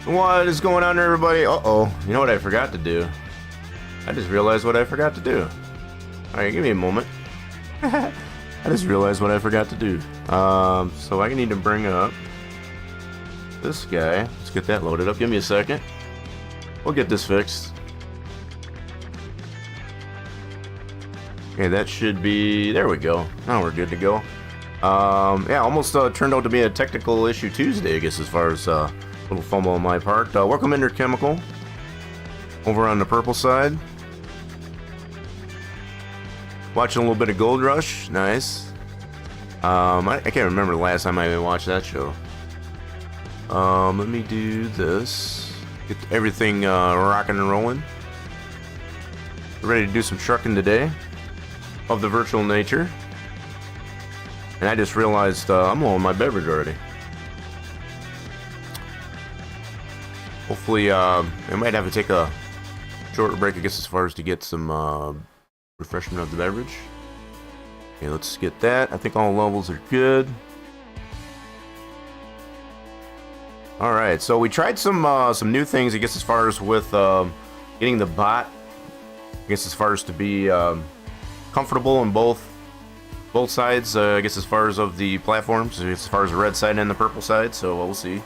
What is going on, everybody? Uh-oh. You know what I forgot to do? I just realized what I forgot to do. Alright, give me a moment. I just realized what I forgot to do. So I need to bring up this guy. Let's get that loaded up. Give me a second. We'll get this fixed. Okay, that should be... There we go. Now we're good to go. Yeah, almost turned out to be a technical issue Tuesday, I guess, as far as a little fumble on my part. Welcome, Interchemical. Over on the purple side. Watching a little bit of Gold Rush. Nice. I can't remember the last time I watched that show. Let me do this. Get everything rocking and rolling. Ready to do some trucking today. Of the virtual nature. And I just realized I'm low on my beverage already. Hopefully, I might have to take a short break, I guess, as far as to get some refreshment of the beverage. Okay, let's get that. I think all levels are good. Alright, so we tried some new things, I guess, as far as with getting the bot, I guess, as far as to be comfortable in both sides, I guess, as far as of the platforms, as far as the red side and the purple side. So we'll see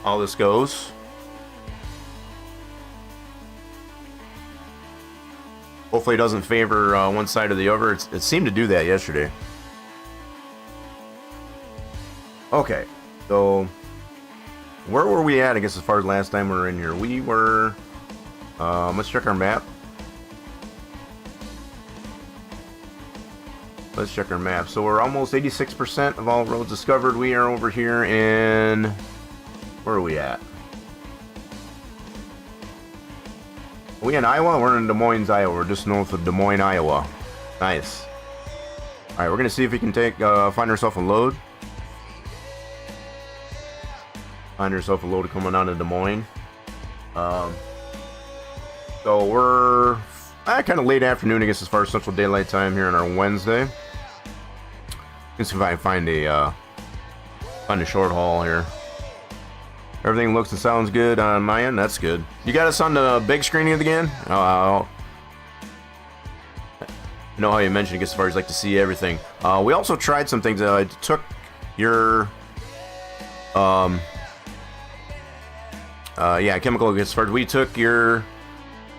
how this goes. Hopefully it doesn't favor one side or the other. It seemed to do that yesterday. Okay, so where were we at, I guess, as far as last time we were in here? We were, let's check our map. Let's check our map. So we're almost 86% of all roads discovered. We are over here in, where are we at? Are we in Iowa? We're in Des Moines, Iowa. We're just north of Des Moines, Iowa. Nice. Alright, we're gonna see if we can find ourselves a load. Find yourself a load coming out of Des Moines. So we're kind of late afternoon, I guess, as far as Central Daylight Time here on our Wednesday. Let's see if I can find a short haul here. Everything looks and sounds good on my end. That's good. You got us on the big screen again? You know how you mentioned, I guess, as far as like to see everything. We also tried some things. I took your chemical, as far as we took your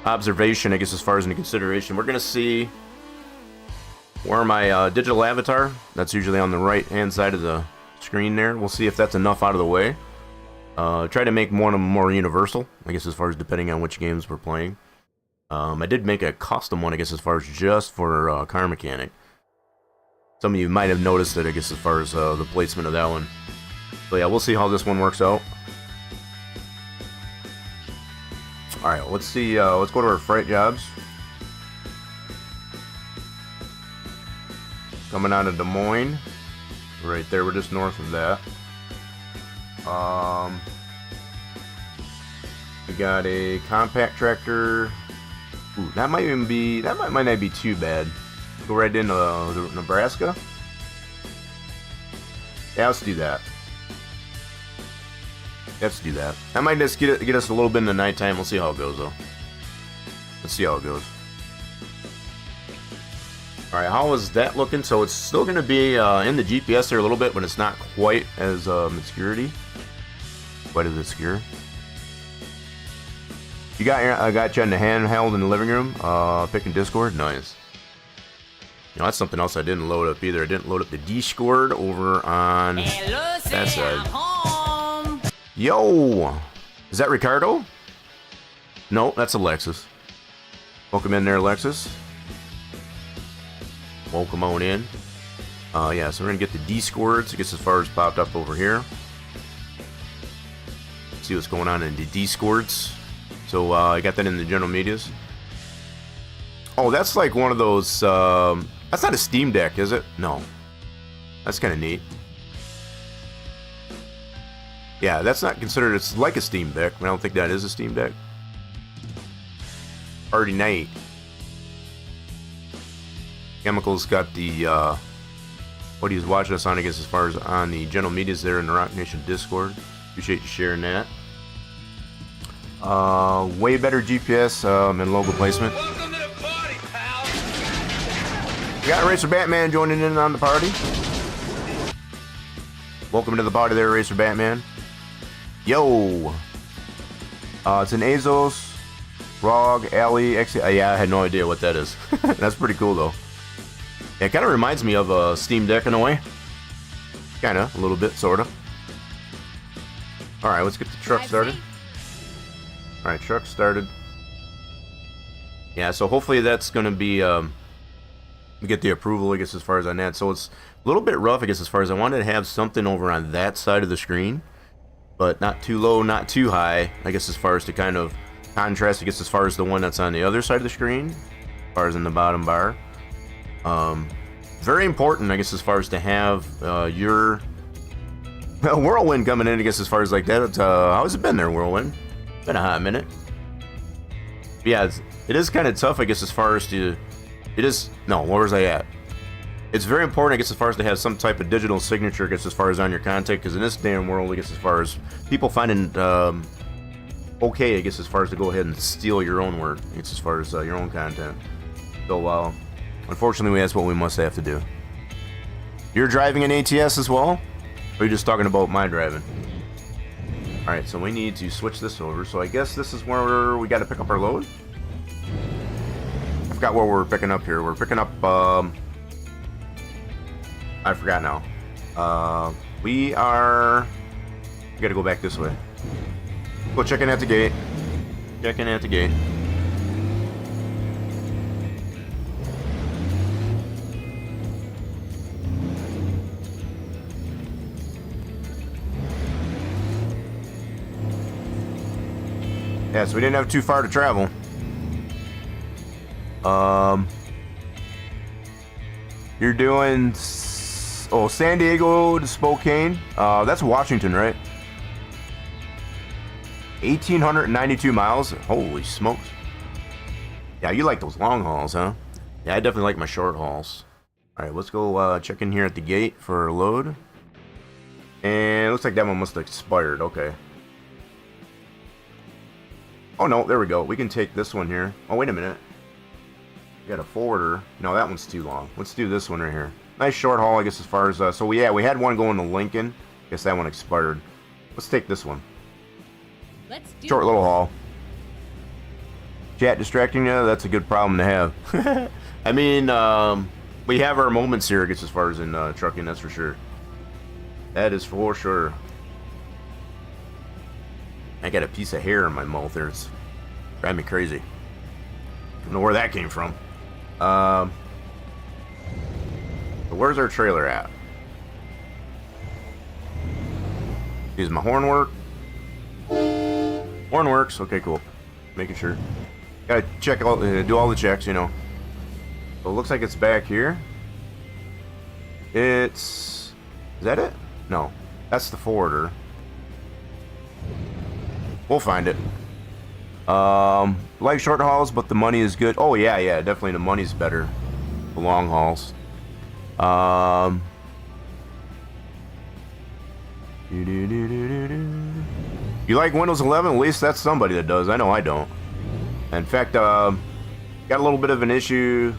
observation, I guess, as far as into consideration. We're gonna see where my digital avatar, that's usually on the right hand side of the screen there. We'll see if that's enough out of the way. Try to make one of them more universal, I guess, as far as depending on which games we're playing. I did make a custom one, I guess, as far as just for Car Mechanic. Some of you might have noticed it, I guess, as far as the placement of that one. So yeah, we'll see how this one works out. Alright, let's see, let's go to our freight jobs. Coming out of Des Moines. Right there, we're just north of that. We got a compact tractor. Ooh, that might even be, might not be too bad. Go right into Nebraska. Yeah, let's do that. Let's do that. That might just get us a little bit in the nighttime. We'll see how it goes, though. Let's see how it goes. Alright, how is that looking? So it's still going to be in the GPS there a little bit, but it's not quite as obscurity. Quite as obscure. I got you in the handheld in the living room, picking Discord. Nice. You know, that's something else I didn't load up either. I didn't load up the Discord over on that side. Yo! Is that Ricardo? No, that's Alexis. Welcome in there, Alexis. Welcome on in. Yeah, so we're gonna get the Discords, I guess, as far as popped up over here. See what's going on in the Discords. So I got that in the general medias. Oh, that's like one of those. That's not a Steam Deck, is it? No. That's kind of neat. Yeah, that's not considered. It's like a Steam Deck. I don't think that is a Steam Deck. Party night. Chemicals got the what he's watching us on, I guess, as far as on the general medias there in the Rock Nation Discord. Appreciate you sharing that. Way better GPS and logo placement. Welcome to the party, pal. We got Racer Batman joining in on the party. Welcome to the party there, Racer Batman. Yo! It's an Azos, ROG, Alley, X. Yeah, I had no idea what that is. That's pretty cool, though. Yeah, it kind of reminds me of a Steam Deck in a way. Kind of, a little bit, sort of. Alright, let's get the truck started. Alright, truck started. Yeah, so hopefully that's going to be, we get the approval, I guess, as far as on that. So it's a little bit rough, I guess, as far as I wanted to have something over on that side of the screen. But not too low, not too high, I guess, as far as to kind of contrast, I guess, as far as the one that's on the other side of the screen. As far as in the bottom bar. Very important, I guess, as far as to have your Whirlwind coming in, I guess, as far as like that. How's it been there, Whirlwind? Been a hot minute. But yeah, it is kind of tough, I guess, as far as to... No, where was I at? It's very important, I guess, as far as to have some type of digital signature, I guess, as far as on your content, because in this damn world, I guess, as far as people finding okay, I guess, as far as to go ahead and steal your own work, I guess, as far as your own content. So, Unfortunately, that's what we must have to do. You're driving an ATS as well? Or are you just talking about my driving? Alright, so we need to switch this over. So I guess this is where we got to pick up our load. I forgot what we're picking up here. We're picking up, I forgot now. We got to go back this way. Go check in at the gate. Check in at the gate. Yeah, so we didn't have too far to travel. You're doing San Diego to Spokane. That's Washington, right? 1,892 miles. Holy smokes! Yeah, you like those long hauls, huh? Yeah, I definitely like my short hauls. All right, let's go check in here at the gate for a load. And it looks like that one must have expired. Okay. Oh no, there we go. We can take this one here. Oh, wait a minute. We got a forwarder. No, that one's too long. Let's do this one right here. Nice short haul, I guess, as far as... so, yeah, we had one going to Lincoln. I guess that one expired. Let's take this one. Let's do Short little haul. Chat distracting you? That's a good problem to have. I mean, we have our moments here, I guess, as far as in trucking, that's for sure. That is for sure. I got a piece of hair in my mouth there. It's driving me crazy. Don't know where that came from. So where's our trailer at? Does my horn work? Horn works. Okay, cool. Making sure. Gotta check all, do all the checks, you know. So it looks like it's back here. Is that it? No, that's the forwarder. We'll find it. Like short hauls, but the money is good. Oh yeah, definitely the money's better. The long hauls. You like Windows 11? At least that's somebody that does. I know I don't. In fact, got a little bit of an issue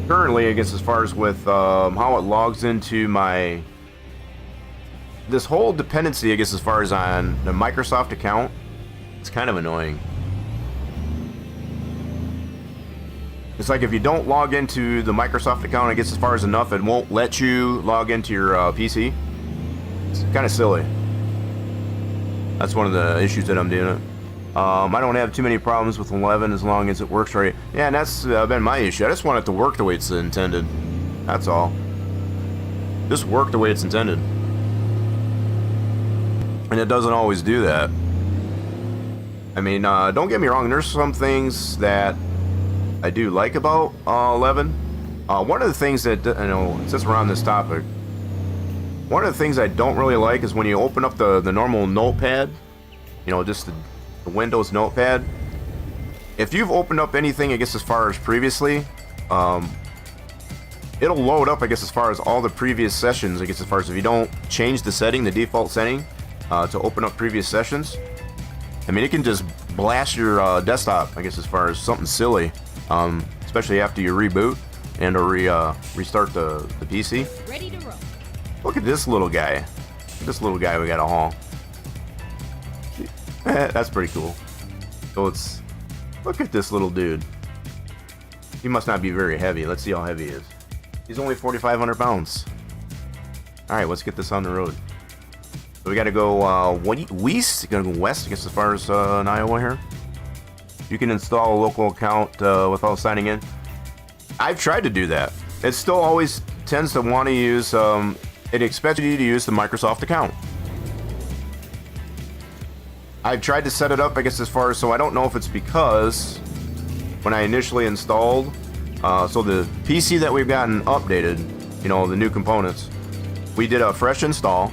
currently, I guess, as far as with how it logs into my... This whole dependency, I guess, as far as on the Microsoft account, it's kind of annoying. It's like if you don't log into the Microsoft account, I guess, as far as enough, it won't let you log into your PC. It's kind of silly. That's one of the issues that I'm dealing with. I don't have too many problems with 11 as long as it works right. Yeah, and that's been my issue. I just want it to work the way it's intended. That's all. Just work the way it's intended. And it doesn't always do that. I mean, don't get me wrong, there's some things that I do like about 11. One of the things that, since we're on this topic, one of the things I don't really like is when you open up the normal notepad, just the Windows notepad. If you've opened up anything, I guess, as far as previously, it'll load up, I guess, as far as all the previous sessions, I guess, as far as if you don't change the setting, the default setting, to open up previous sessions. I mean, it can just blast your desktop, I guess, as far as something silly, especially after you reboot and or restart the PC. Ready to roll. Look at this little guy. This little guy we got to haul. That's pretty cool. So look at this little dude. He must not be very heavy. Let's see how heavy he is. He's only 4,500 pounds. All right, let's get this on the road. So we got to go west. Gonna go west, I guess, as far as in Iowa here. You can install a local account without signing in. I've tried to do that. It still always tends to want to use. It expects you to use the Microsoft account. I've tried to set it up, I guess, as far as, so I don't know if it's because when I initially installed, so the PC that we've gotten updated, the new components, we did a fresh install,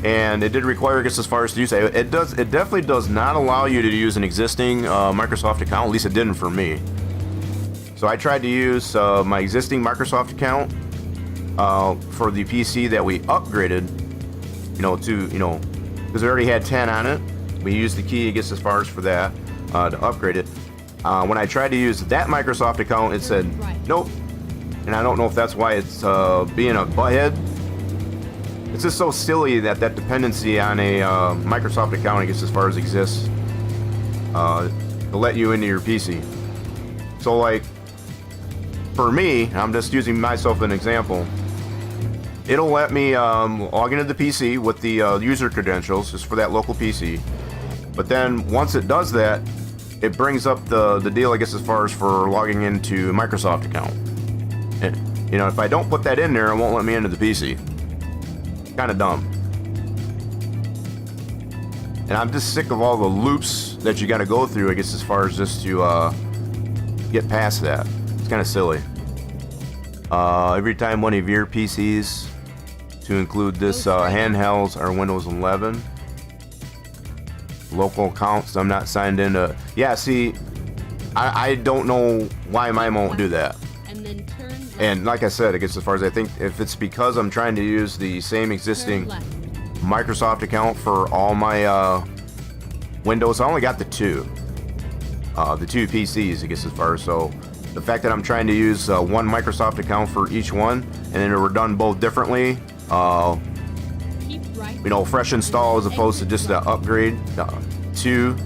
and it did require, I guess, as far as to use it. It definitely does not allow you to use an existing Microsoft account. At least it didn't for me. So I tried to use my existing Microsoft account for the PC that we upgraded, because it already had 10 on it. We used the key, I guess, as far as for that to upgrade it. When I tried to use that Microsoft account, it said nope. And I don't know if that's why it's being a butthead. It's just so silly that that dependency on a Microsoft account, I guess, as far as exists, to let you into your PC. So, like, for me, I'm just using myself as an example. It'll let me log into the PC with the user credentials, just for that local PC. But then once it does that, it brings up the deal, I guess, as far as for logging into a Microsoft account. And, you know, if I don't put that in there, it won't let me into the PC. Kind of dumb. And I'm just sick of all the loops that you got to go through, I guess, as far as just to get past that. It's kind of silly. Every time one of your PCs, to include this handhelds, are Windows 11. Local accounts, I'm not signed into. Yeah, see, I don't know why mine won't do that. And like I said, I guess as far as I think, if it's because I'm trying to use the same existing Microsoft account for all my Windows, I only got the two PCs, I guess, as far as, so the fact that I'm trying to use one Microsoft account for each one, and then they were done both differently, you know, fresh install as opposed to just an upgrade to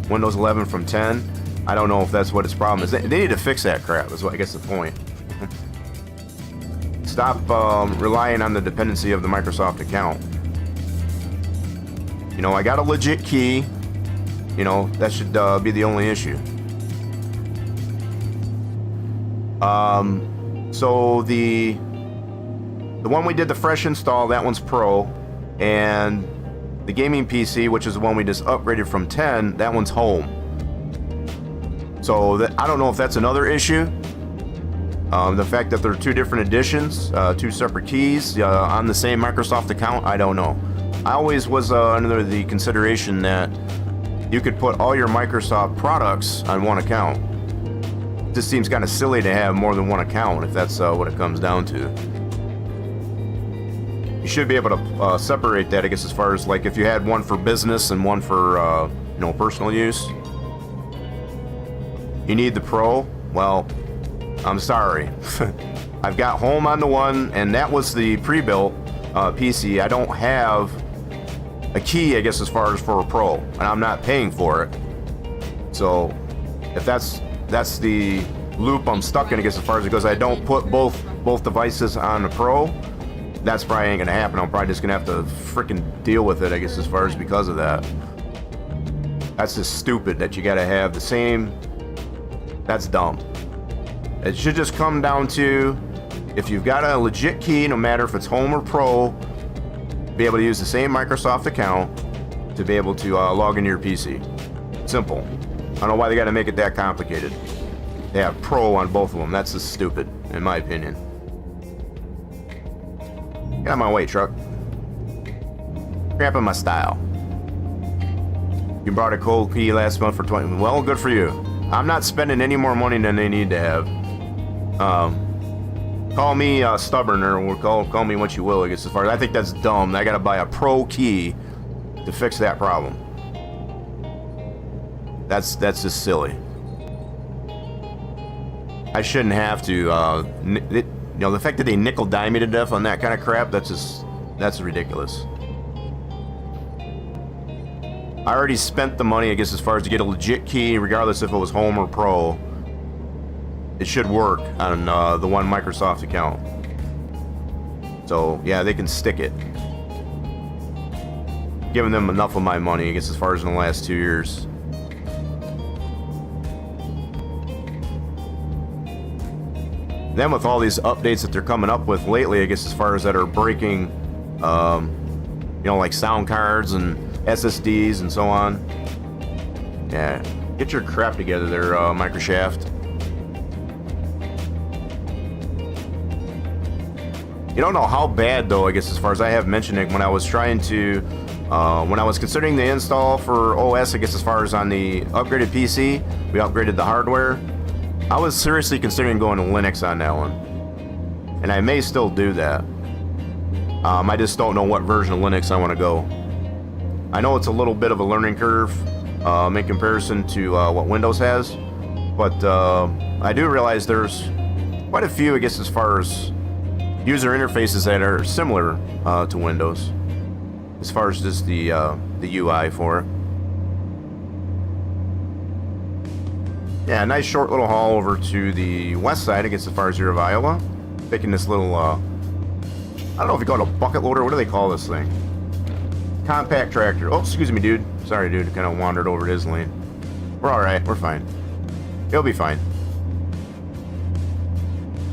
Windows 11 from 10. I don't know if that's what its problem is. They need to fix that crap, is what I guess the point. Stop relying on the dependency of the Microsoft account. You know, I got a legit key. You know, that should be the only issue. So the one we did the fresh install, that one's Pro, and the gaming PC, which is the one we just upgraded from 10, that one's Home. So I don't know if that's another issue. The fact that there are two different editions, two separate keys on the same Microsoft account, I don't know. I always was under the consideration that you could put all your Microsoft products on one account. It just seems kind of silly to have more than one account if that's what it comes down to. You should be able to separate that, I guess, as far as like if you had one for business and one for you know, personal use. You need the Pro. Well, I'm sorry. I've got Home on the one, and that was the pre-built PC. I don't have a key, I guess, as far as for a Pro, and I'm not paying for it. So if that's the loop I'm stuck in, I guess, as far as it goes, I don't put both devices on the Pro. That's probably ain't gonna happen. I'm probably just gonna have to freaking deal with it, I guess, as far as because of that. That's just stupid that you gotta have the same. That's dumb. It should just come down to, if you've got a legit key, no matter if it's Home or Pro, be able to use the same Microsoft account to be able to log into your PC. Simple. I don't know why they got to make it that complicated. They have Pro on both of them. That's just stupid, in my opinion. Get out of my way, truck. Cramping my style. You brought a cold key last month for 20. Well, good for you. I'm not spending any more money than they need to have. Call me stubborn, or call me what you will, I guess, as far as I think that's dumb. I gotta buy a Pro key to fix that problem. That's just silly. I shouldn't have to. You know, the fact that they nickel-dime me to death on that kind of crap, that's ridiculous. I already spent the money, I guess, as far as to get a legit key, regardless if it was Home or Pro. It should work on the one Microsoft account. So, yeah, they can stick it. Giving them enough of my money, I guess, as far as in the last 2 years. Then with all these updates that they're coming up with lately, I guess, as far as that are breaking, you know, like sound cards and SSDs and so on. Yeah, get your crap together there, Microsoft. You don't know how bad, though, I guess, as far as I have mentioned it, when I was trying to, when I was considering the install for OS, I guess, as far as on the upgraded PC, we upgraded the hardware. I was seriously considering going to Linux on that one. And I may still do that. I just don't know what version of Linux I want to go. I know it's a little bit of a learning curve in comparison to what Windows has, But I do realize there's quite a few, I guess, as far as user interfaces that are similar to Windows, as far as just the UI for it. Yeah, nice short little haul over to the west side, I guess, as far as here of Iowa. Taking this little, I don't know if you call it a bucket loader. What do they call this thing? Compact tractor. Oh, excuse me, dude. Sorry, dude. Kind of wandered over his lane. We're all right. We're fine. He'll be fine.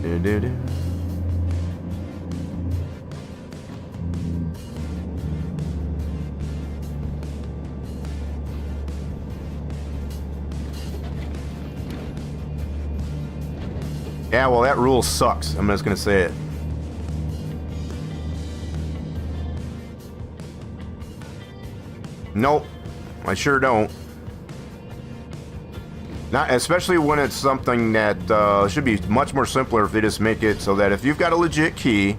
Do-do-do. Yeah, well, that rule sucks. I'm just gonna say it. Nope, I sure don't. Not especially when it's something that should be much more simpler if they just make it so that if you've got a legit key,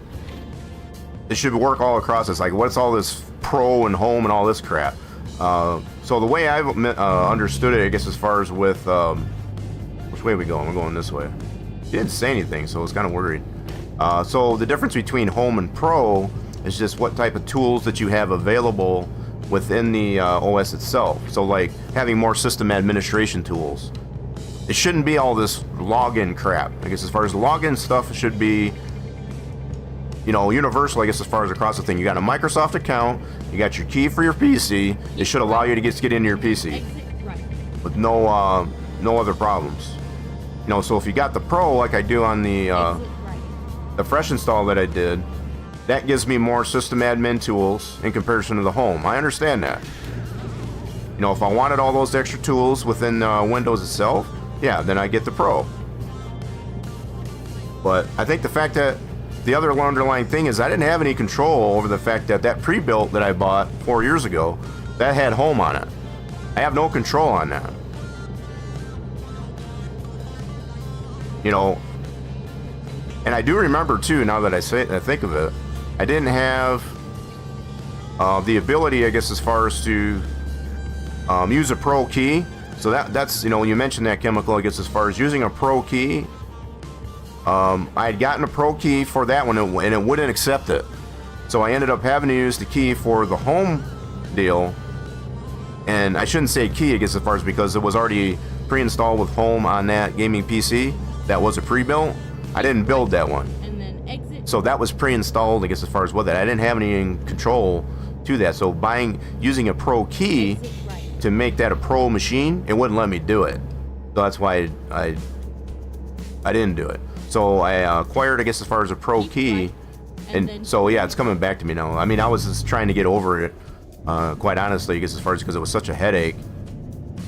it should work all across. It's like, what's all this pro and home and all this crap? So the way I've understood it, I guess, as far as with which way are we going? We're going this way. He didn't say anything, so I was kind of worried. So the difference between home and pro is just what type of tools that you have available within the OS itself. So like having more system administration tools. It shouldn't be all this login crap. I guess as far as the login stuff, it should be, you know, universal, I guess, as far as across the thing. You got a Microsoft account, you got your key for your PC. It should allow you to get into your PC with no other problems. You know, so if you got the Pro, like I do on the fresh install that I did, that gives me more system admin tools in comparison to the home. I understand that. You know, if I wanted all those extra tools within Windows itself, yeah, then I get the Pro. But I think the fact that the other underlying thing is I didn't have any control over the fact that that pre-built that I bought 4 years ago, that had home on it. I have no control on that. You know, and I do remember too, now that I think of it, I didn't have the ability, I guess, as far as to use a pro key. So that's, you know, when you mentioned that, Chemical, I guess, as far as using a pro key, I had gotten a pro key for that one and it wouldn't accept it. So I ended up having to use the key for the home deal. And I shouldn't say key, I guess, as far as because it was already pre-installed with home on that gaming PC. That was a pre-built. I didn't build that one. And then exit. So that was pre-installed, I guess, as far as what that. I didn't have any control to that. So using a pro key to make that a pro machine, it wouldn't let me do it. So that's why I didn't do it. So I acquired, I guess, as far as a pro key. And so, yeah, it's coming back to me now. I mean, I was just trying to get over it, quite honestly, I guess, as far as because it was such a headache.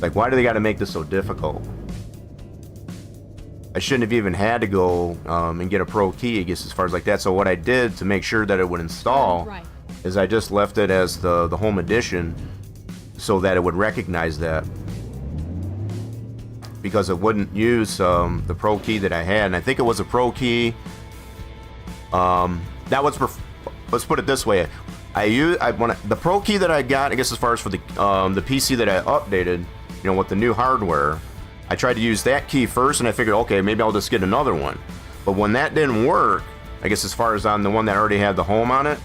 Like, why do they got to make this so difficult? I shouldn't have even had to go and get a pro key, I guess, as far as like that. So what I did to make sure that it would install is I just left it as the home edition so that it would recognize that, because it wouldn't use the pro key that I had. And I think it was a pro key that was let's put it this way, the pro key that I got, I guess, as far as for the PC that I updated, you know, with the new hardware, I tried to use that key first, and I figured, okay, maybe I'll just get another one. But when that didn't work, I guess as far as on the one that already had the home on it,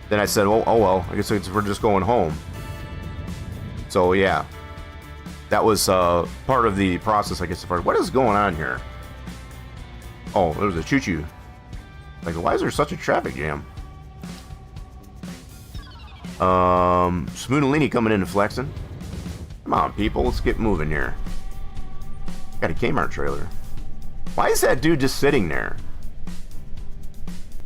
then I said, oh well, I guess we're just going home. So yeah, that was part of the process, I guess, as far as what is going on here. Oh, there was a choo-choo. Like, why is there such a traffic jam? Spoonalini coming in and flexing. Come on, people, let's get moving here. Got a Kmart trailer. Why is that dude just sitting there?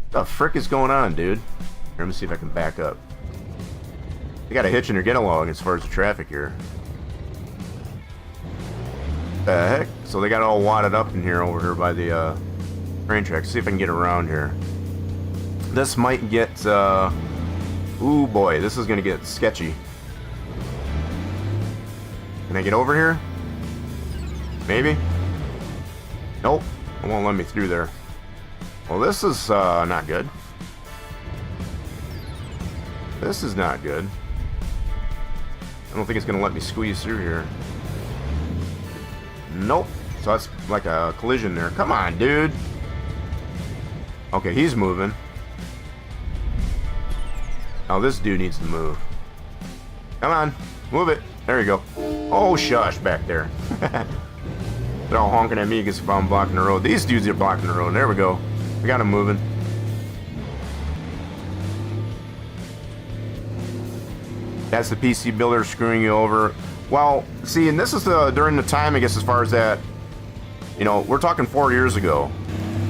What the frick is going on, dude? Here, let me see if I can back up. They got a hitch in their get-along as far as the traffic here. The heck? So they got all wadded up in here over here by the train tracks. See if I can get around here. This might get, ooh boy, this is gonna get sketchy. Can I get over here? Maybe? Nope, it won't let me through there. Well, this is not good. This is not good. I don't think it's gonna let me squeeze through here. Nope. So that's like a collision there. Come on, dude. Okay, he's moving. Now this dude needs to move. Come on, move it. There you go. Oh, shush, back there. They're all honking at me because if I'm blocking the road. These dudes are blocking the road. There we go. We got them moving. That's the PC builder screwing you over. Well, see, and this is during the time, I guess, as far as that, you know, we're talking 4 years ago.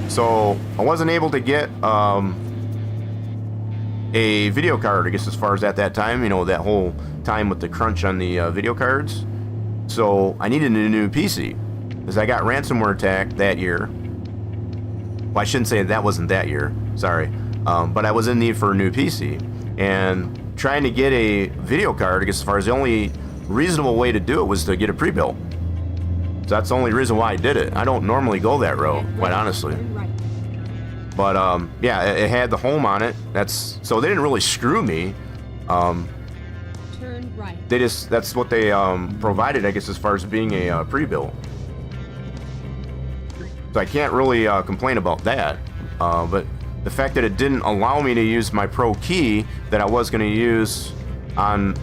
So I wasn't able to get a video card, I guess, as far as at that time, you know, that whole time with the crunch on the video cards. So I needed a new PC because I got ransomware attacked that year. Well, I shouldn't say that wasn't that year, sorry. But I was in need for a new PC. And trying to get a video card, I guess, as far as the only reasonable way to do it was to get a pre-built. So that's the only reason why I did it. I don't normally go that route, quite honestly. But yeah, it had the home on it. So they didn't really screw me. Turn right. They just, that's what they provided, I guess, as far as being a pre-built. So I can't really complain about that. But the fact that it didn't allow me to use my Pro key that I was going to use on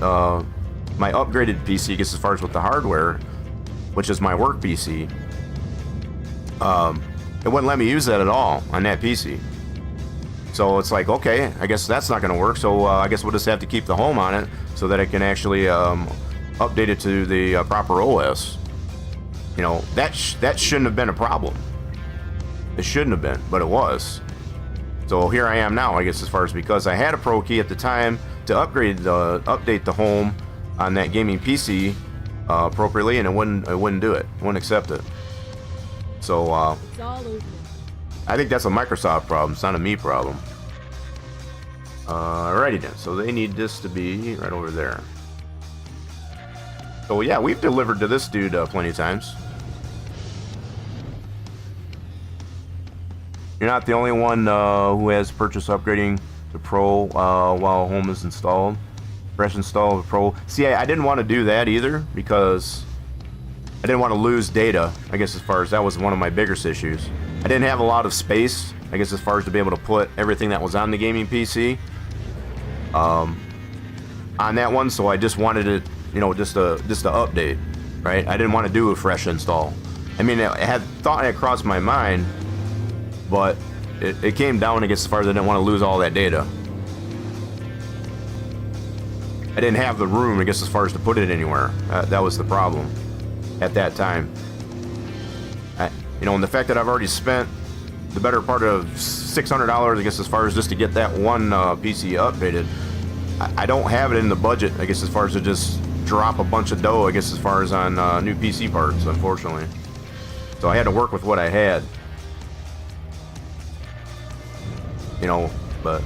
my upgraded PC, I guess, as far as with the hardware, which is my work PC, it wouldn't let me use that at all on that PC. So it's like, okay, I guess that's not going to work. So I guess we'll just have to keep the home on it so that I can actually update it to the proper OS. You know, that shouldn't have been a problem. It shouldn't have been, but it was. So here I am now, I guess, as far as because I had a Pro key at the time to update the home on that gaming PC appropriately, and it wouldn't do it. It wouldn't accept it. So It's all over. I think that's a Microsoft problem. It's not a me problem. Alrighty then. So they need this to be right over there. So yeah, we've delivered to this dude plenty of times. You're not the only one who has purchased upgrading to Pro while home is installed. Fresh install of Pro. See, I didn't want to do that either because I didn't want to lose data, I guess, as far as that was one of my biggest issues. I didn't have a lot of space, I guess, as far as to be able to put everything that was on the gaming PC on that one, so I just wanted it, you know, just to update, right? I didn't want to do a fresh install. I mean, I had thought it crossed my mind, but it came down, I guess, as far as I didn't want to lose all that data. I didn't have the room, I guess, as far as to put it anywhere. That was the problem at that time. You know, and the fact that I've already spent the better part of $600, I guess, as far as just to get that one PC updated, I don't have it in the budget, I guess, as far as to just drop a bunch of dough, I guess, as far as on new PC parts, unfortunately. So I had to work with what I had. You know, but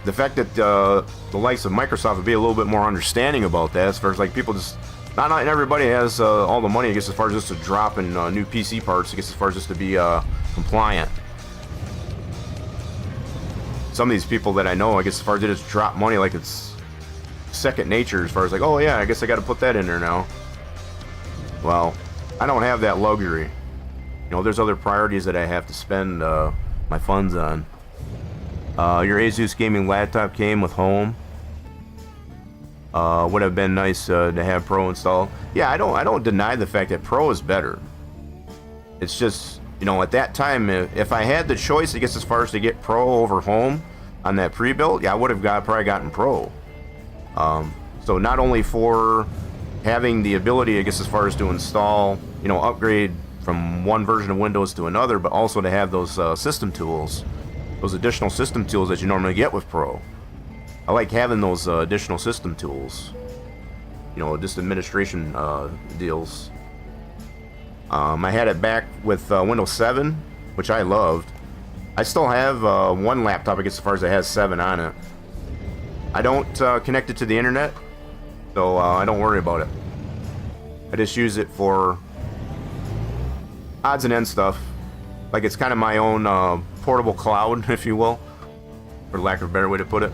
the fact that the likes of Microsoft would be a little bit more understanding about that, as far as like people just, not everybody has all the money, I guess, as far as just to drop in new PC parts, I guess, as far as just to be compliant. Some of these people that I know, I guess, as far as they just drop money like it's second nature, as far as like, oh yeah, I guess I got to put that in there now. Well, I don't have that luxury. You know, there's other priorities that I have to spend my funds on. Your Asus gaming laptop came with home. Would have been nice to have Pro installed. Yeah, I don't deny the fact that Pro is better. It's just, you know, at that time, if I had the choice, I guess, as far as to get Pro over home on that pre-built, yeah, I would have probably gotten Pro. So not only for having the ability, I guess, as far as to install, you know, upgrade from one version of Windows to another, but also to have those system tools, those additional system tools that you normally get with Pro. I like having those additional system tools, you know, just administration deals. I had it back with Windows 7, which I loved. I still have one laptop, I guess, as far as it has 7 on it. I don't connect it to the internet, so I don't worry about it. I just use it for odds and ends stuff. Like, it's kind of my own portable cloud, if you will, for lack of a better way to put it.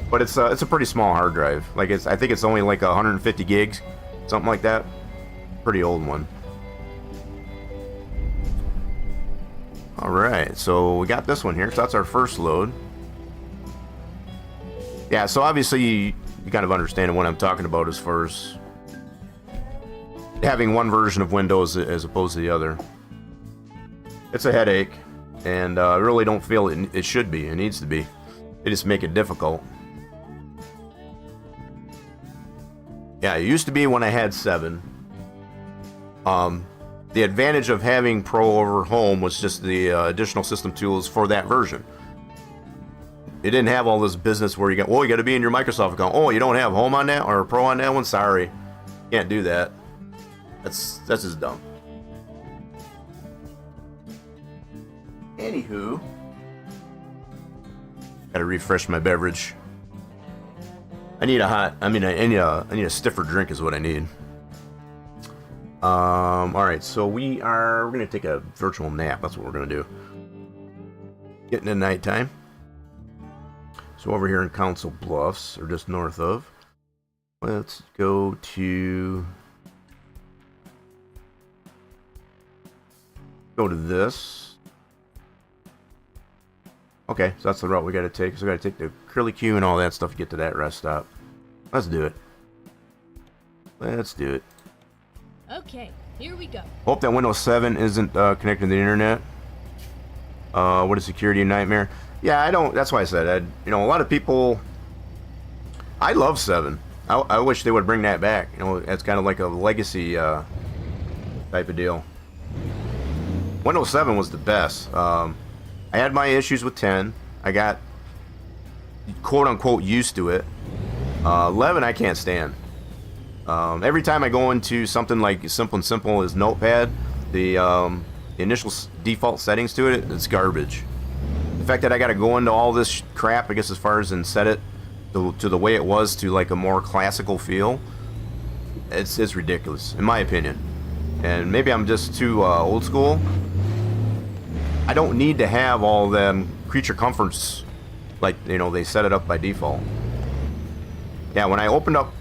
But it's a pretty small hard drive. Like, I think it's only like 150 gigs, something like that. Pretty old one. Alright, so we got this one here. So that's our first load. Yeah, so obviously you kind of understand what I'm talking about as far as having one version of Windows as opposed to the other. It's a headache, and I really don't feel it should be. It needs to be. They just make it difficult. Yeah, it used to be when I had 7. The advantage of having Pro over Home was just the additional system tools for that version. It didn't have all this business where you got, you got to be in your Microsoft account. Oh, you don't have Home on that or Pro on that one? Sorry, can't do that. That's just dumb. Anywho, gotta refresh my beverage. I need I need a stiffer drink is what I need. All right, so we're gonna take a virtual nap. That's what we're gonna do. Getting in nighttime. So over here in Council Bluffs, or just north of, let's go to this. Okay, so that's the route we gotta take. So we gotta take the curly Q and all that stuff to get to that rest stop. Let's do it. Let's do it. Okay, here we go. Hope that Windows 7 isn't connected to the internet. What a security nightmare. Yeah, I don't. That's why I said, a lot of people. I love 7. I wish they would bring that back. It's kind of like a legacy type of deal. Windows 7 was the best. I had my issues with 10. I got quote unquote used to it. 11 I can't stand. Every time I go into something like simple as Notepad, the initial default settings to it, it's garbage. The fact that I got to go into all this crap, I guess, as far as and set it to the way it was to like a more classical feel, it's ridiculous in my opinion. And maybe I'm just too old school. I don't need to have all them creature comforts like they set it up by default. Yeah, when I opened up,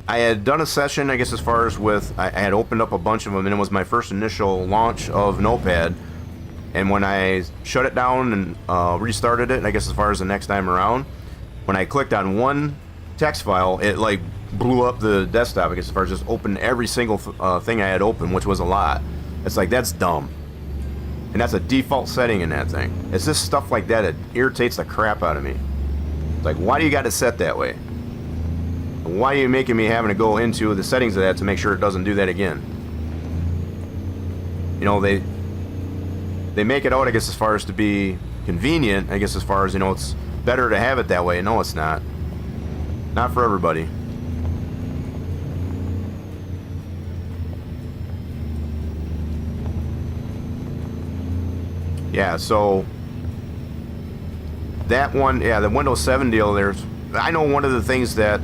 I had done a session, I guess, as far as with I had opened up a bunch of them, and it was my first initial launch of Notepad. And when I shut it down and restarted it, I guess as far as the next time around, when I clicked on one text file, it like blew up the desktop. I guess as far as just opened every single thing I had open, which was a lot. It's like, that's dumb. And that's a default setting in that thing. It's just stuff like that that irritates the crap out of me. It's like, why do you got it set that way? Why are you making me having to go into the settings of that to make sure it doesn't do that again? They make it out, I guess, as far as to be convenient. I guess as far as, it's better to have it that way. No, it's not. Not for everybody. Yeah, so that one, yeah, the Windows 7 deal, I know one of the things that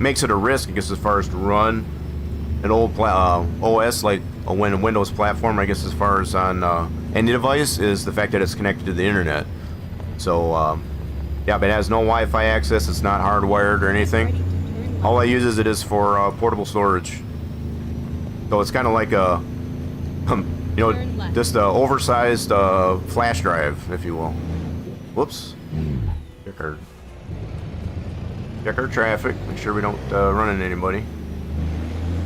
makes it a risk, I guess, as far as to run an old OS like a Windows platform, I guess, as far as on any device, is the fact that it's connected to the internet. So, yeah, but it has no Wi-Fi access. It's not hardwired or anything. All I use it is for portable storage. So it's kind of like a, just an oversized flash drive, if you will. Whoops. Check our traffic. Make sure we don't run into anybody.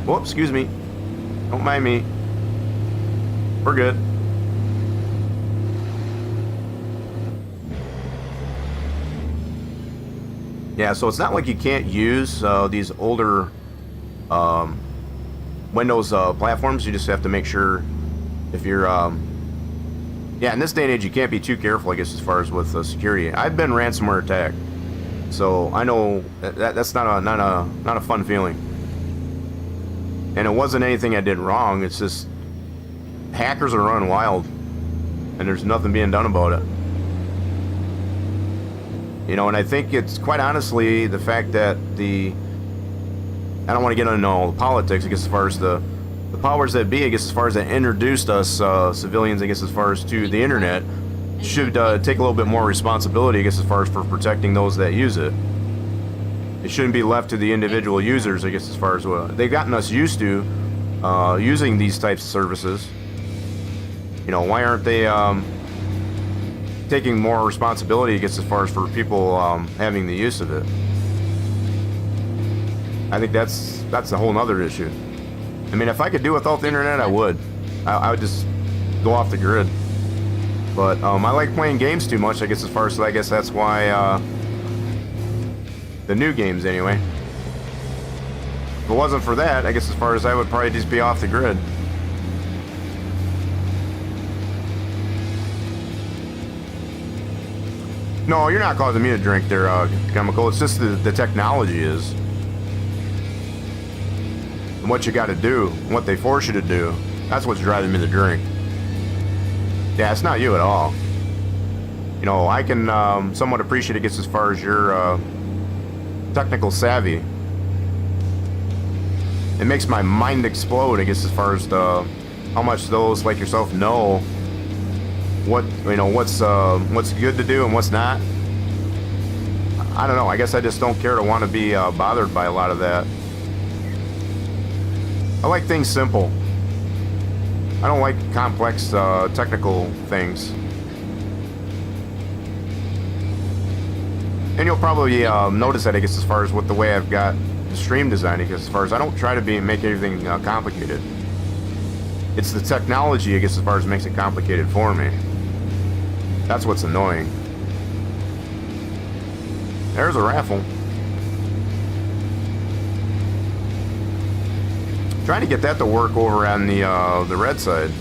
Whoops, excuse me. Don't mind me. We're good. Yeah, so it's not like you can't use these older Windows platforms. You just have to make sure if you're yeah, in this day and age you can't be too careful, I guess, as far as with security. I've been ransomware attacked, so I know that's not a fun feeling. And it wasn't anything I did wrong. It's just hackers are running wild, and there's nothing being done about it. And I think it's quite honestly the fact that I don't want to get into all the politics, I guess, as far as the powers that be, I guess, as far as that introduced us civilians, I guess, as far as to the internet, should take a little bit more responsibility, I guess, as far as for protecting those that use it. It shouldn't be left to the individual users, I guess, as far as they've gotten us used to using these types of services. You know, why aren't they taking more responsibility, I guess, as far as for people having the use of it? I think that's a whole nother issue. I mean, if I could do without the internet, I would. I would just go off the grid. But I like playing games too much, I guess, as far as, so I guess that's why the new games anyway. If it wasn't for that, I guess as far as I would probably just be off the grid. No, you're not causing me to drink there, Chemical. It's just the technology is. And what you got to do, and what they force you to do, that's what's driving me to drink. Yeah, it's not you at all. You know, I can somewhat appreciate it, gets as far as your technical savvy. It makes my mind explode, I guess, as far as how much those like yourself know what, you know, what's good to do and what's not. I don't know. I guess I just don't care to want to be bothered by a lot of that. I like things simple. I don't like complex technical things. And you'll probably notice that, I guess, as far as with the way I've got the stream design, because as far as I don't try to make everything complicated. It's the technology, I guess, as far as makes it complicated for me. That's what's annoying. There's a raffle. Trying to get that to work over on the red side.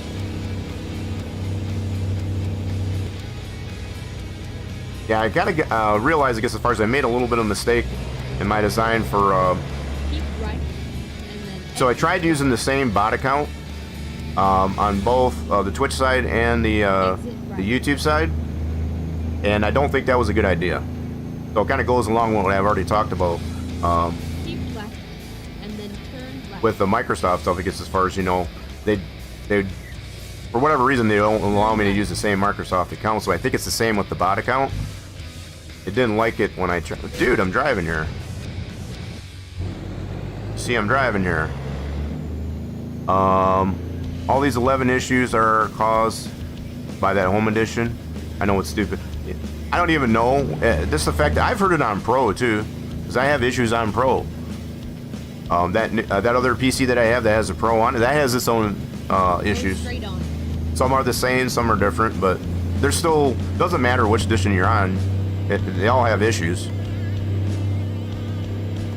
Yeah, I gotta realize, I guess, as far as I made a little bit of a mistake in my design for. Keep right, and then So I tried using the same bot account on both the Twitch side and the YouTube side, and I don't think that was a good idea. So it kind of goes along with what I've already talked about. keep left, and then turn right. With the Microsoft stuff, I guess, as far as, you know, they for whatever reason, they don't allow me to use the same Microsoft account, so I think it's the same with the bot account. It didn't like it when I tried. Dude, I'm driving here. See, I'm driving here. All these 11 issues are caused by that home edition. I know it's stupid. I don't even know. This effect, I've heard it on Pro too, because I have issues on Pro. That other PC that I have that has a Pro on it, that has its own issues. Straight on. Some are the same, some are different, but they're still, doesn't matter which edition you're on, they all have issues.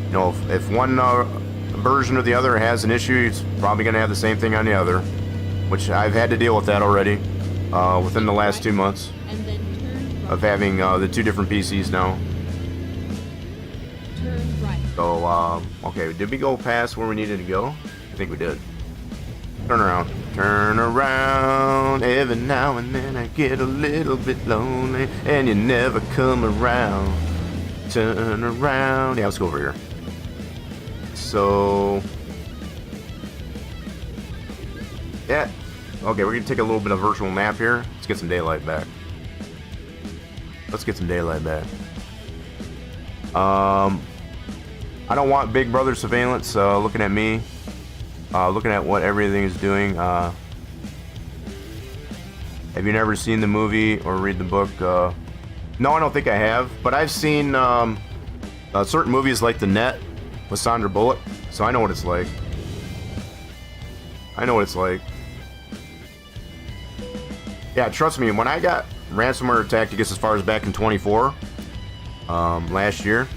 You know, if one version or the other has an issue, it's probably going to have the same thing on the other, which I've had to deal with that already within the last 2 months And then turn right. of having the two different PCs now. Turn right. So, okay, did we go past where we needed to go? I think we did. Turn around. Turn around. Every now and then I get a little bit lonely and you never come around. Turn around. Yeah, let's go over here. So, yeah. Okay, we're going to take a little bit of virtual map here. Let's get some daylight back. Let's get some daylight back. I don't want Big Brother surveillance looking at me. Looking at what everything is doing. Have you never seen the movie or read the book? No, I don't think I have. But I've seen certain movies like The Net with Sandra Bullock, so I know what it's like. I know what it's like. Yeah, trust me, when I got ransomware attacked, I guess as far as back in 24, last year.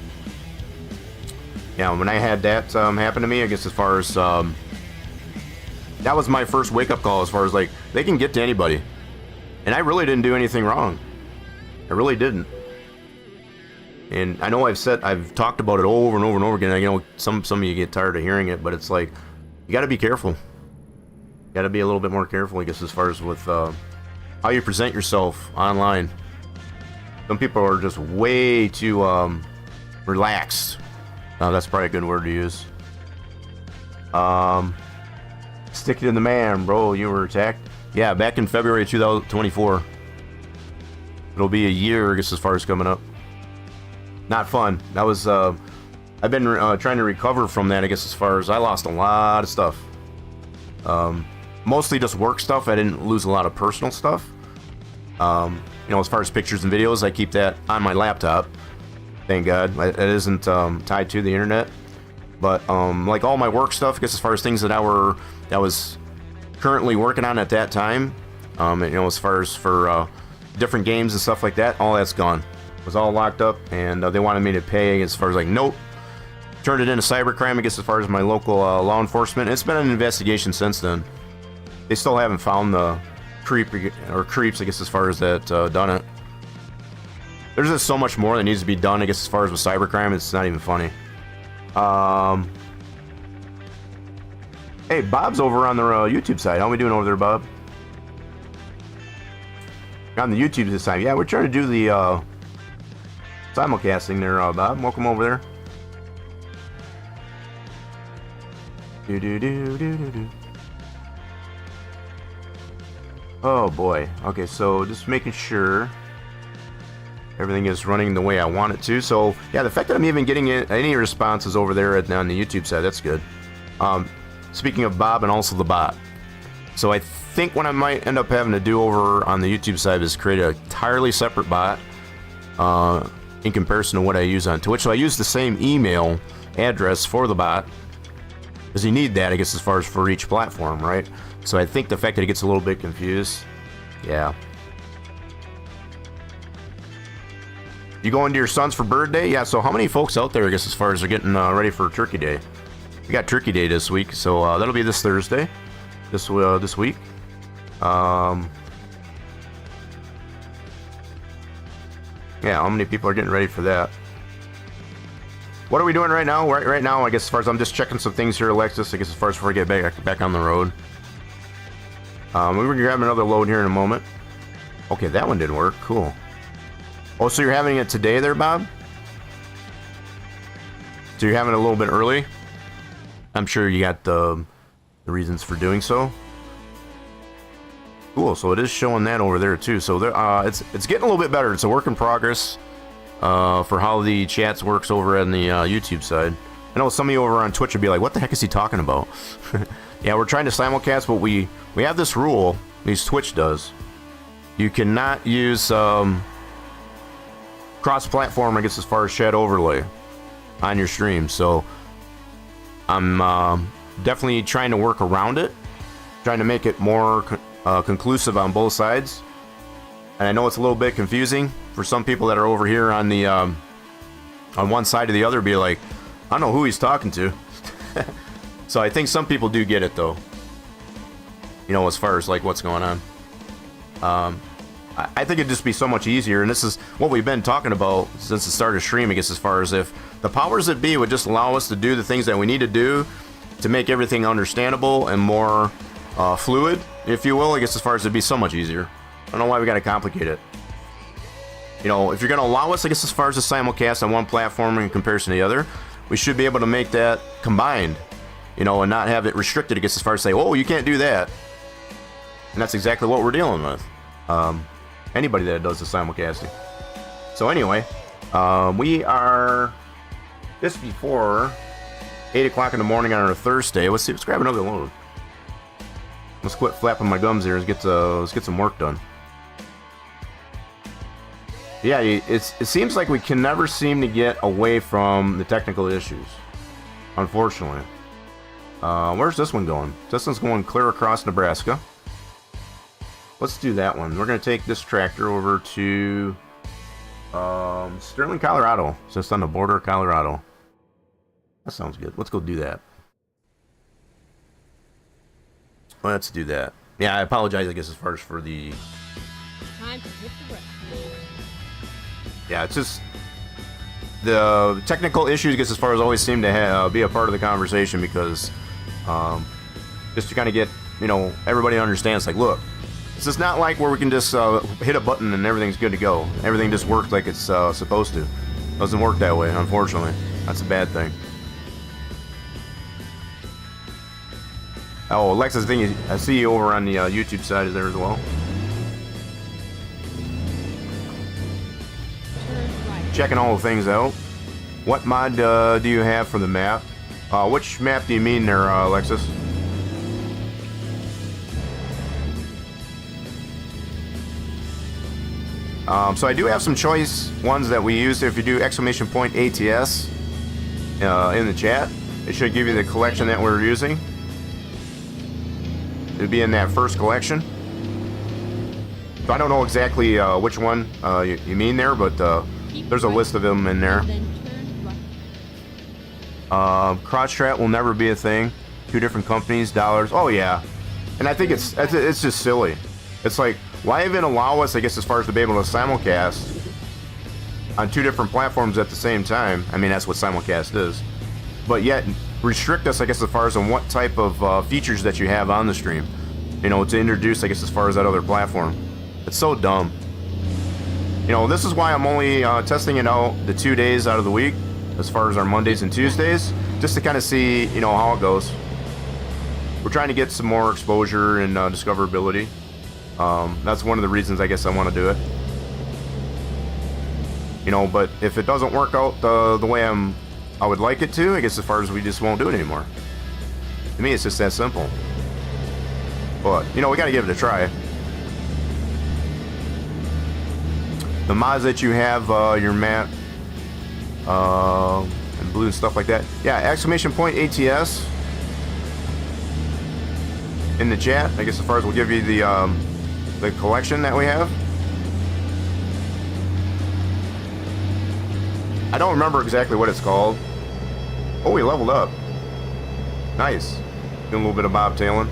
Yeah, when I had that happen to me, I guess as far as that was my first wake-up call, as far as like, they can get to anybody. And I really didn't do anything wrong. I really didn't. And I know I've talked about it over and over and over again. I know some of you get tired of hearing it, but it's like, you gotta be careful. You gotta be a little bit more careful, I guess, as far as with how you present yourself online. Some people are just way too relaxed. That's probably a good word to use. Stick it in the man, bro. You were attacked. Yeah, back in February 2024. It'll be a year, I guess, as far as coming up. Not fun. That was, I've been trying to recover from that, I guess, as far as I lost a lot of stuff. mostly just work stuff. I didn't lose a lot of personal stuff. You know, as far as pictures and videos, I keep that on my laptop. Thank God. It isn't tied to the internet. But like all my work stuff, I guess as far as things that I was currently working on at that time, you know, as far as for different games and stuff like that, all that's gone. It was all locked up, and they wanted me to pay as far as like, nope. Turned it into cybercrime, I guess, as far as my local law enforcement. It's been an investigation since then. They still haven't found the creeps, I guess, as far as that done it. There's just so much more that needs to be done, I guess, as far as with cybercrime. It's not even funny. Hey, Bob's over on the YouTube side. How are we doing over there, Bob? On the YouTube this time. Yeah, we're trying to do the simulcasting there, Bob. Welcome over there. Do. Oh boy. Okay, so just making sure everything is running the way I want it to. So yeah, the fact that I'm even getting any responses over there on the YouTube side, that's good. Speaking of Bob and also the bot. So I think what I might end up having to do over on the YouTube side is create an entirely separate bot in comparison to what I use on Twitch. So I use the same email address for the bot, because you need that, I guess, as far as for each platform, right? So I think the fact that it gets a little bit confused, yeah. You going to your son's for birthday? Yeah, so how many folks out there, I guess, as far as they're getting ready for Turkey Day? We got Turkey Day this week, so that'll be this Thursday, this week. Yeah, how many people are getting ready for that? What are we doing right now? Right now, I guess, as far as I'm just checking some things here, Alexis, I guess, as far as before I get back on the road. We're going to grab another load here in a moment. Okay, that one didn't work. Cool. Oh, so you're having it today there, Bob? So you're having it a little bit early? I'm sure you got the reasons for doing so. Cool, so it is showing that over there, too. So there, it's getting a little bit better. It's a work in progress. For how the chats works over on the YouTube side. I know some of you over on Twitch would be like, what the heck is he talking about? Yeah, we're trying to simulcast, but we have this rule, at least Twitch does. You cannot use cross-platform, I guess, as far as chat overlay on your stream. So I'm definitely trying to work around it, trying to make it more conclusive on both sides. And I know it's a little bit confusing for some people that are over here on the on one side or the other, be like, I don't know who he's talking to. So I think some people do get it, though. You know, as far as like what's going on. I think it'd just be so much easier, and this is what we've been talking about since the start of stream, I guess, as far as if the powers that be would just allow us to do the things that we need to do to make everything understandable and more fluid, if you will, I guess, as far as it'd be so much easier. I don't know why we got to complicate it. You know, if you're going to allow us, I guess, as far as the simulcast on one platform in comparison to the other, we should be able to make that combined, you know, and not have it restricted, I guess, as far as say, oh, you can't do that. And that's exactly what we're dealing with. Anybody that does the simulcasting. So anyway, we are just before 8 o'clock in the morning on a Thursday. Let's grab another load. Let's quit flapping my gums here. Let's get some work done. Yeah, it seems like we can never seem to get away from the technical issues, unfortunately. Where's this one going? This one's going clear across Nebraska. Let's do that one. We're going to take this tractor over to Sterling, Colorado. Just on the border of Colorado. That sounds good. Let's go do that. Let's do that. Yeah, I apologize, I guess, as far as for the... Time to hit the rest. Yeah, it's just... The technical issues, I guess, as far as always seem to be a part of the conversation, because just to kind of get, you know, everybody understands, like, look, this is not like where we can just hit a button and everything's good to go. Everything just works like it's supposed to. Doesn't work that way, unfortunately. That's a bad thing. Oh, Alexa's thing, I see you over on the YouTube side is there as well. Checking all the things out. What mod do you have for the map? Which map do you mean there, Alexis? So I do have some choice ones that we use. If you do exclamation point ATS in the chat, it should give you the collection that we're using. It'd be in that first collection. So I don't know exactly which one you mean there, but there's a list of them in there. Crotch-trap will never be a thing. 2 different companies, dollars. Oh yeah, and I think it's just silly. It's like, why even allow us, I guess, as far as to be able to simulcast on 2 different platforms at the same time? I mean, that's what simulcast is. But yet restrict us, I guess, as far as on what type of features that you have on the stream. You know, to introduce, I guess, as far as that other platform. It's so dumb. You know, this is why I'm only testing it out the 2 days out of the week, as far as our Mondays and Tuesdays, just to kind of see, you know, how it goes. We're trying to get some more exposure and discoverability. That's one of the reasons, I guess, I want to do it. You know, but if it doesn't work out the way I would like it to, I guess as far as we just won't do it anymore. To me, it's just that simple. But, you know, we got to give it a try. The mods that you have, your map, and blue and stuff like that. Yeah, exclamation point ATS in the chat. I guess as far as we'll give you the collection that we have. I don't remember exactly what it's called. Oh, we leveled up. Nice. Doing a little bit of bobtailing.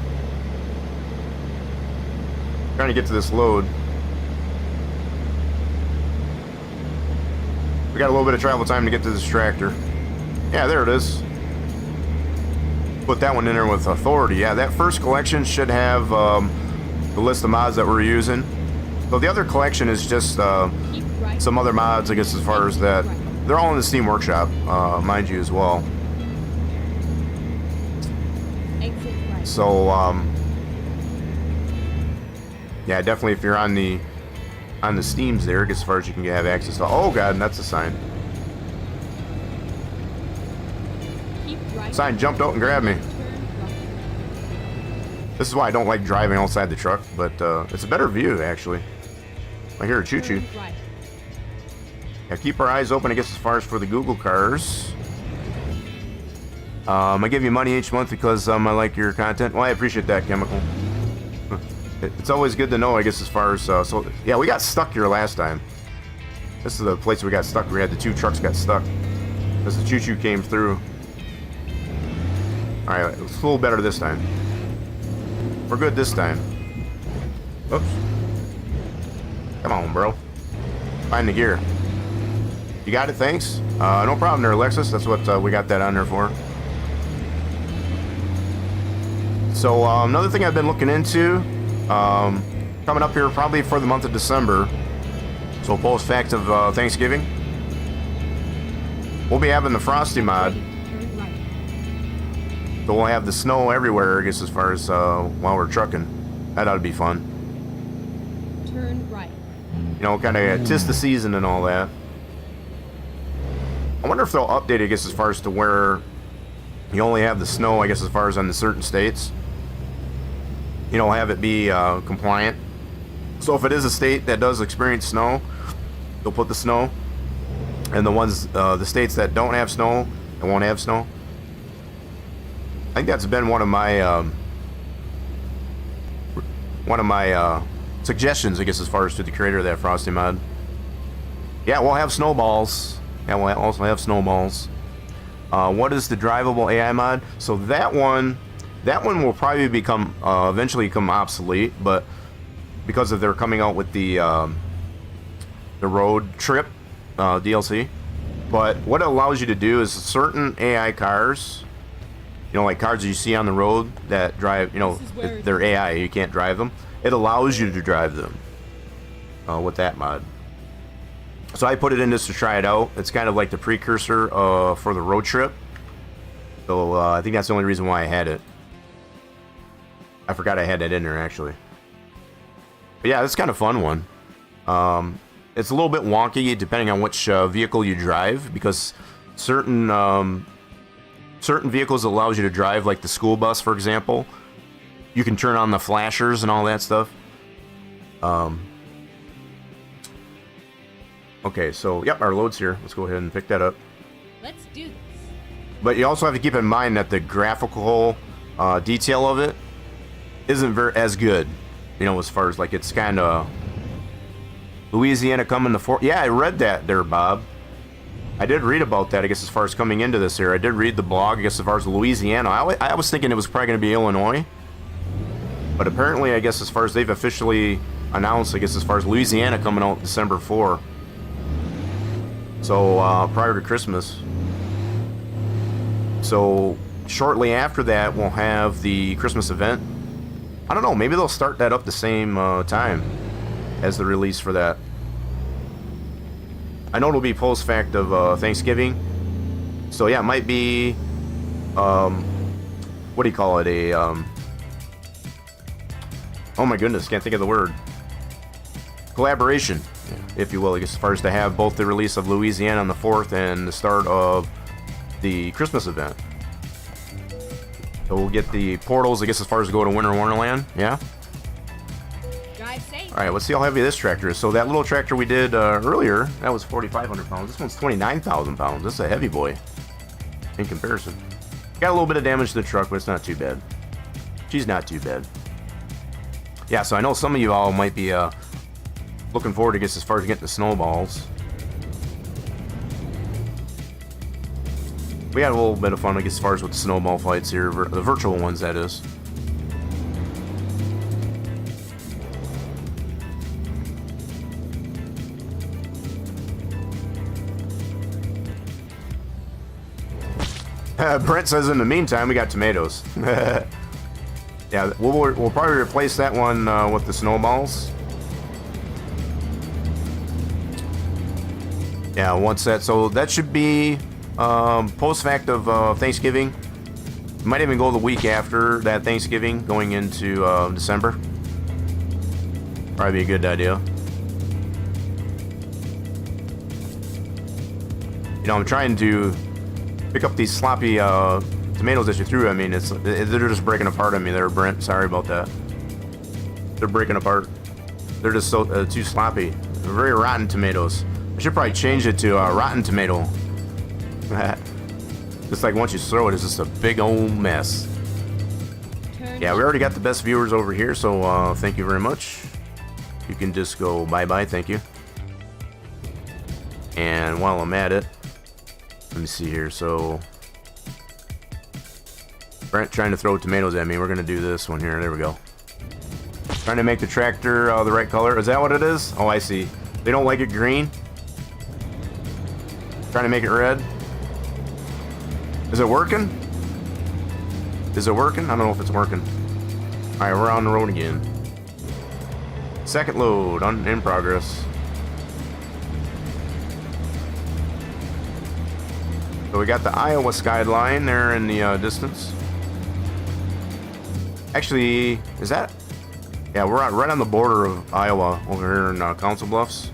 Trying to get to this load. We got a little bit of travel time to get to this tractor. Yeah, there it is. Put that one in there with authority. Yeah, that first collection should have the list of mods that we're using. So the other collection is just some other mods, I guess, as far as that. They're all in the Steam Workshop, mind you, as well. So, yeah, definitely if you're on the Steams there, as far as you can have access to. Oh god, and that's a sign. Sign jumped out and grabbed me. This is why I don't like driving outside the truck, but it's a better view actually. I hear a choo-choo. Yeah, keep our eyes open, I guess, as far as for the Google cars. I give you money each month because I like your content. Well, I appreciate that, Chemical. It's always good to know, I guess, as far as so yeah, we got stuck here last time. This is the place we got stuck. We had the 2 trucks got stuck because the choo-choo came through. All right, it's a little better this time. We're good this time. Oops. Come on, bro. Find the gear. You got it, thanks. No problem there, Alexis. That's what we got that on there for. So another thing I've been looking into, coming up here probably for the month of December, so post fact of Thanksgiving, we'll be having the Frosty mod. So we'll have the snow everywhere, I guess, as far as while we're trucking. That ought to be fun. Turn right. You know, kind of tis the season and all that. I wonder if they'll update, I guess, as far as to where you only have the snow, I guess, as far as on the certain states. You know, have it be compliant. So if it is a state that does experience snow, they'll put the snow. And the ones, the states that don't have snow and won't have snow. I think that's been one of my suggestions, I guess, as far as to the creator of that Frosty mod. Yeah, we'll have snowballs. Yeah, we'll also have snowballs. What is the drivable AI mod? So that one will probably become eventually become obsolete, but because of they're coming out with the road trip DLC. But what it allows you to do is certain AI cars, you know, like cars you see on the road that drive, you know, they're AI, you can't drive them. It allows you to drive them with that mod. So I put it in just to try it out. It's kind of like the precursor for the road trip. So I think that's the only reason why I had it. I forgot I had that in there actually. But yeah, it's kind of fun one. It's a little bit wonky depending on which vehicle you drive, because certain vehicles allows you to drive, like the school bus, for example. You can turn on the flashers and all that stuff. Okay, so, yep, our load's here. Let's go ahead and pick that up. Let's do this. But you also have to keep in mind that the graphical detail of it isn't as good. You know, as far as, like, it's kind of... Louisiana coming to fourth. Yeah, I read that there, Bob. I did read about that, I guess, as far as coming into this here. I did read the blog, I guess, as far as Louisiana. I was thinking it was probably going to be Illinois. But apparently, I guess, as far as they've officially announced, I guess, as far as Louisiana coming out December 4. So, prior to Christmas. So, shortly after that, we'll have the Christmas event. I don't know, maybe they'll start that up the same time as the release for that. I know it'll be post-fact of Thanksgiving. So, yeah, it might be, what do you call it, oh my goodness, can't think of the word. Collaboration, if you will, as far as to have both the release of Louisiana on the 4th and the start of the Christmas event. So we'll get the portals, I guess, as far as to go to Winter Wonderland, yeah? Drive safe. Alright, let's see how heavy this tractor is. So that little tractor we did earlier, that was 4,500 pounds. This one's 29,000 pounds. This is a heavy boy in comparison. Got a little bit of damage to the truck, but it's not too bad. She's not too bad. Yeah, so I know some of you all might be looking forward to guess as far as getting the snowballs. We had a little bit of fun, I guess, as far as with the snowball fights here, the virtual ones, that is. Brent says, in the meantime, we got tomatoes. Yeah, we'll probably replace that one with the snowballs. Yeah, once that, so that should be post-fact of Thanksgiving. Might even go the week after that Thanksgiving, going into December. Probably be a good idea. You know, I'm trying to pick up these sloppy tomatoes that you threw. I mean, they're just breaking apart on me there, Brent. Sorry about that. They're breaking apart. They're just so too sloppy. They're very rotten tomatoes. I should probably change it to rotten tomato. Just like once you throw it, it's just a big old mess. Yeah, we already got the best viewers over here, so thank you very much. You can just go bye-bye, thank you. And while I'm at it, let me see here, so... Brent trying to throw tomatoes at me. We're going to do this one here. There we go. Trying to make the tractor the right color. Is that what it is? Oh, I see. They don't like it green. Trying to make it red. Is it working? Is it working? I don't know if it's working. Alright, we're on the road again. Second load in progress. So we got the Iowa skyline there in the distance. Actually, is that? Yeah, we're right on the border of Iowa over here in Council Bluffs.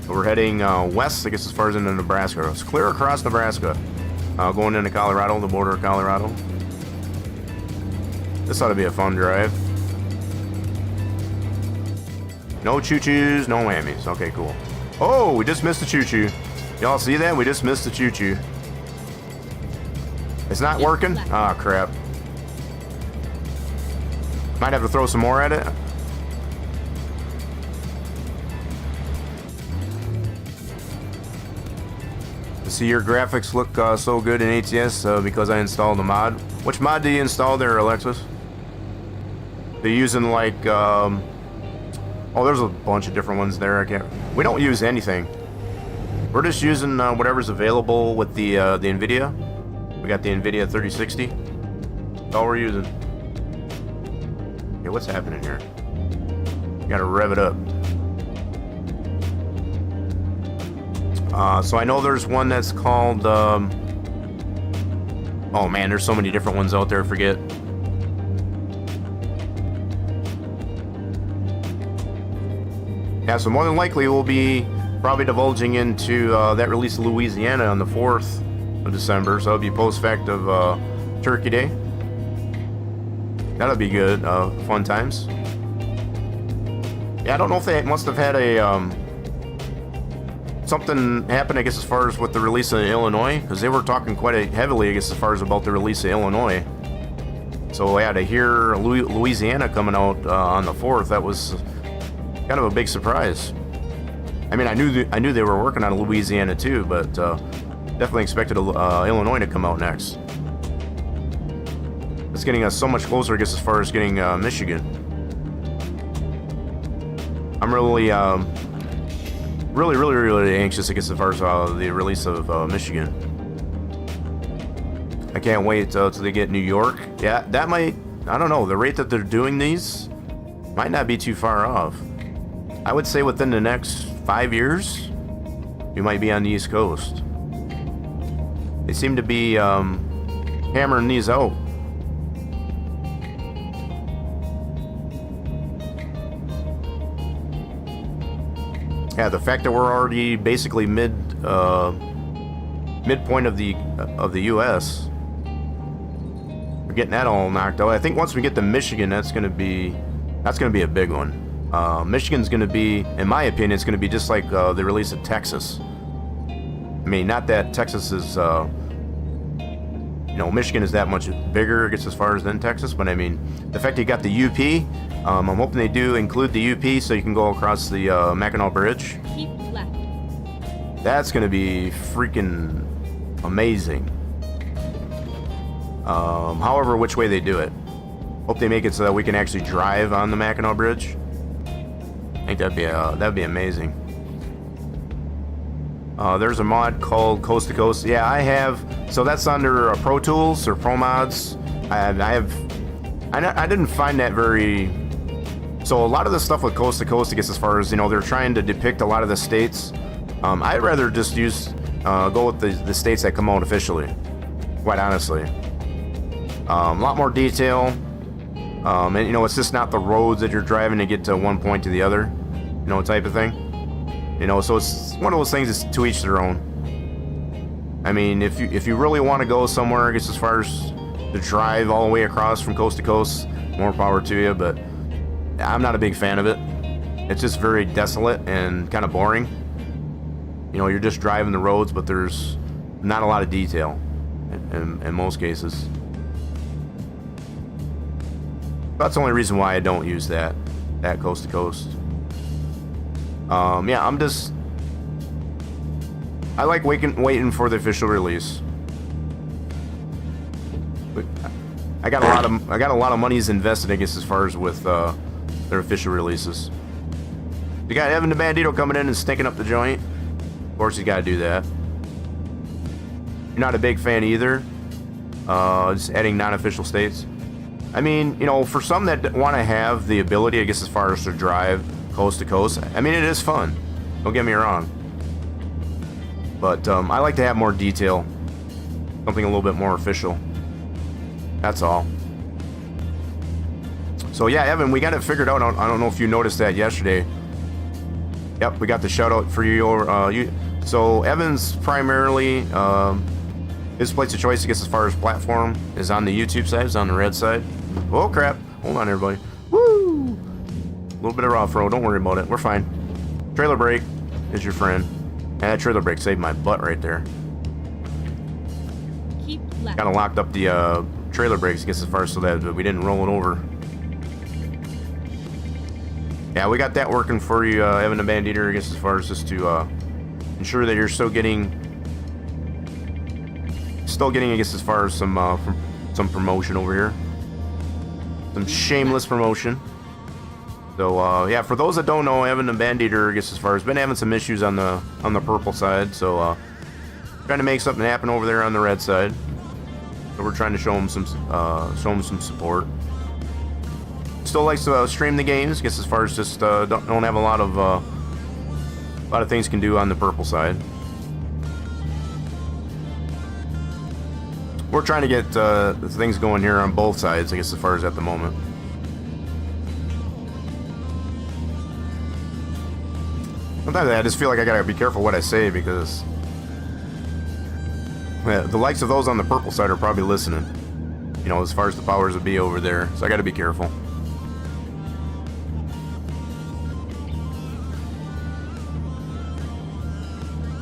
So we're heading west, I guess, as far as into Nebraska. It's clear across Nebraska. Going into Colorado, the border of Colorado. This ought to be a fun drive. No choo-choos, no whammies. Okay, cool. Oh, we just missed the choo-choo. Y'all see that? We just missed the choo-choo. It's not working? Ah, crap. Might have to throw some more at it. See, your graphics look so good in ATS because I installed the mod. Which mod do you install there, Alexis? They're using like, oh, there's a bunch of different ones there. We don't use anything. We're just using whatever's available with the NVIDIA. We got the NVIDIA 3060. That's all we're using. Okay, what's happening here? Gotta rev it up. So I know there's one that's called, oh man, there's so many different ones out there, forget. Yeah, so more than likely we'll be probably divulging into that release of Louisiana on the 4th of December, so it'll be post-fact of Turkey Day. That'll be good, fun times. Yeah, I don't know if they must have had a something happened, I guess, as far as with the release of Illinois, because they were talking quite heavily, I guess, as far as about the release of Illinois. So yeah, to hear Louisiana coming out on the 4th, that was kind of a big surprise. I mean, I knew they were working on Louisiana too, but definitely expected Illinois to come out next. It's getting us so much closer, I guess, as far as getting Michigan. I'm really anxious, I guess, as far as the release of Michigan. I can't wait till they get New York. Yeah, that might, I don't know, the rate that they're doing these might not be too far off. I would say within the next 5 years, we might be on the East Coast. They seem to be hammering these out. Yeah, the fact that we're already basically midpoint of the U.S. We're getting that all knocked out. I think once we get to Michigan, that's gonna be a big one. Michigan's gonna be, in my opinion, it's gonna be just like the release of Texas. I mean, not that Texas is, Michigan is that much bigger, I guess, as far as than Texas, but I mean, the fact you got the UP, I'm hoping they do include the UP so you can go across the Mackinac Bridge. Keep left. That's going to be freaking amazing. However, which way they do it. Hope they make it so that we can actually drive on the Mackinac Bridge. I think that'd be amazing. There's a mod called Coast to Coast. Yeah, I have. So that's under Pro Tools or Pro Mods. I didn't find that very. So a lot of the stuff with Coast to Coast, I guess, as far as they're trying to depict a lot of the states. I'd rather just go with the states that come out officially. Quite honestly, a lot more detail. And it's just not the roads that you're driving to get to one point to the other, type of thing. So it's one of those things that's to each their own. I mean, if you really want to go somewhere, I guess, as far as to drive all the way across from coast to coast, more power to you, but I'm not a big fan of it. It's just very desolate and kind of boring. You're just driving the roads, but there's not a lot of detail in most cases. That's the only reason why I don't use that coast to coast. Yeah, I like waiting for the official release. But I got a lot of monies invested, I guess, as far as with their official releases. You got Evan the Bandito coming in and stinking up the joint. Of course, he's got to do that. You're not a big fan either. Just adding non-official states. I mean, for some that want to have the ability, I guess, as far as to drive coast to coast, I mean, it is fun. Don't get me wrong. But I like to have more detail. Something a little bit more official. That's all. So yeah, Evan, we got it figured out. I don't know if you noticed that yesterday. Yep, we got the shout out for you. So Evan's primarily his place of choice, I guess, as far as platform is on the YouTube side, is on the red side. Oh crap! Hold on, everybody. Woo! A little bit of off-road. Don't worry about it. We're fine. Trailer brake is your friend. And that trailer brake saved my butt right there. Keep left. Kind of locked up the trailer brakes, I guess, as far as so that we didn't roll it over. Yeah, we got that working for you, Evan the Bandeater, I guess, as far as just to ensure that you're still getting, I guess, as far as some promotion over here. Some shameless promotion. So, yeah, for those that don't know, Evan the Bandeater, I guess, as far as been having some issues on the purple side, so trying to make something happen over there on the red side. So we're trying to show him some support. Still likes to stream the games, I guess, as far as just don't have a lot of things can do on the purple side. We're trying to get things going here on both sides, I guess, as far as at the moment. Sometimes I just feel like I gotta be careful what I say because the likes of those on the purple side are probably listening. As far as the powers that be over there, so I gotta be careful.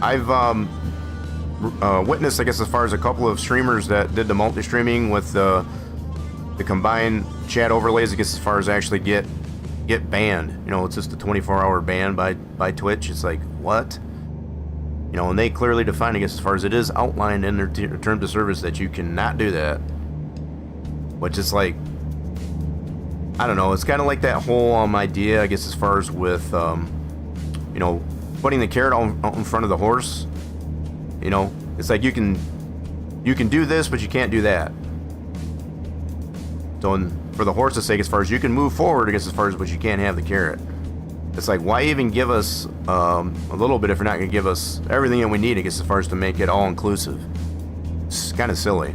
I've witnessed, I guess, as far as a couple of streamers that did the multi-streaming with the combined chat overlays, I guess, as far as actually get banned. You know, it's just a 24-hour ban by Twitch. It's like, what? You know, and they clearly define, I guess, as far as it is outlined in their terms of service that you cannot do that. Which is like, I don't know, it's kind of like that whole idea, I guess, as far as with, you know, putting the carrot out in front of the horse. You know, it's like you can do this, but you can't do that. So for the horse's sake, as far as you can move forward, I guess, as far as, but you can't have the carrot. It's like, why even give us a little bit if you're not going to give us everything that we need, I guess, as far as to make it all inclusive? It's kind of silly.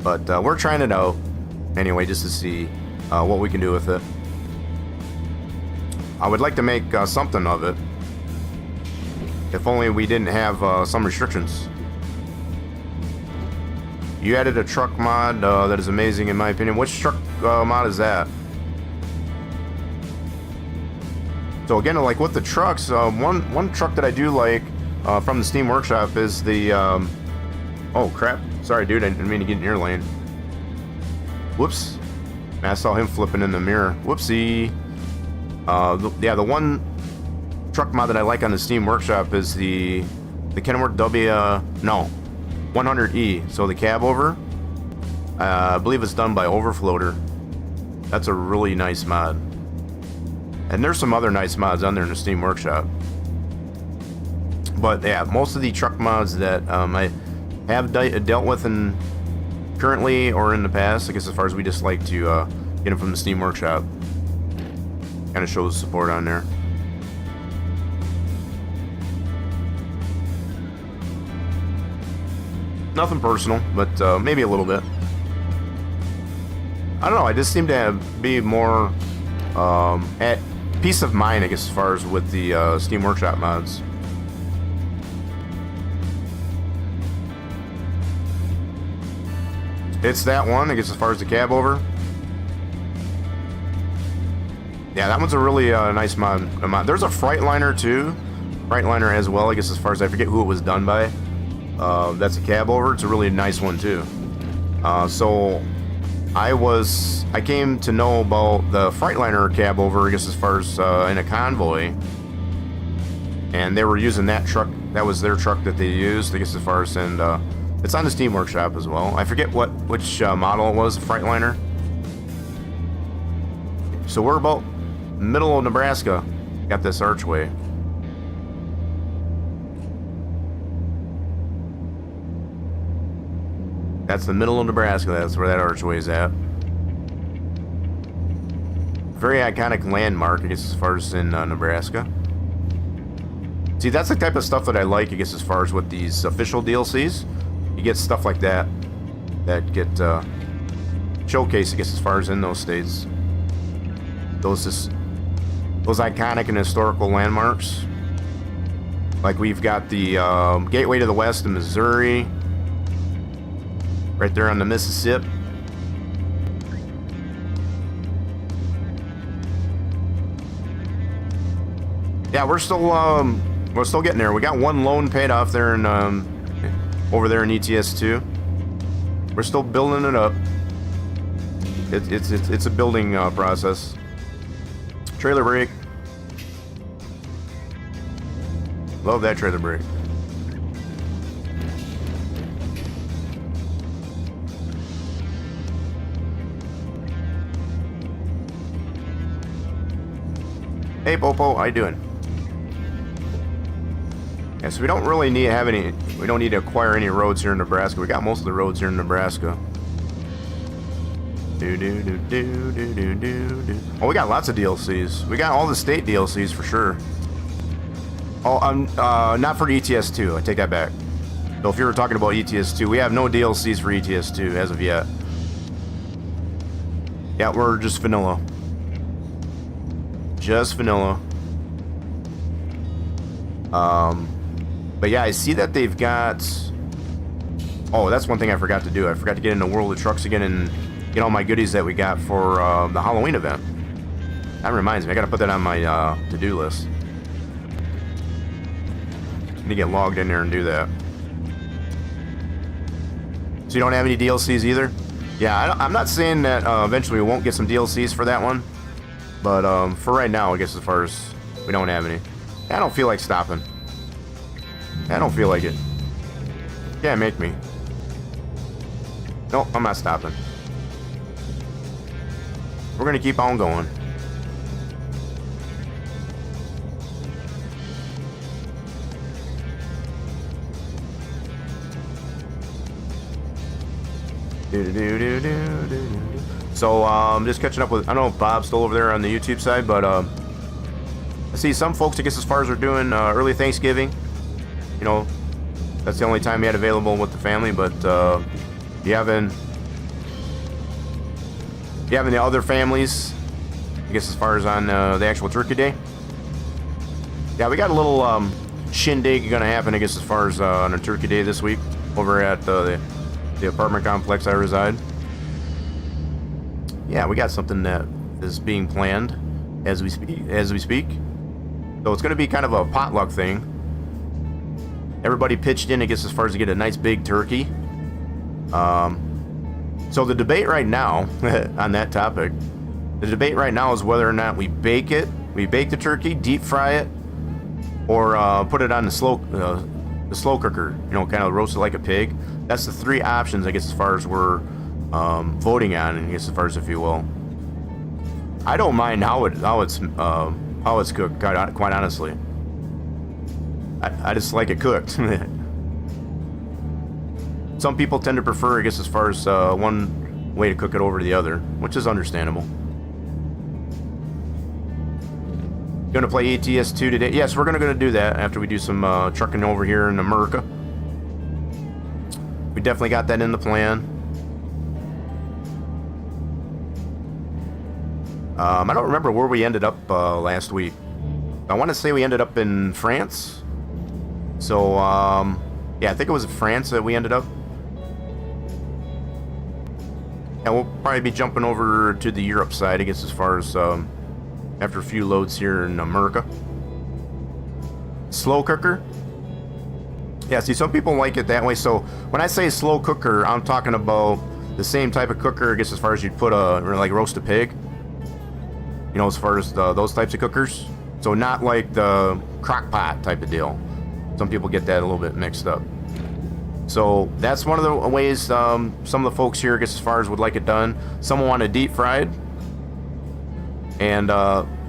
But we're trying it out anyway, just to see what we can do with it. I would like to make something of it. If only we didn't have some restrictions. You added a truck mod that is amazing in my opinion. Which truck mod is that? So again, like with the trucks, one truck that I do like from the Steam Workshop is the... oh crap, sorry dude, I didn't mean to get in your lane. Whoops. I saw him flipping in the mirror. Whoopsie. Yeah, the one truck mod that I like on the Steam Workshop is the Kenworth 100E. So the cab over. I believe it's done by Overfloater. That's a really nice mod. And there's some other nice mods on there in the Steam Workshop. But yeah, most of the truck mods that I have dealt with in currently or in the past, I guess, as far as we just like to get them from the Steam Workshop. Kind of shows support on there. Nothing personal, but maybe a little bit. I don't know, I just seem to be more at peace of mind, I guess, as far as with the Steam Workshop mods. It's that one, I guess, as far as the cab over. Yeah, that one's a really nice mod. There's a Freightliner too. Freightliner as well, I guess, as far as I forget who it was done by. That's a cab over. It's a really nice one too. So I came to know about the Freightliner cab over, I guess, as far as in a convoy. And they were using that truck. That was their truck that they used, I guess, as far as, and it's on the Steam Workshop as well. I forget which model it was, the Freightliner. So we're about middle of Nebraska. Got this archway. That's the middle of Nebraska. That's where that archway is at. Very iconic landmark, I guess, as far as in Nebraska. See, that's the type of stuff that I like, I guess, as far as with these official DLCs. You get stuff like that that get showcased, I guess, as far as in those states. Those iconic and historical landmarks. Like we've got the Gateway to the West in Missouri. Right there on the Mississippi. Yeah, we're still getting there. We got one loan paid off there in over there in ETS2. We're still building it up. It's a building process. Trailer brake. Love that trailer brake. Hey Popo, how you doing? Yeah, so we don't really need to have any. We don't need to acquire any roads here in Nebraska. We got most of the roads here in Nebraska. Oh, we got lots of DLCs. We got all the state DLCs for sure. Oh, not for ETS2. I take that back. So if you were talking about ETS2, we have no DLCs for ETS2 as of yet. Yeah, we're just vanilla. Just vanilla. But yeah, I see that they've got... Oh, that's one thing I forgot to do. I forgot to get into World of Trucks again and get all my goodies that we got for the Halloween event. That reminds me, I gotta put that on my to-do list. Need to get logged in there and do that. So you don't have any DLCs either? Yeah, I'm not saying that eventually we won't get some DLCs for that one. But for right now, I guess as far as we don't have any. I don't feel like stopping. I don't feel like it. Can't make me. Nope, I'm not stopping. We're gonna keep on going. So just catching up with, I know Bob's still over there on the YouTube side, but I see some folks, I guess as far as we're doing early Thanksgiving, you know, that's the only time we had available with the family, but you having the other families, I guess as far as on the actual Turkey Day. Yeah, we got a little shindig gonna happen, I guess as far as on a Turkey Day this week over at the apartment complex I reside. Yeah, we got something that is being planned as we speak. So it's going to be kind of a potluck thing. Everybody pitched in, I guess, as far as to get a nice big turkey. So the debate right now on that topic, the debate right now is whether or not we bake the turkey, deep fry it, or put it on the slow cooker. You know, kind of roast it like a pig. That's the three options, I guess, as far as we're voting on, I guess, as far as if you will. I don't mind how it's cooked, quite honestly. I just like it cooked. Some people tend to prefer, I guess, as far as one way to cook it over the other, which is understandable. Gonna play ATS2 today? Yes, we're gonna do that after we do some trucking over here in America. We definitely got that in the plan. I don't remember where we ended up last week. I want to say we ended up in France. So, yeah, I think it was France that we ended up. And we'll probably be jumping over to the Europe side, I guess, as far as after a few loads here in America. Slow cooker. Yeah, see, some people like it that way. So when I say slow cooker, I'm talking about the same type of cooker, I guess, as far as you'd put like roast a pig. You know, as far as those types of cookers. So not like the crock pot type of deal. Some people get that a little bit mixed up. So that's one of the ways some of the folks here, I guess, as far as would like it done. Some want it deep fried. And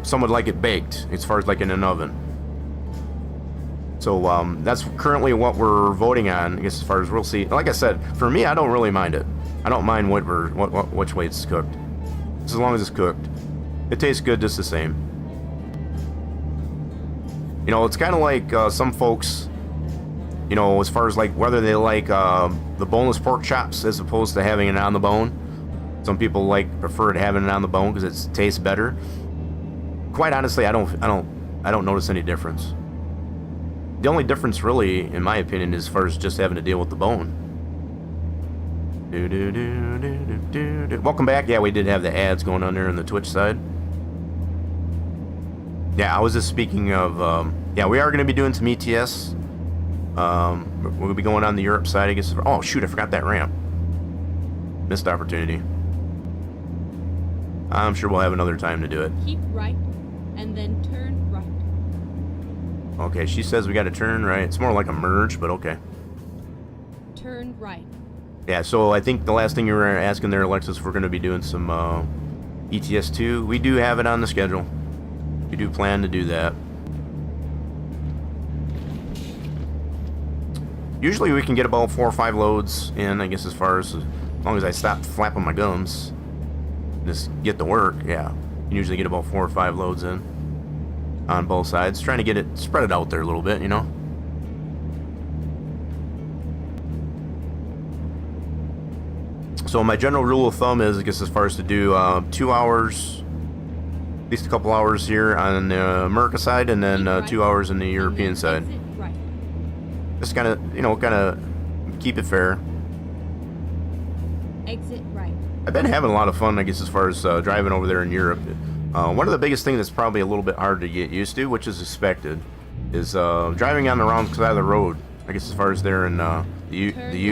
some would like it baked, as far as like in an oven. So that's currently what we're voting on, I guess, as far as we'll see. Like I said, for me, I don't really mind it. I don't mind which way it's cooked. Just as long as it's cooked. It tastes good just the same. You know, it's kind of like some folks, you know, as far as like whether they like the boneless pork chops as opposed to having it on the bone. Some people prefer to having it on the bone because it tastes better. Quite honestly, I don't notice any difference. The only difference, really, in my opinion, is as far as just having to deal with the bone. Welcome back. Yeah, we did have the ads going on there on the Twitch side. Yeah, I was just speaking of, yeah, we are going to be doing some ETS. We'll be going on the Europe side, I guess. Oh, shoot, I forgot that ramp. Missed opportunity. I'm sure we'll have another time to do it. Keep right, and then turn right. Okay, she says we got to turn right. It's more like a merge, but okay. Turn right. Yeah, so I think the last thing you were asking there, Alexis, if we're going to be doing some ETS2. We do have it on the schedule. We do plan to do that. Usually we can get about 4 or 5 loads in, I guess, as long as I stop flapping my gums. Just get to work, yeah. You usually get about 4 or 5 loads in on both sides. Trying to spread it out there a little bit, you know. So my general rule of thumb is, I guess, as far as to do 2 hours, at least a couple hours here on the America side, and then 2 hours on the European side. Right. Just kind of, keep it fair. Exit right. I've been having a lot of fun, I guess, as far as driving over there in Europe. One of the biggest things that's probably a little bit hard to get used to, which is expected, is driving on the wrong side of the road. I guess as far as they're in the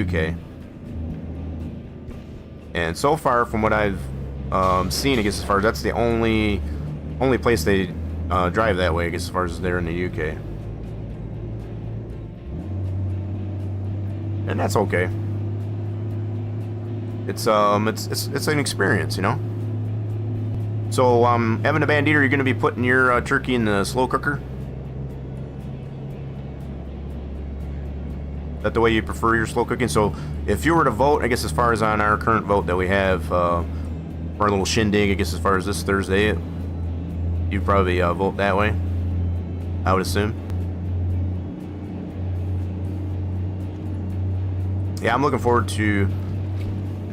UK. And so far, from what I've seen, I guess as far as that's the only place they drive that way. I guess as far as they're in the UK. And that's okay. It's an experience, you know. So, Evan the Bandito, you're going to be putting your turkey in the slow cooker? Is that the way you prefer your slow cooking? So, if you were to vote, I guess as far as on our current vote that we have for our little shindig, I guess as far as this Thursday, you'd probably vote that way, I would assume. Yeah, I'm looking forward to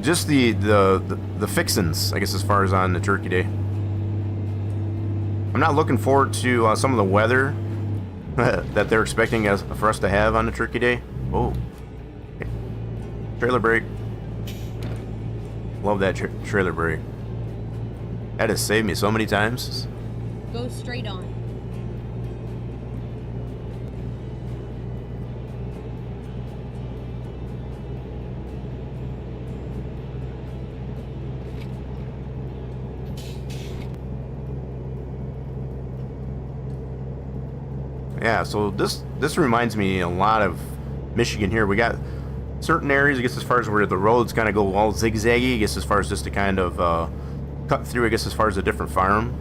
just the fixins, I guess, as far as on the turkey day. I'm not looking forward to some of the weather that they're expecting for us to have on the turkey day. Oh, okay. Trailer brake. Love that trailer brake. That has saved me so many times. Go straight on. Yeah, so this reminds me a lot of Michigan here. We got certain areas, I guess, as far as where the roads kind of go all zigzaggy, I guess, as far as just to kind of cut through, I guess, as far as the different farm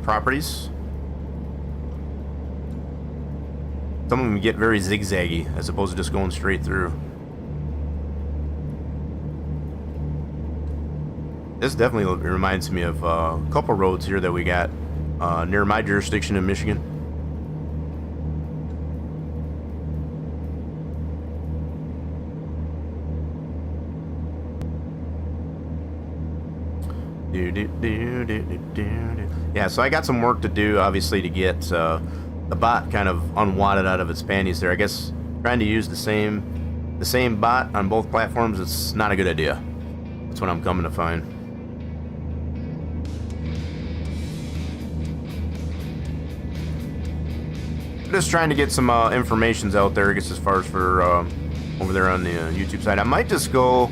properties. Some of them get very zigzaggy as opposed to just going straight through. This definitely reminds me of a couple roads here that we got near my jurisdiction in Michigan. Yeah, so I got some work to do, obviously, to get the bot kind of unwadded out of its panties there. I guess trying to use the same bot on both platforms, it's not a good idea. That's what I'm coming to find. Just trying to get some informations out there, I guess, as far as for over there on the YouTube side. I might just go,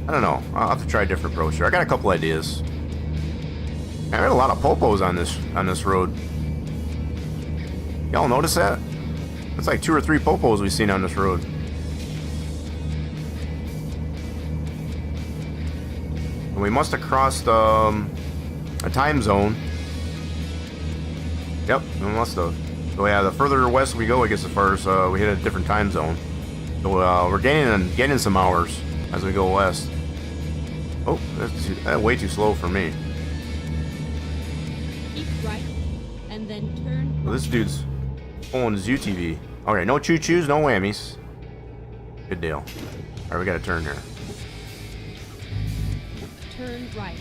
I don't know, I'll have to try a different approach here. I got a couple ideas. I got a lot of popos on this road. Y'all notice that? It's like 2 or 3 popos we've seen on this road. And we must have crossed a time zone. Yep, we must have. So yeah, the further west we go, I guess, as far as we hit a different time zone. So we're gaining some hours as we go west. Oh, that's way too slow for me. Keep right, and then turn. Well, this dude's pulling his UTV. Okay, no choo-choos, no whammies. Good deal. All right, we got to turn here. Turn right.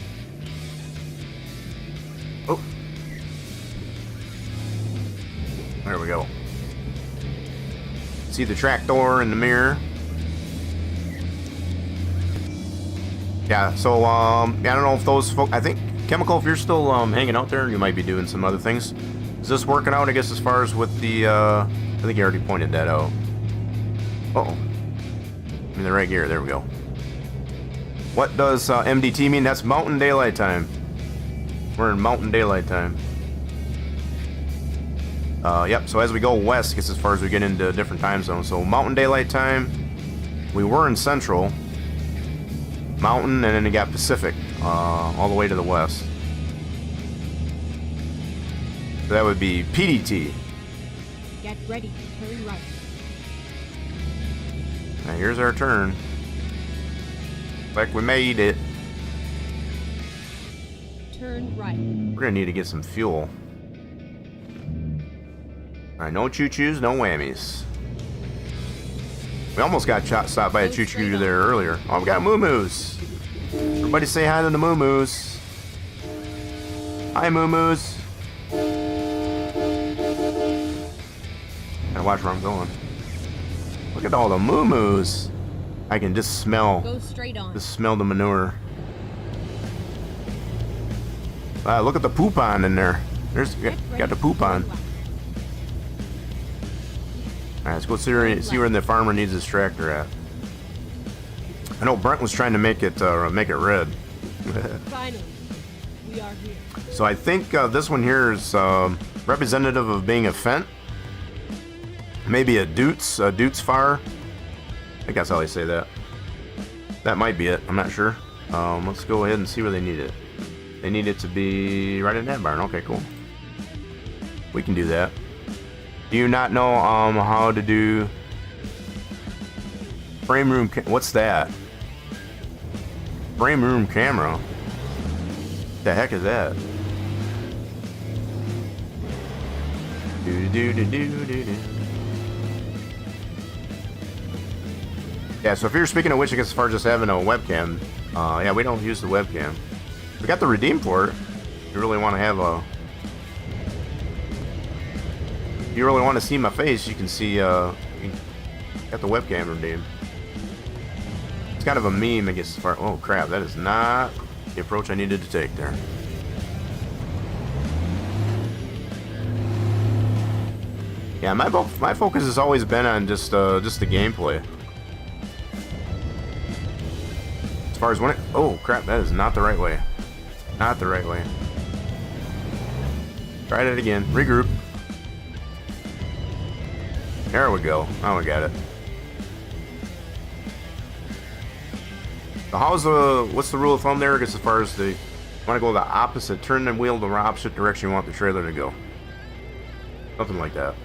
Oh. There we go. See the tractor in the mirror. Yeah, so, yeah, I don't know if those folks, I think, Chemical, if you're still hanging out there, you might be doing some other things. Is this working out, I guess, as far as with the, I think you already pointed that out. Uh-oh. I'm in the right gear, there we go. What does MDT mean? That's Mountain Daylight Time. We're in Mountain Daylight Time. Yep, so as we go west, I guess, as far as we get into different time zones. So Mountain Daylight Time, we were in Central. Mountain, and then it got Pacific, all the way to the west. So that would be PDT. Get ready to turn right. Now here's our turn. Like we made it. Turn right. We're gonna need to get some fuel. Alright, no choo-choos, no whammies. We almost got stopped by a choo-choo there earlier. Oh, we got moo-moos. Everybody say hi to the moo-moos. Hi, moo-moos. Gotta watch where I'm going. Look at all the moo-moos. I can just smell. Go straight on. Just smell the manure. Look at the poop on in there. There's got the poop on. Alright, let's go see where the farmer needs his tractor at. I know Brent was trying to make it red. Finally, we are here. So I think this one here is representative of being a Fent. Maybe a Dutz fire. I think that's how they say that. That might be it. I'm not sure. Let's go ahead and see where they need it. They need it to be right in that barn. Okay, cool. We can do that. Do you not know how to do frame room? What's that? Frame room camera. The heck is that? Do do do do do do. Yeah, so if you're speaking of which, I guess as far as just having a webcam, yeah, we don't use the webcam. We got the redeem for it. You really want to have a... If you really want to see my face, you can see, got the webcam redeem. It's kind of a meme, I guess, as far... Oh, crap, that is not the approach I needed to take there. Yeah, my focus has always been on just the gameplay. As far as when it... Oh, crap, that is not the right way. Not the right way. Try it again. Regroup. There we go. Now we got it. So what's the rule of thumb there? I guess as far as the... Want to go the opposite, turn the wheel the opposite direction you want the trailer to go. Something like that.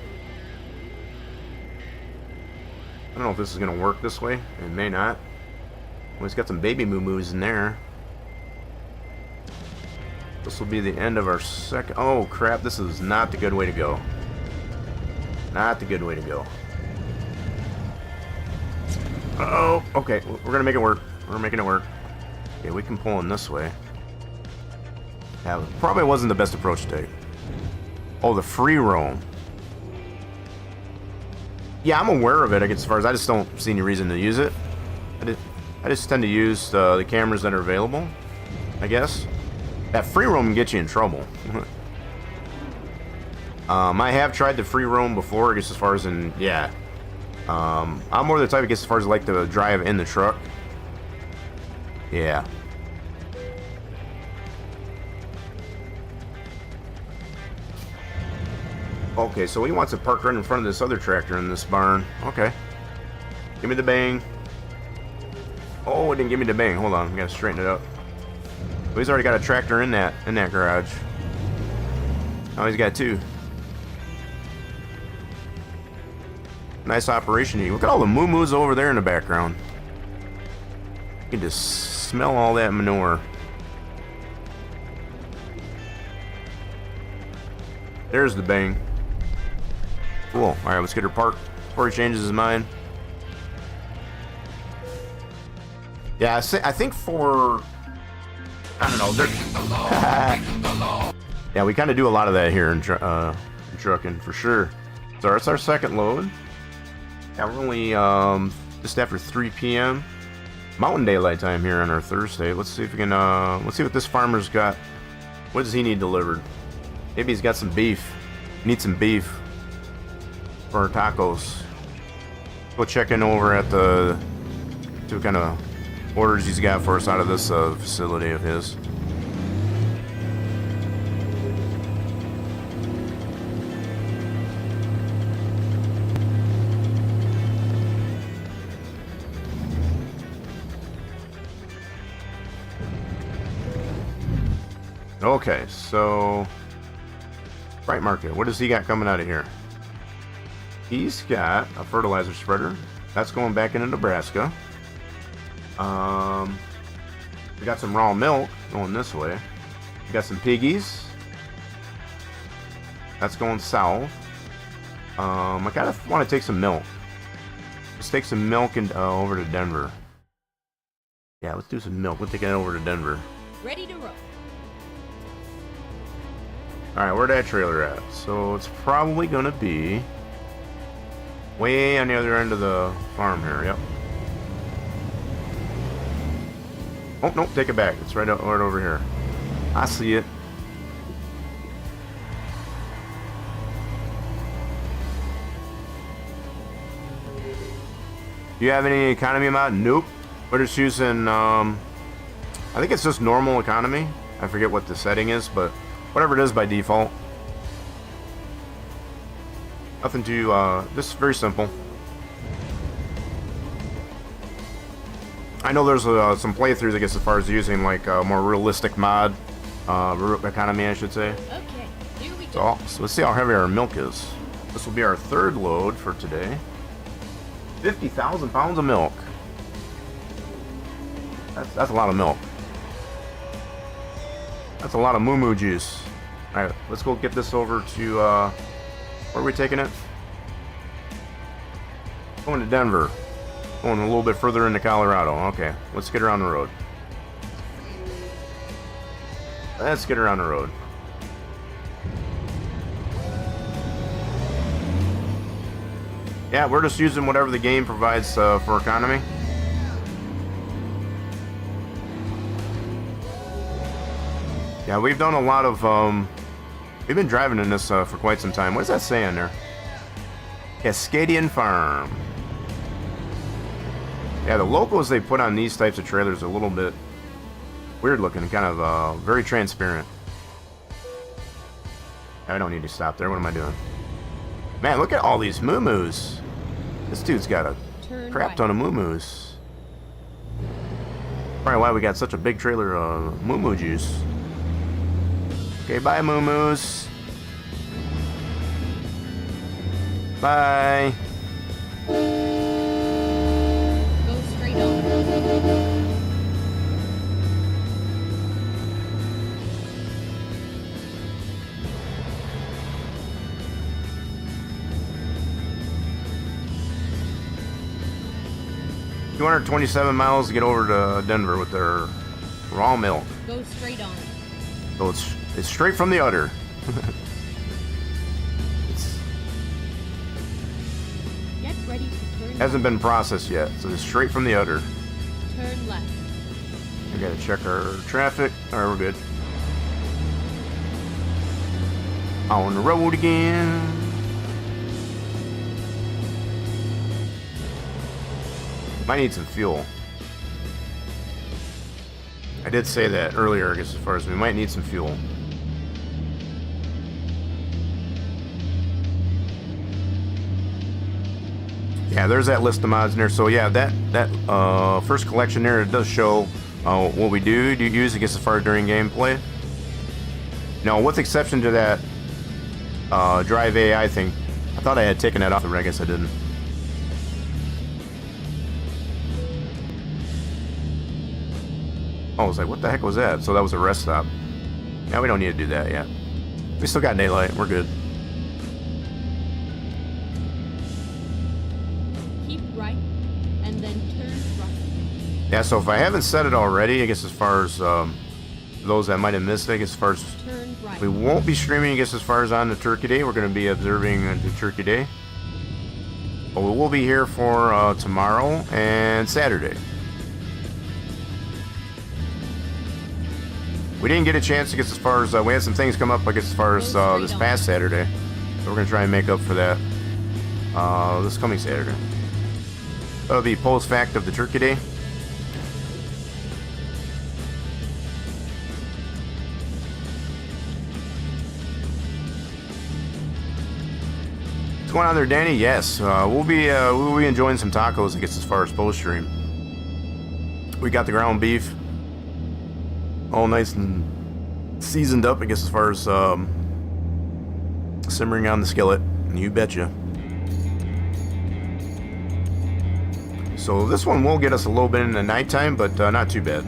I don't know if this is going to work this way. It may not. Well, it's got some baby moo-moos in there. This will be the end of our second... Oh, crap. This is not the good way to go. Not the good way to go. Uh-oh. Okay, we're going to make it work. We're making it work. Okay, we can pull in this way. Yeah, probably wasn't the best approach to take. Oh, the free roam. Yeah, I'm aware of it, I guess, as far as I just don't see any reason to use it. I just tend to use the cameras that are available, I guess. That free roam can get you in trouble. I have tried the free roam before, I guess, as far as in, yeah. I'm more the type, I guess, as far as like to drive in the truck. Yeah. Okay, so he wants to park right in front of this other tractor in this barn. Okay. Give me the bang. Oh, it didn't give me the bang. Hold on, we gotta straighten it up. Well, he's already got a tractor in that garage. Oh, he's got two. Nice operation. Look at all the moo-moos over there in the background. You can just smell all that manure. There's the bang. Cool. Alright, let's get her parked before he changes his mind. Yeah, I think for... I don't know. Yeah, we kind of do a lot of that here in Truckin, for sure. So it's our second load. Yeah, we're only just after 3 p.m. Mountain Daylight time here on our Thursday. Let's see if we can, let's see what this farmer's got. What does he need delivered? Maybe he's got some beef. Need some beef for our tacos. Go check in over at the... See what kind of orders he's got for us out of this facility of his. Okay, so Bright Market, what does he got coming out of here? He's got a fertilizer spreader. That's going back into Nebraska. We got some raw milk going this way. We got some piggies. That's going south. I kind of want to take some milk. Let's take some milk and over to Denver. Yeah, let's do some milk. We'll take it over to Denver. Ready to roll. Alright, where'd that trailer at? So it's probably gonna be way on the other end of the farm here, yep. Oh, nope, take it back. It's right over here. I see it. Do you have any economy mod? Nope. We're just using, I think it's just normal economy. I forget what the setting is, but whatever it is by default. Nothing to, this is very simple. I know there's some playthroughs, I guess, as far as using, like, a more realistic mod. Economy, I should say. Okay, here we go. So let's see how heavy our milk is. This will be our third load for today. 50,000 pounds of milk. That's a lot of milk. That's a lot of moo-moo juice. Alright, let's go get this over to, where are we taking it? Going to Denver. Going a little bit further into Colorado. Okay, let's get her on the road. Let's get her on the road. Yeah, we're just using whatever the game provides for economy. Yeah, we've done a lot of, we've been driving in this for quite some time. What does that say on there? Cascadian Farm. Yeah, the logos they put on these types of trailers are a little bit weird looking, kind of very transparent. I don't need to stop there. What am I doing? Man, look at all these moo-moos. This dude's got a crap ton of moo-moos. Probably why we got such a big trailer of moo-moo juice. Okay, bye moo-moos. Bye. Go straight on. 227 miles to get over to Denver with their raw milk. Go straight on. So it's straight from the udder. Get ready to turn Hasn't been processed yet, so it's straight from the udder. Turn left. We gotta check our traffic. Alright, we're good. On the road again. Might need some fuel. I did say that earlier, I guess, as far as we might need some fuel. Yeah, there's that list of mods in there. So yeah, that first collection there, it does show what we do use, I guess, as far as during gameplay. Now, with exception to that Drive AI thing, I thought I had taken that off, but I guess I didn't. Oh, I was like, what the heck was that? So that was a rest stop. Yeah, we don't need to do that yet. We still got daylight. We're good. Keep right, and then turn right. Yeah, so if I haven't said it already, I guess as far as those that might have missed it, I guess as far as Turn right. we won't be streaming, I guess as far as on the Turkey Day, we're going to be observing the Turkey Day. But we will be here for tomorrow and Saturday. We didn't get a chance to get as far as, we had some things come up, I guess, as far as this past Saturday. So we're going to try and make up for that this coming Saturday. That'll be post-fact of the Turkey Day. What's going on there, Danny? Yes, we'll be enjoying some tacos, I guess, as far as post-stream. We got the ground beef. All nice and seasoned up, I guess, as far as simmering on the skillet. You betcha. So this one will get us a little bit in the nighttime, but not too bad.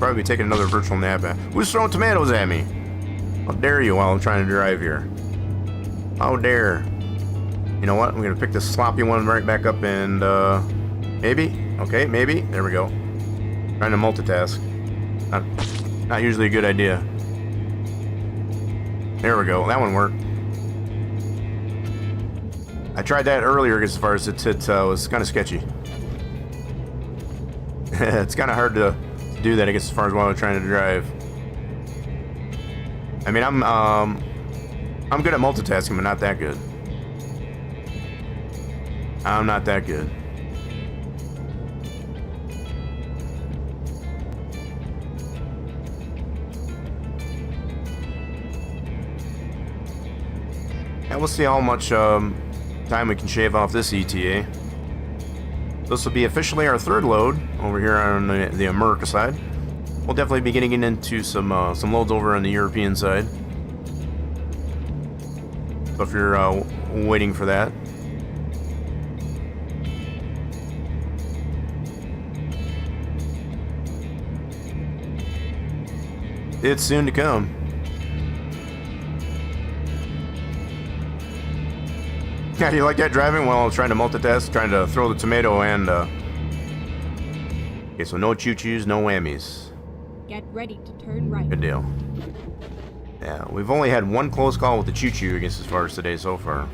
Probably be taking another virtual nap. Who's throwing tomatoes at me? How dare you while I'm trying to drive here? How dare. You know what? I'm going to pick this sloppy one right back up and maybe. Okay, maybe. There we go. Trying to multitask. Not usually a good idea. There we go. That one worked. I tried that earlier as far as it was kind of sketchy. It's kind of hard to do that, I guess, as far as while I'm trying to drive. I mean, I'm good at multitasking, but not that good. I'm not that good. And we'll see how much time we can shave off this ETA. This will be officially our third load over here on the America side. We'll definitely be getting into some loads over on the European side. So if you're waiting for that. It's soon to come. Yeah, do you like that driving? Well, trying to multitask, trying to throw the tomato and... Okay, so no choo-choos, no whammies. Get ready to turn right. Good deal. Yeah, we've only had one close call with the choo-choo, I guess, as far as today so far.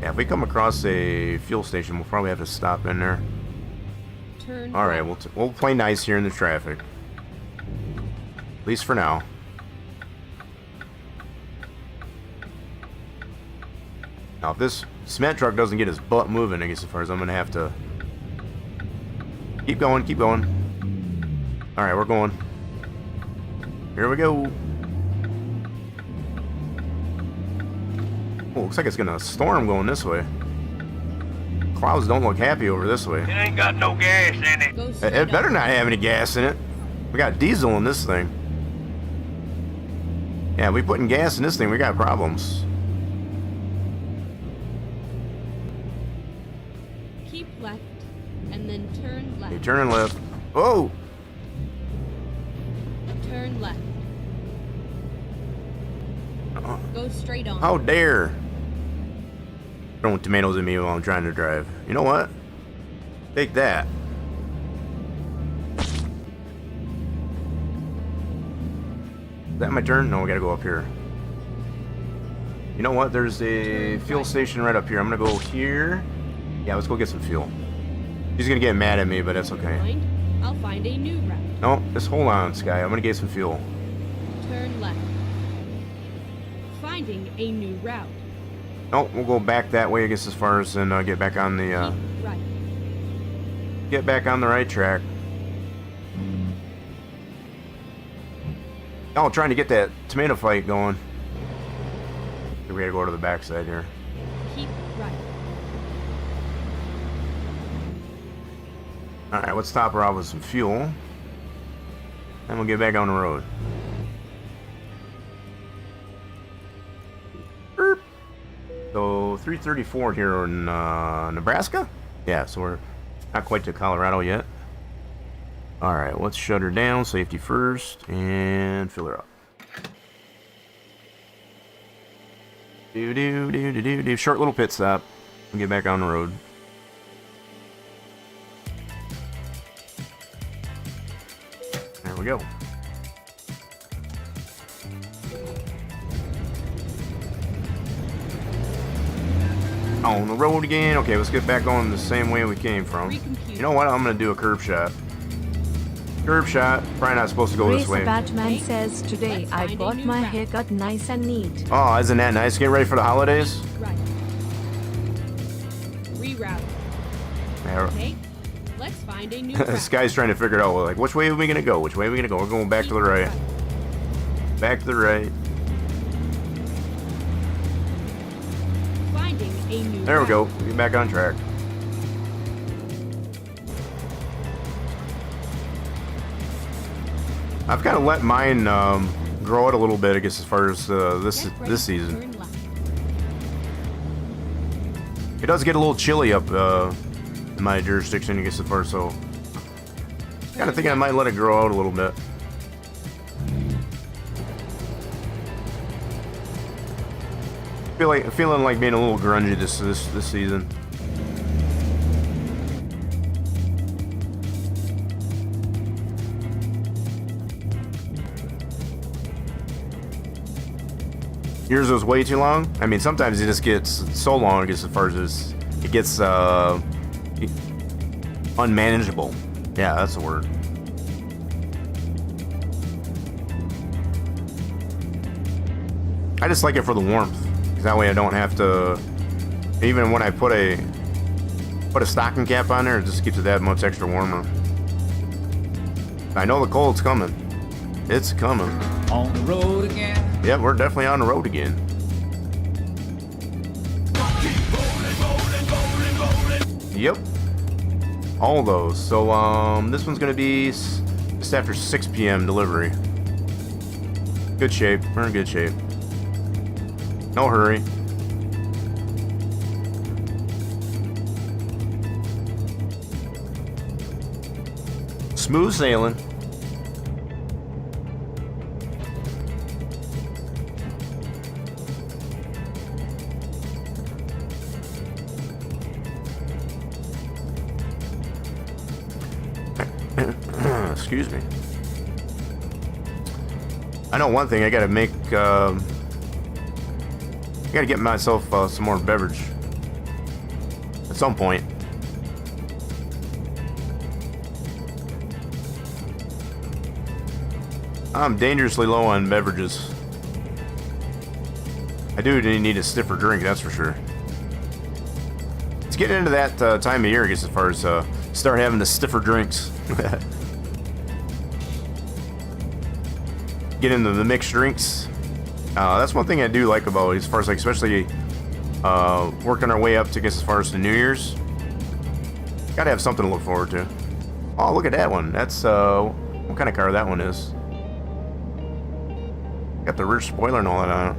Yeah, if we come across a fuel station, we'll probably have to stop in there. Turn All right, right. we'll play nice here in the traffic. At least for now. Now, if this cement truck doesn't get his butt moving, I guess as far as I'm going to have to... Keep going, keep going. All right, we're going. Here we go. Oh, looks like it's going to storm going this way. Clouds don't look happy over this way. It ain't got no gas in it. Go straight It better up. not have any gas in it. We got diesel in this thing. Yeah, we putting gas in this thing, we got problems. Keep left, and then turn left. You turn left. Oh! Turn left. Go straight on. How dare! Throwing tomatoes at me while I'm trying to drive. You know what? Take that. Is that my turn? No, we gotta go up here. You know what? There's a fuel station right up here. I'm gonna go here. Yeah, let's go get some fuel. She's gonna get mad at me, but that's okay. I'll find a new route. No, just hold on, Sky. I'm gonna get some fuel. Turn left. Finding a new route. No, we'll go back that way, I guess, as far as and get back on the Keep right. get back on the right track. Oh, trying to get that tomato fight going. We gotta go to the backside here. Keep right. All right, let's stop her off with some fuel, and we'll get back on the road. Erp. So 3:34 here in Nebraska. Yeah, so we're not quite to Colorado yet. All right, let's shut her down. Safety first, and fill her up. Do. Short little pit stop. And get back on the road. There we go. On the road again. Okay, let's get back on the same way we came from. Recompute. You know what? I'm gonna do a curb shot. Curb shot. Probably not supposed to go this way. Batman says today I got my haircut nice and neat. Oh, isn't that nice? Getting ready for the holidays? Right. Reroute. Yeah. Okay. Let's find a new route. This guy's trying to figure it out. Like, which way are we gonna go? Which way are we gonna go? We're going back to the right. Back to the right. Finding a new There we go. route. Get back on track. I've kind of let mine grow out a little bit, I guess, as far as this Get ready this to season. turn left. It does get a little chilly up in my jurisdiction, I guess, as far as so. Kind of thinking I might let it grow out a little bit. Feeling like being a little grungy this season. Yours was way too long? I mean, sometimes it just gets so long, I guess, as far as it gets unmanageable. Yeah, that's the word. I just like it for the warmth, because that way I don't have to, even when I put a stocking cap on there, it just keeps it that much extra warmer. I know the cold's coming. It's coming. On the road again. Yeah, we're definitely on the road again. Yep. All those. So, this one's gonna be just after 6 p.m. delivery. Good shape. We're in good shape. No hurry. Smooth sailing. Excuse me. I know one thing. I gotta make. I gotta get myself some more beverage at some point. I'm dangerously low on beverages. I do need a stiffer drink, that's for sure. It's getting into that time of year, I guess, as far as start having the stiffer drinks. Get into the mixed drinks. That's one thing I do like about it, as far as like, especially working our way up to get as far as the New Year's. Gotta have something to look forward to. Oh, look at that one. That's what kind of car that one is. Got the rear spoiler and all that on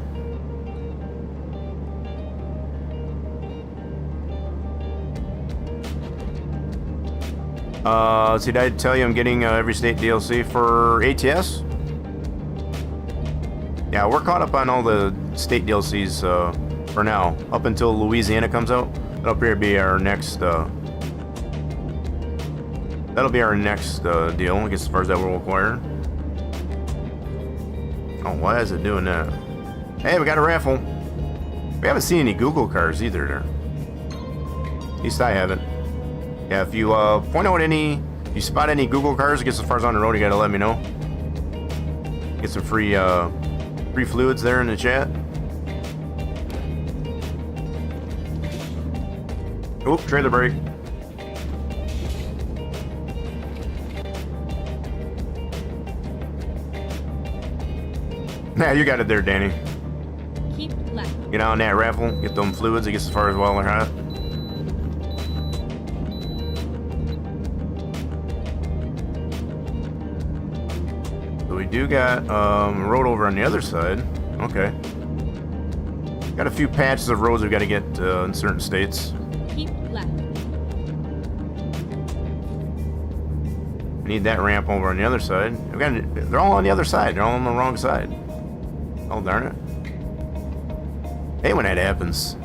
it. See, did I tell you I'm getting every state DLC for ATS? Yeah, we're caught up on all the state DLCs for now, up until Louisiana comes out. That'll be our next. That'll be our next deal, I guess, as far as that will require. Oh, why is it doing that? Hey, we got a raffle. We haven't seen any Google cars either there. At least I haven't. Yeah, if you point out any, if you spot any Google cars, I guess as far as on the road, you gotta let me know. Get some free fluids there in the chat. Oop, trailer brake. Yeah, you got it there, Danny. Keep left. Get on that raffle, get them fluids, I guess, as far as while they're hot. So we do got a road over on the other side. Okay. Got a few patches of roads we've got to get in certain states. Keep left. We need that ramp over on the other side. They're all on the other side. They're all on the wrong side. Oh, darn it. Hey, when that happens.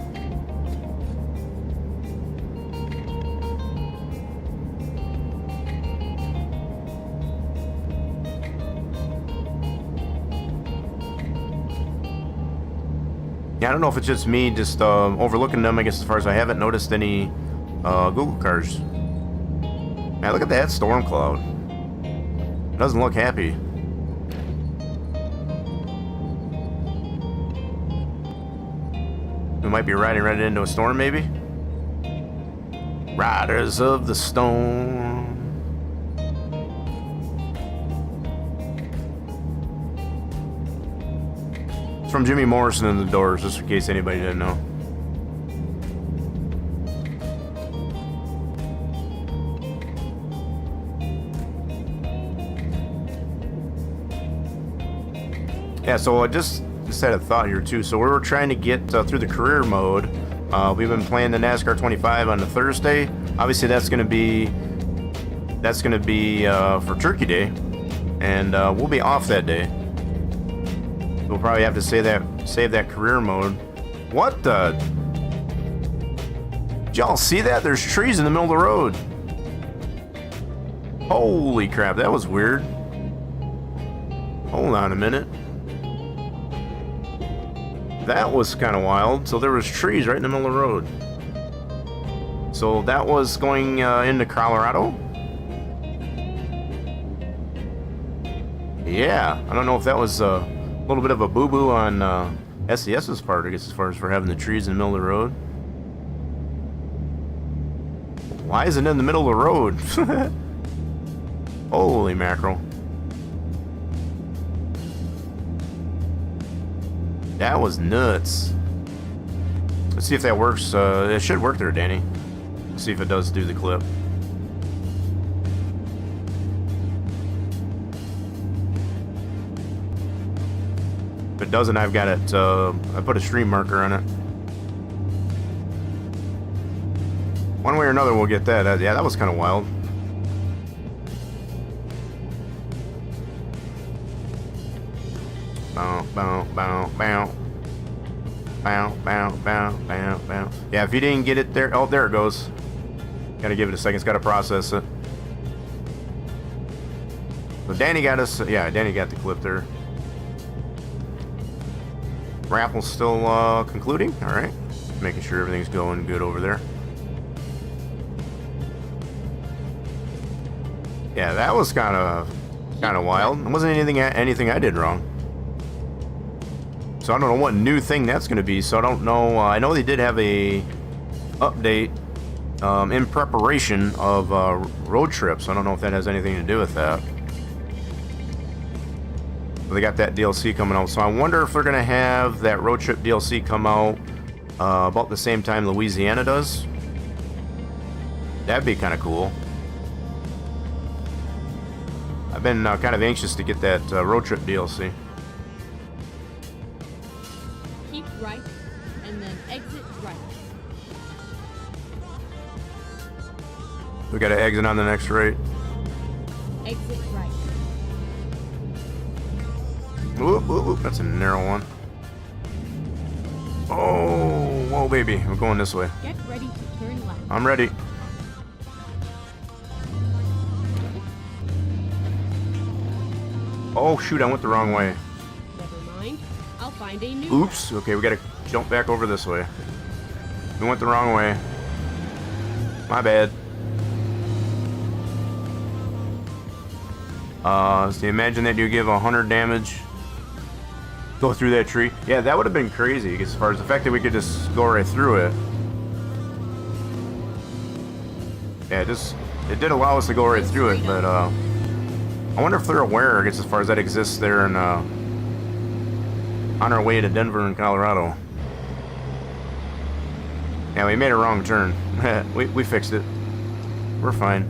Yeah, I don't know if it's just me just overlooking them, I guess, as far as I haven't noticed any Google cars. Man, look at that storm cloud. It doesn't look happy. We might be riding right into a storm, maybe? Riders of the Storm. It's from Jimmy Morrison and the Doors, just in case anybody didn't know. Yeah, so I just had a thought here too. So we were trying to get through the career mode. We've been playing the NASCAR 25 on the Thursday. Obviously, that's going to be for Turkey Day, and we'll be off that day. We'll probably have to save that career mode. What the? Did y'all see that? There's trees in the middle of the road. Holy crap, that was weird. Hold on a minute. That was kind of wild. So there was trees right in the middle of the road. So that was going into Colorado. Yeah, I don't know if that was a little bit of a boo-boo on SES's part, I guess, as far as for having the trees in the middle of the road. Why is it in the middle of the road? Holy mackerel. That was nuts. Let's see if that works. It should work there, Danny. Let's see if it does do the clip. If it doesn't, I've got it. I put a stream marker on it. One way or another, we'll get that. Yeah, that was kind of wild. Bow, bow, bow, bow. Bow, bow, bow, bow, bow. Yeah, if you didn't get it there... Oh, there it goes. Gotta give it a second. It's gotta process it. So Danny got us... Yeah, Danny got the clip there. Raffle's still concluding. Alright. Making sure everything's going good over there. Yeah, that was kind of wild. It wasn't anything I did wrong. So I don't know what new thing that's going to be. So I don't know. I know they did have a update in preparation of road trips. I don't know if that has anything to do with that. But they got that DLC coming out. So I wonder if they're going to have that road trip DLC come out about the same time Louisiana does. That'd be kind of cool. I've been kind of anxious to get that road trip DLC. Keep right, and then exit right. We got to exit on the next right. Exit right. Whoop, whoop, whoop. That's a narrow one. Oh, whoa, baby. We're going this way. Get ready to turn left. I'm ready. Oh, shoot. I went the wrong way. Never mind. I'll find a new Oops. Okay, we got to jump back over this way. We went the wrong way. My bad. So imagine that you give 100 damage. Go through that tree. Yeah, that would have been crazy as far as the fact that we could just go right through it. Yeah, it did allow us to go right through it, but I wonder if they're aware, I guess, as far as that exists there and on our way to Denver and Colorado. Yeah, we made a wrong turn. we fixed it. We're fine.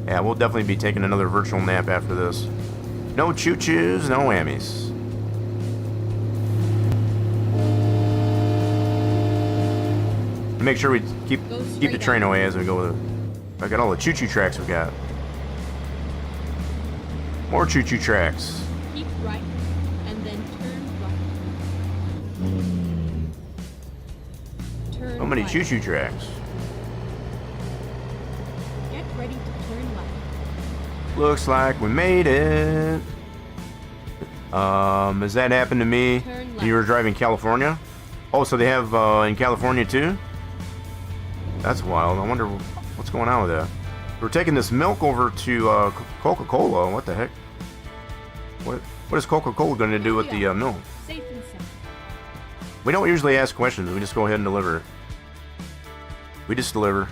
Yeah, we'll definitely be taking another virtual nap after this. No choo-choos, no whammies. Make sure we keep the train away as we go with it. I got all the choo-choo tracks we got. More choo-choo tracks. Keep right, and then turn right. Turn So many right. choo-choo tracks. Get ready to turn left. Looks like we made it. Has that happened to me? Turn left. You were driving California? Oh, so they have in California too? That's wild. I wonder what's going on with that. We're taking this milk over to Coca-Cola. What the heck? What is Coca-Cola going to do with the milk? Safe and sound. We don't usually ask questions. We just go ahead and deliver. We just deliver.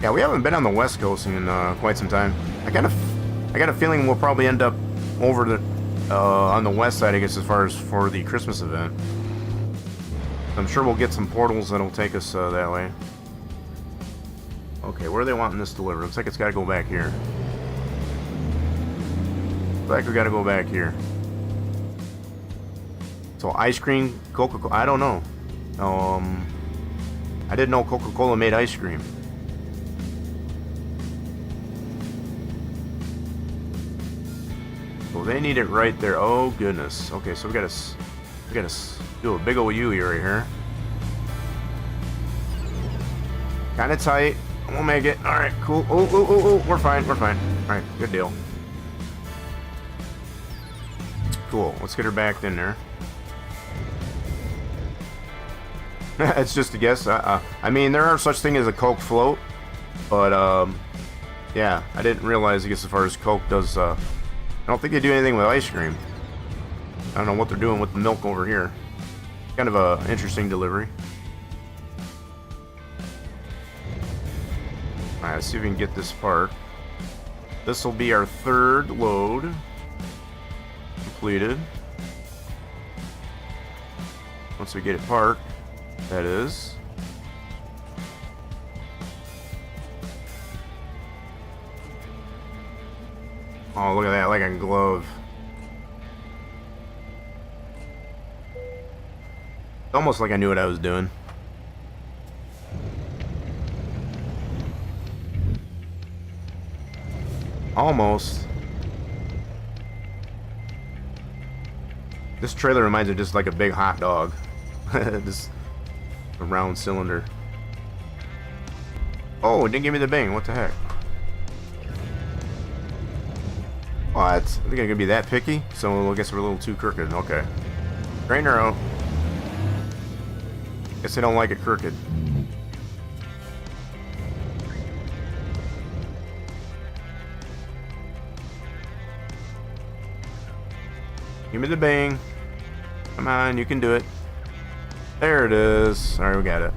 Yeah, we haven't been on the West Coast in quite some time. I got a feeling we'll probably end up over the on the west side, I guess, as far as for the Christmas event. I'm sure we'll get some portals that'll take us that way. Okay, where are they wanting this delivered? Looks like it's got to go back here. Looks like we got to go back here. So ice cream, Coca-Cola. I don't know. I didn't know Coca-Cola made ice cream. So they need it right there. Oh goodness. Okay, so we gotta do a big ol' U-ey right here. Kind of tight. We'll make it. All right, cool. Oh, we're fine. We're fine. All right, good deal. Cool. Let's get her backed in there. It's just a guess. I mean, there are such things as a Coke float, but yeah, I didn't realize. I guess as far as Coke does, I don't think they do anything with ice cream. I don't know what they're doing with the milk over here. Kind of a interesting delivery. Alright, let's see if we can get this part. This will be our third load. completed. Once we get it parked, that is. Oh, look at that, like a glove. Almost like I knew what I was doing. Almost. This trailer reminds me of just like a big hot dog. Just a round cylinder. Oh, it didn't give me the bang. What the heck? What? I think I'm gonna be that picky? So I guess we're a little too crooked. Okay. Grain arrow. Guess they don't like it crooked. Give me the bang. Come on, you can do it. There it is. Alright, we got it.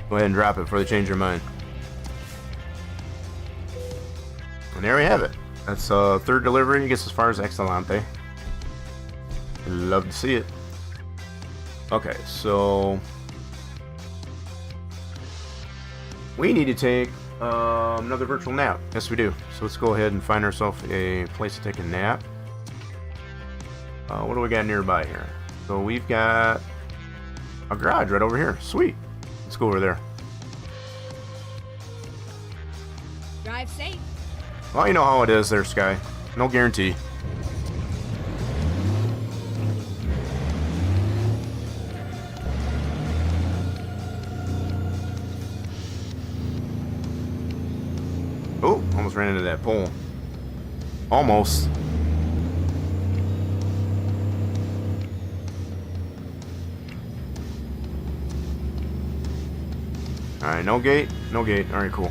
Go ahead and drop it before they change your mind. And there we have it. That's third delivery. It gets as far as Excelente. Love to see it. Okay, so we need to take another virtual nap. Yes, we do. So let's go ahead and find ourselves a place to take a nap. What do we got nearby here? So we've got a garage right over here. Sweet. Let's go over there. Drive safe. Well, you know how it is there, Sky. No guarantee. Oh, almost ran into that pole. Almost. Alright, no gate. No gate. Alright, cool.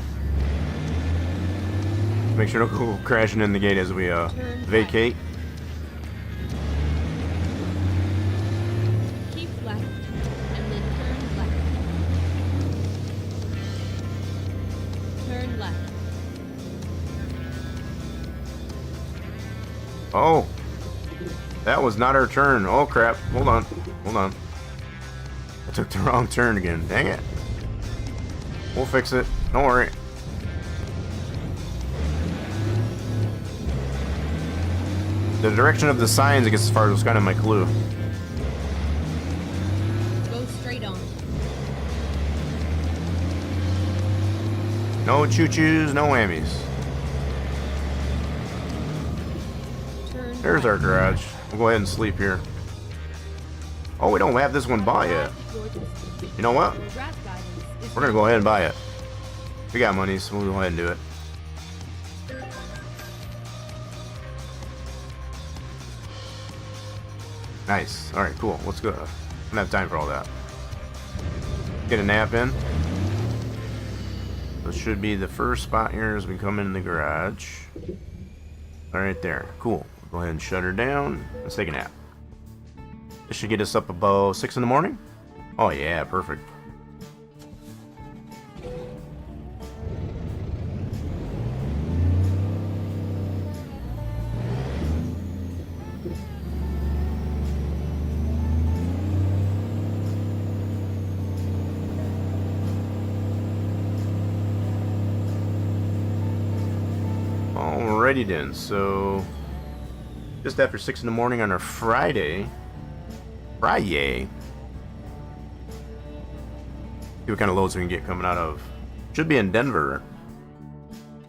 Make sure to go crashing in the gate as we vacate. Keep left and then turn left. Turn left. Oh, that was not our turn. Oh crap. Hold on. Hold on. I took the wrong turn again. Dang it. We'll fix it. Don't worry. The direction of the signs, I guess, as far as was kind of my clue. Go straight on. No choo-choos, no whammies. Turn There's our garage. We'll go ahead and sleep here. Oh, we don't have this one bought yet. You know what? We're gonna go ahead and buy it. We got money, so we'll go ahead and do it. Nice. Alright, cool. Let's go. I don't have time for all that. Get a nap in. This should be the first spot here as we come in the garage. Alright there. Cool. Go ahead and shut her down. Let's take a nap. This should get us up about 6 in the morning. Oh yeah, perfect. Alrighty then, so just after 6 in the morning on our Friday. See what kind of loads we can get coming out of. Should be in Denver,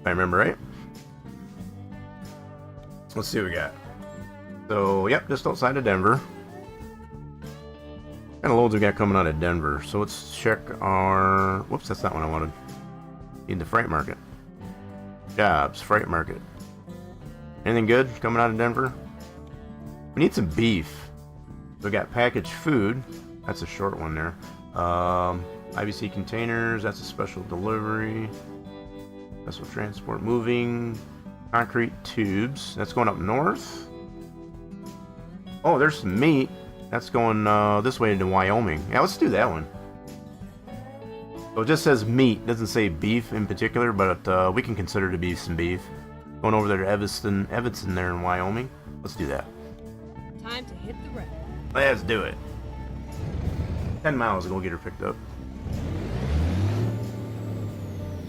if I remember right. Let's see what we got. So, yep, just outside of Denver. What kind of loads we got coming out of Denver? So let's check our... Whoops, that's not what I wanted. Need the freight market. Jobs, freight market. Anything good coming out of Denver? We need some beef. We got packaged food. That's a short one there. IBC containers. That's a special delivery. Special transport. Moving. Concrete tubes. That's going up north. Oh, there's some meat. That's going this way into Wyoming. Yeah, let's do that one. So it just says meat. It doesn't say beef in particular, but we can consider to be some beef. Going over there to Evanston there in Wyoming. Let's do that. Time to hit the road. Let's do it. 10 miles to go get her picked up.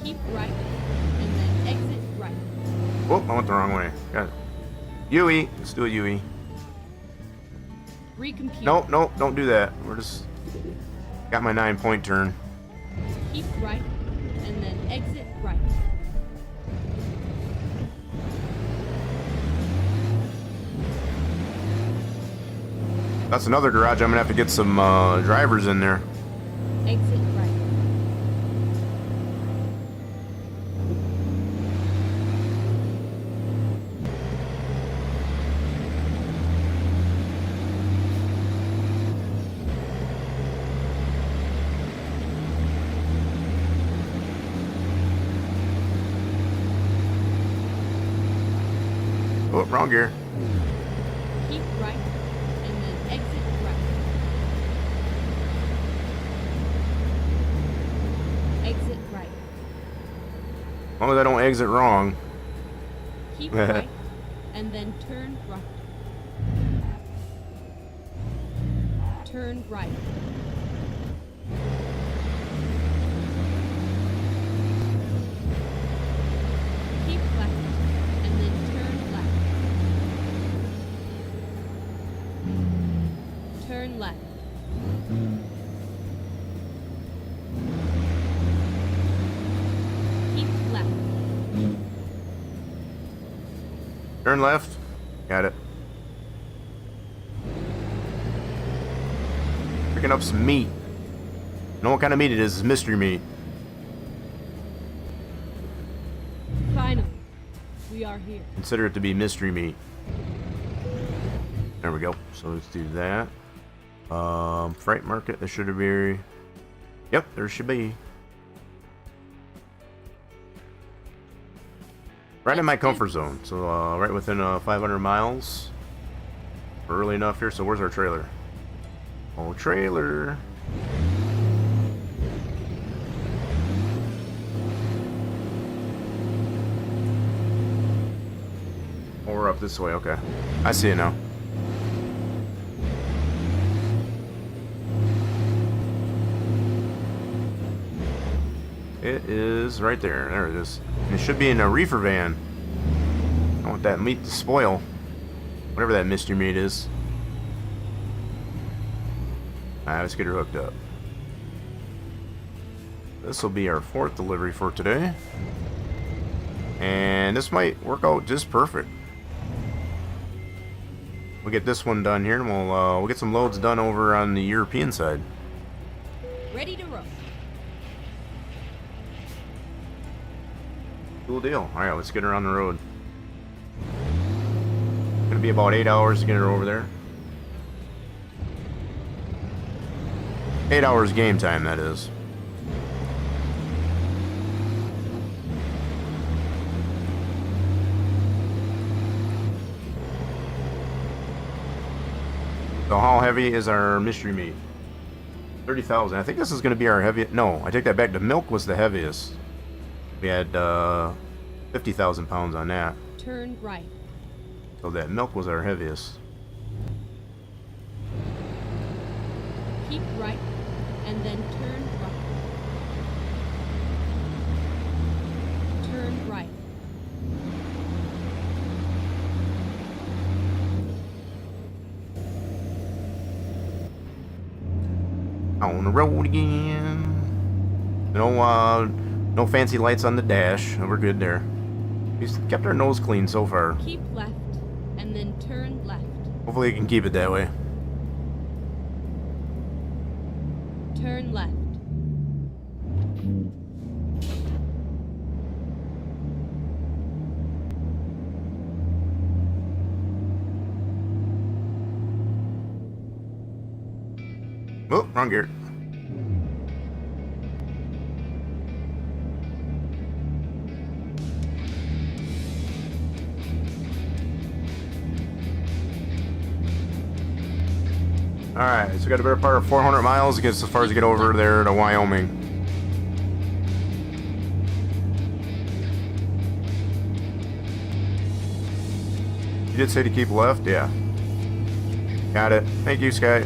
Keep right, and then exit right. Whoop, I went the wrong way. Got it. UE. Let's do a UE. Recompute. Nope, nope, don't do that. We're just... Got my 9-point turn. Keep right, and then exit right. That's another garage. I'm gonna have to get some drivers in there. Exit right. Oh, wrong gear. Keep right, and then exit right. Exit right. As long as I don't exit wrong. Keep right, and then turn right. Turn right. Keep left, and then turn left. Turn left. Keep left. Turn left. Got it. Picking up some meat. Know what kind of meat it is? It's mystery meat. Finally, we are here. Consider it to be mystery meat. There we go. So let's do that. Freight market. There should be. Yep, there should be. Right in my comfort zone. So right within 500 miles. Early enough here. So where's our trailer? Oh, trailer. Oh, we're up this way. Okay. I see it now. It is right there. There it is. And it should be in a reefer van. I don't want that meat to spoil. Whatever that mystery meat is. Alright, let's get her hooked up. This will be our 4th delivery for today. And this might work out just perfect. We'll get this one done here, and we'll get some loads done over on the European side. Ready to roll. Cool deal. Alright, let's get her on the road. Gonna be about 8 hours to get her over there. 8 hours game time, that is. So how heavy is our mystery meat? 30,000. I think this is going to be our heaviest. No, I take that back. The milk was the heaviest. We had 50,000 pounds on that. Turn right. So that milk was our heaviest. Keep right, and then turn right. Turn right. On the road again. No fancy lights on the dash. We're good there. We've kept our nose clean so far. Keep left, and then turn left. Hopefully we can keep it that way. Turn left. Oh, wrong gear. Alright, so we got a better part of 400 miles to get as far as to get over there to Wyoming. You did say to keep left? Yeah. Got it. Thank you, Sky.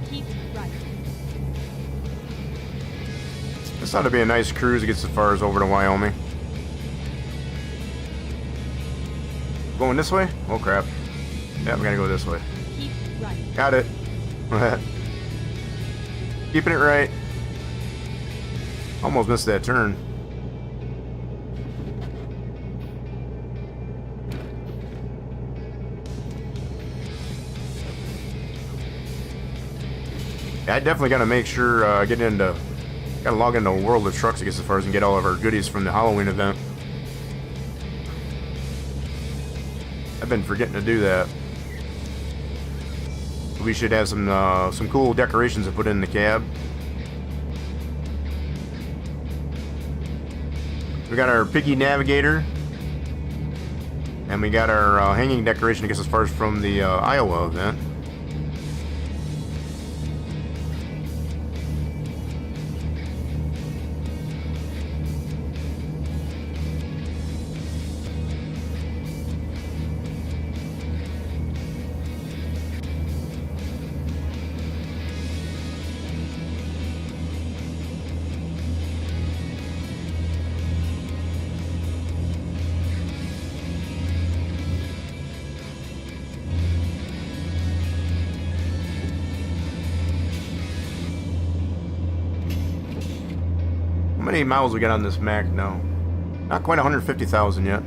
Keep right. This ought to be a nice cruise to get as far as over to Wyoming. Going this way? Oh crap. Yeah, we gotta go this way. Keep right. Got it. Keeping it right. Almost missed that turn. Yeah, I definitely gotta make sure gotta log into World of Trucks to get as far as and get all of our goodies from the Halloween event. I've been forgetting to do that. We should have some cool decorations to put in the cab. We got our Piggy Navigator, and we got our hanging decoration, I guess, as far as from the Iowa event. How many miles we got on this Mac now? Not quite 150,000 yet.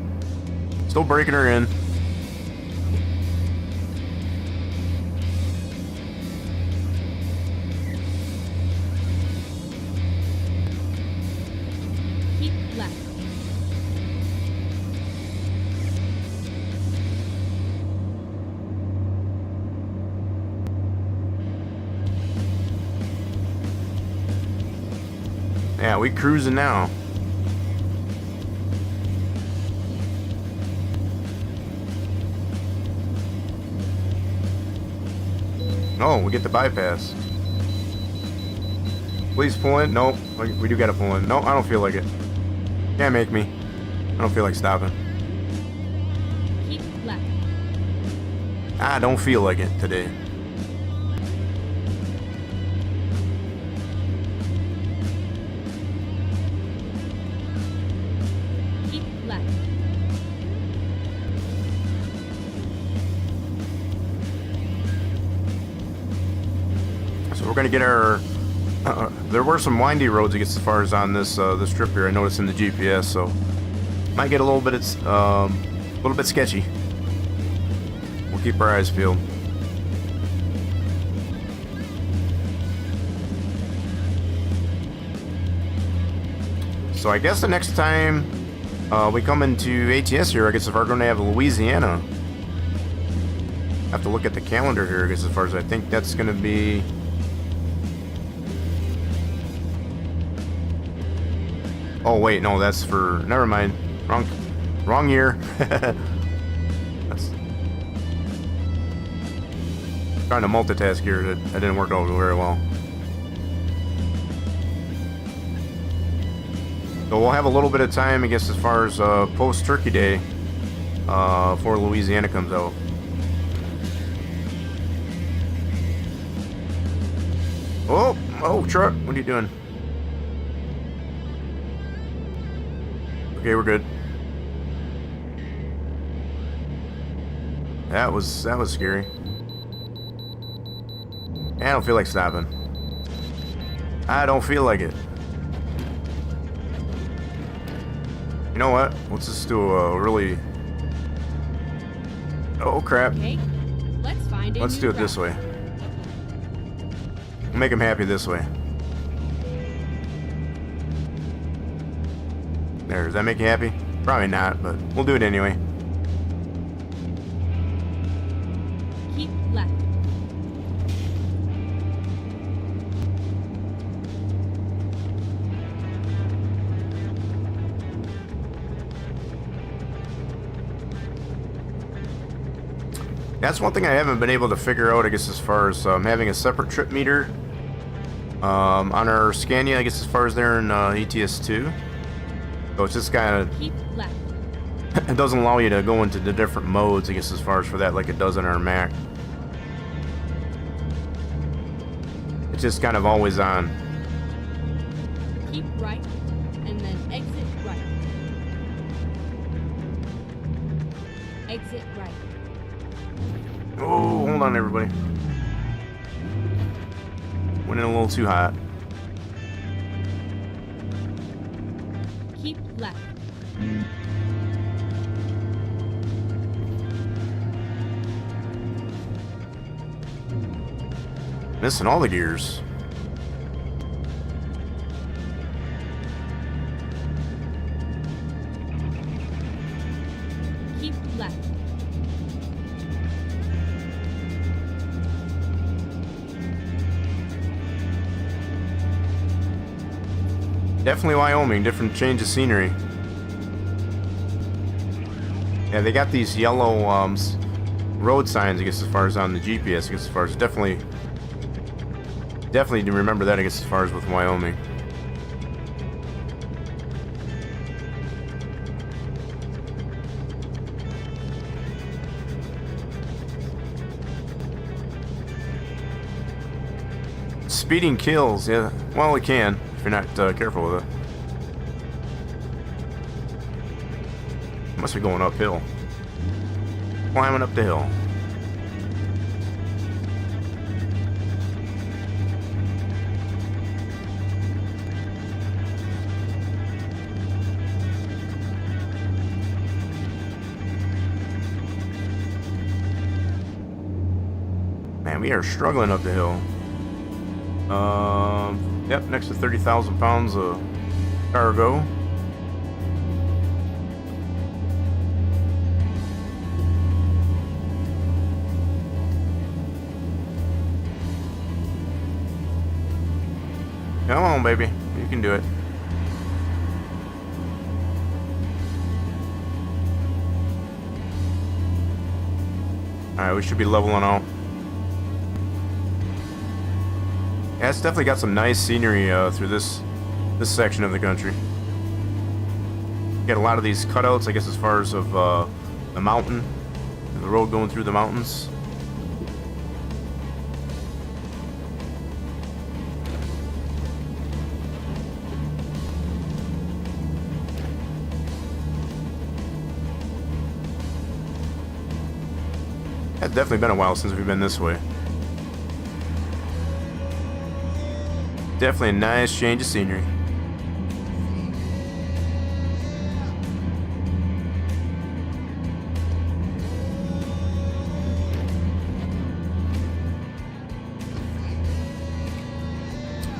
Still breaking her in. Keep left. Yeah, we cruising now. Oh, we get the bypass. Please pull in. Nope, we do gotta pull in. No, I don't feel like it. Can't make me. I don't feel like stopping. Keep left. I don't feel like it today. Keep left. So we're gonna get our. There were some windy roads, I guess, as far as on this this trip here. I noticed in the GPS, so might get a little bit sketchy. We'll keep our eyes peeled. So I guess the next time we come into ATS here, I guess if we're going to have Louisiana, have to look at the calendar here, I guess, as far as I think that's going to be. Oh wait, no, that's for. Never mind. Wrong year. That's trying to multitask here. That didn't work out very well. So we'll have a little bit of time, I guess, as far as post Turkey Day before Louisiana comes out. Oh, truck! What are you doing? Okay, we're good. That was scary. I don't feel like stopping. I don't feel like it. You know what? Let's just do a really. Oh crap! Okay. Let's find a Let's new do it this route. way. We'll make him happy this way. There, does that make you happy? Probably not, but we'll do it anyway. Keep left. That's one thing I haven't been able to figure out, I guess, as far as having a separate trip meter on our Scania, I guess, as far as they're in ETS2. So it's just kind of, Keep left. it doesn't allow you to go into the different modes, I guess, as far as for that, like it does on our Mac. It's just kind of always on. Keep right, and then exit right. Exit right. Oh, hold on, everybody. Went in a little too hot. Keep left. Missing all the gears. Keep left. Definitely Wyoming, different change of scenery. Yeah, they got these yellow road signs, I guess, as far as on the GPS, I guess, as far as definitely do remember that, I guess, as far as with Wyoming. Speeding kills, yeah. Well, it can if you're not careful with it. Must be going uphill. Climbing up the hill. Man, we are struggling up the hill. Yep, next to 30,000 pounds of cargo. Come on, baby. You can do it. Alright, we should be leveling out. Yeah, it's definitely got some nice scenery through this section of the country. Got a lot of these cutouts, I guess, as far as of the mountain, the road going through the mountains. It's definitely been a while since we've been this way. Definitely a nice change of scenery.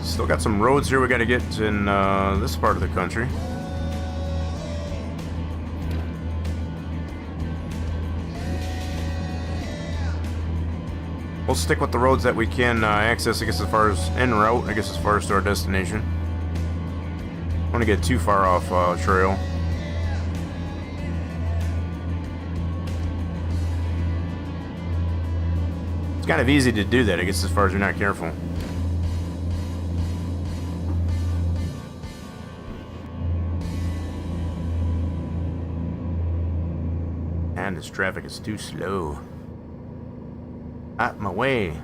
Still got some roads here we got to get in this part of the country. We'll stick with the roads that we can access, I guess, as far as en route, I guess, as far as to our destination. Don't want to get too far off trail. It's kind of easy to do that, I guess, as far as you're not careful. And this traffic is too slow. Out my way.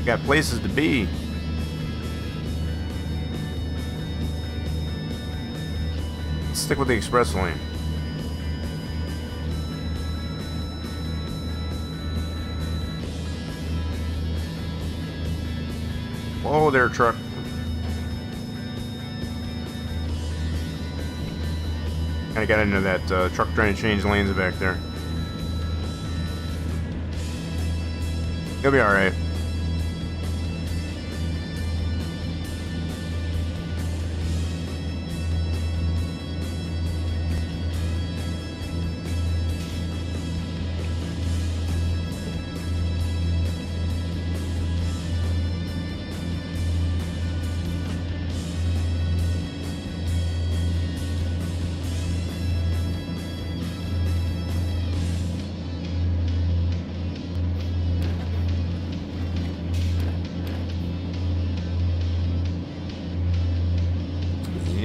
Got places to be. Let's stick with the express lane. Whoa there, truck. Kind of got into that truck trying to change lanes back there. He'll be alright.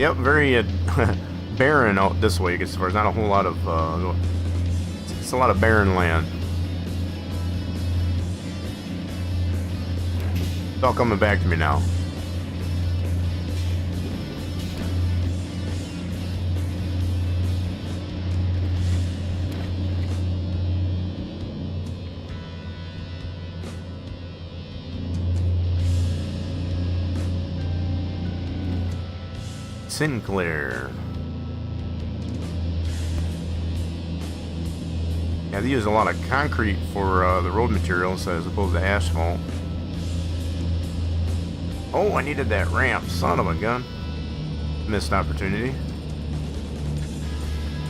Yep, very barren out this way. As far as not a whole lot of, it's a lot of barren land. It's all coming back to me now. Sinclair. Yeah, they use a lot of concrete for the road materials as opposed to asphalt. Oh, I needed that ramp. Son of a gun. Missed opportunity.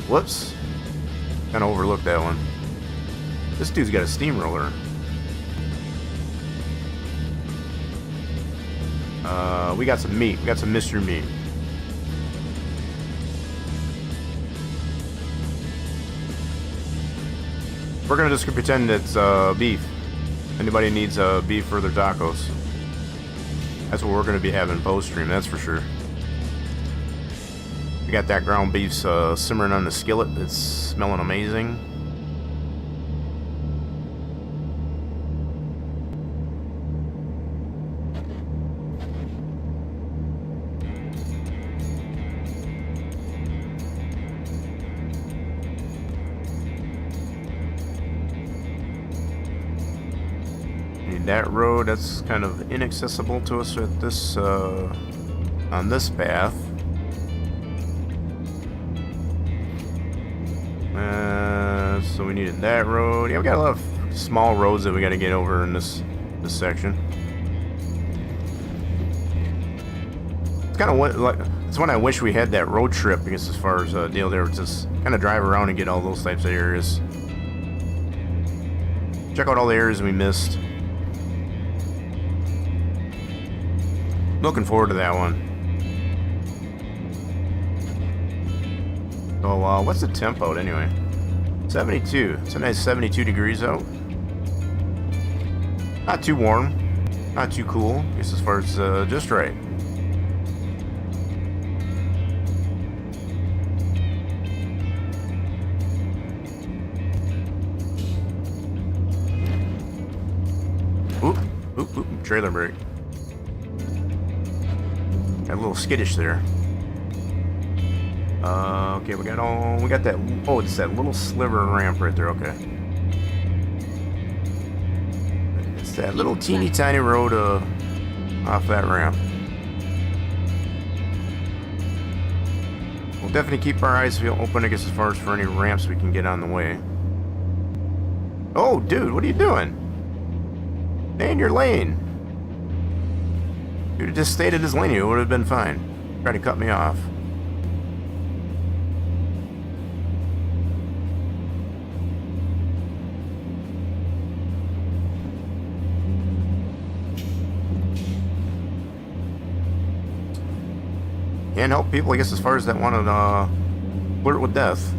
Whoops. Kind of overlooked that one. This dude's got a steamroller. We got some meat. We got some mystery meat. We're gonna just pretend it's beef. Anybody needs beef for their tacos? That's what we're gonna be having post stream. That's for sure. We got that ground beef simmering on the skillet. It's smelling amazing. That road, that's kind of inaccessible to us at this on this path. So we needed that road. Yeah, we got a lot of small roads that we got to get over in this section. It's kind of what like it's when I wish we had that road trip, because as far as deal there, just kind of drive around and get all those types of areas. Check out all the areas we missed. Looking forward to that one. Oh, what's the temp out anyway? 72. It's a nice 72 degrees out. Not too warm. Not too cool. I guess as far as just right. Oop, oop, oop. Trailer brake. Got a little skittish there. Okay, we got that. Oh, it's that little sliver ramp right there. Okay, it's that little teeny tiny road off that ramp. We'll definitely keep our eyes open, I guess, as far as for any ramps we can get on the way. Oh, dude, what are you doing? Stay in your lane. You'd have just stayed in his lane, it would have been fine. Try to cut me off. Can't help people, I guess, as far as that want to flirt with death.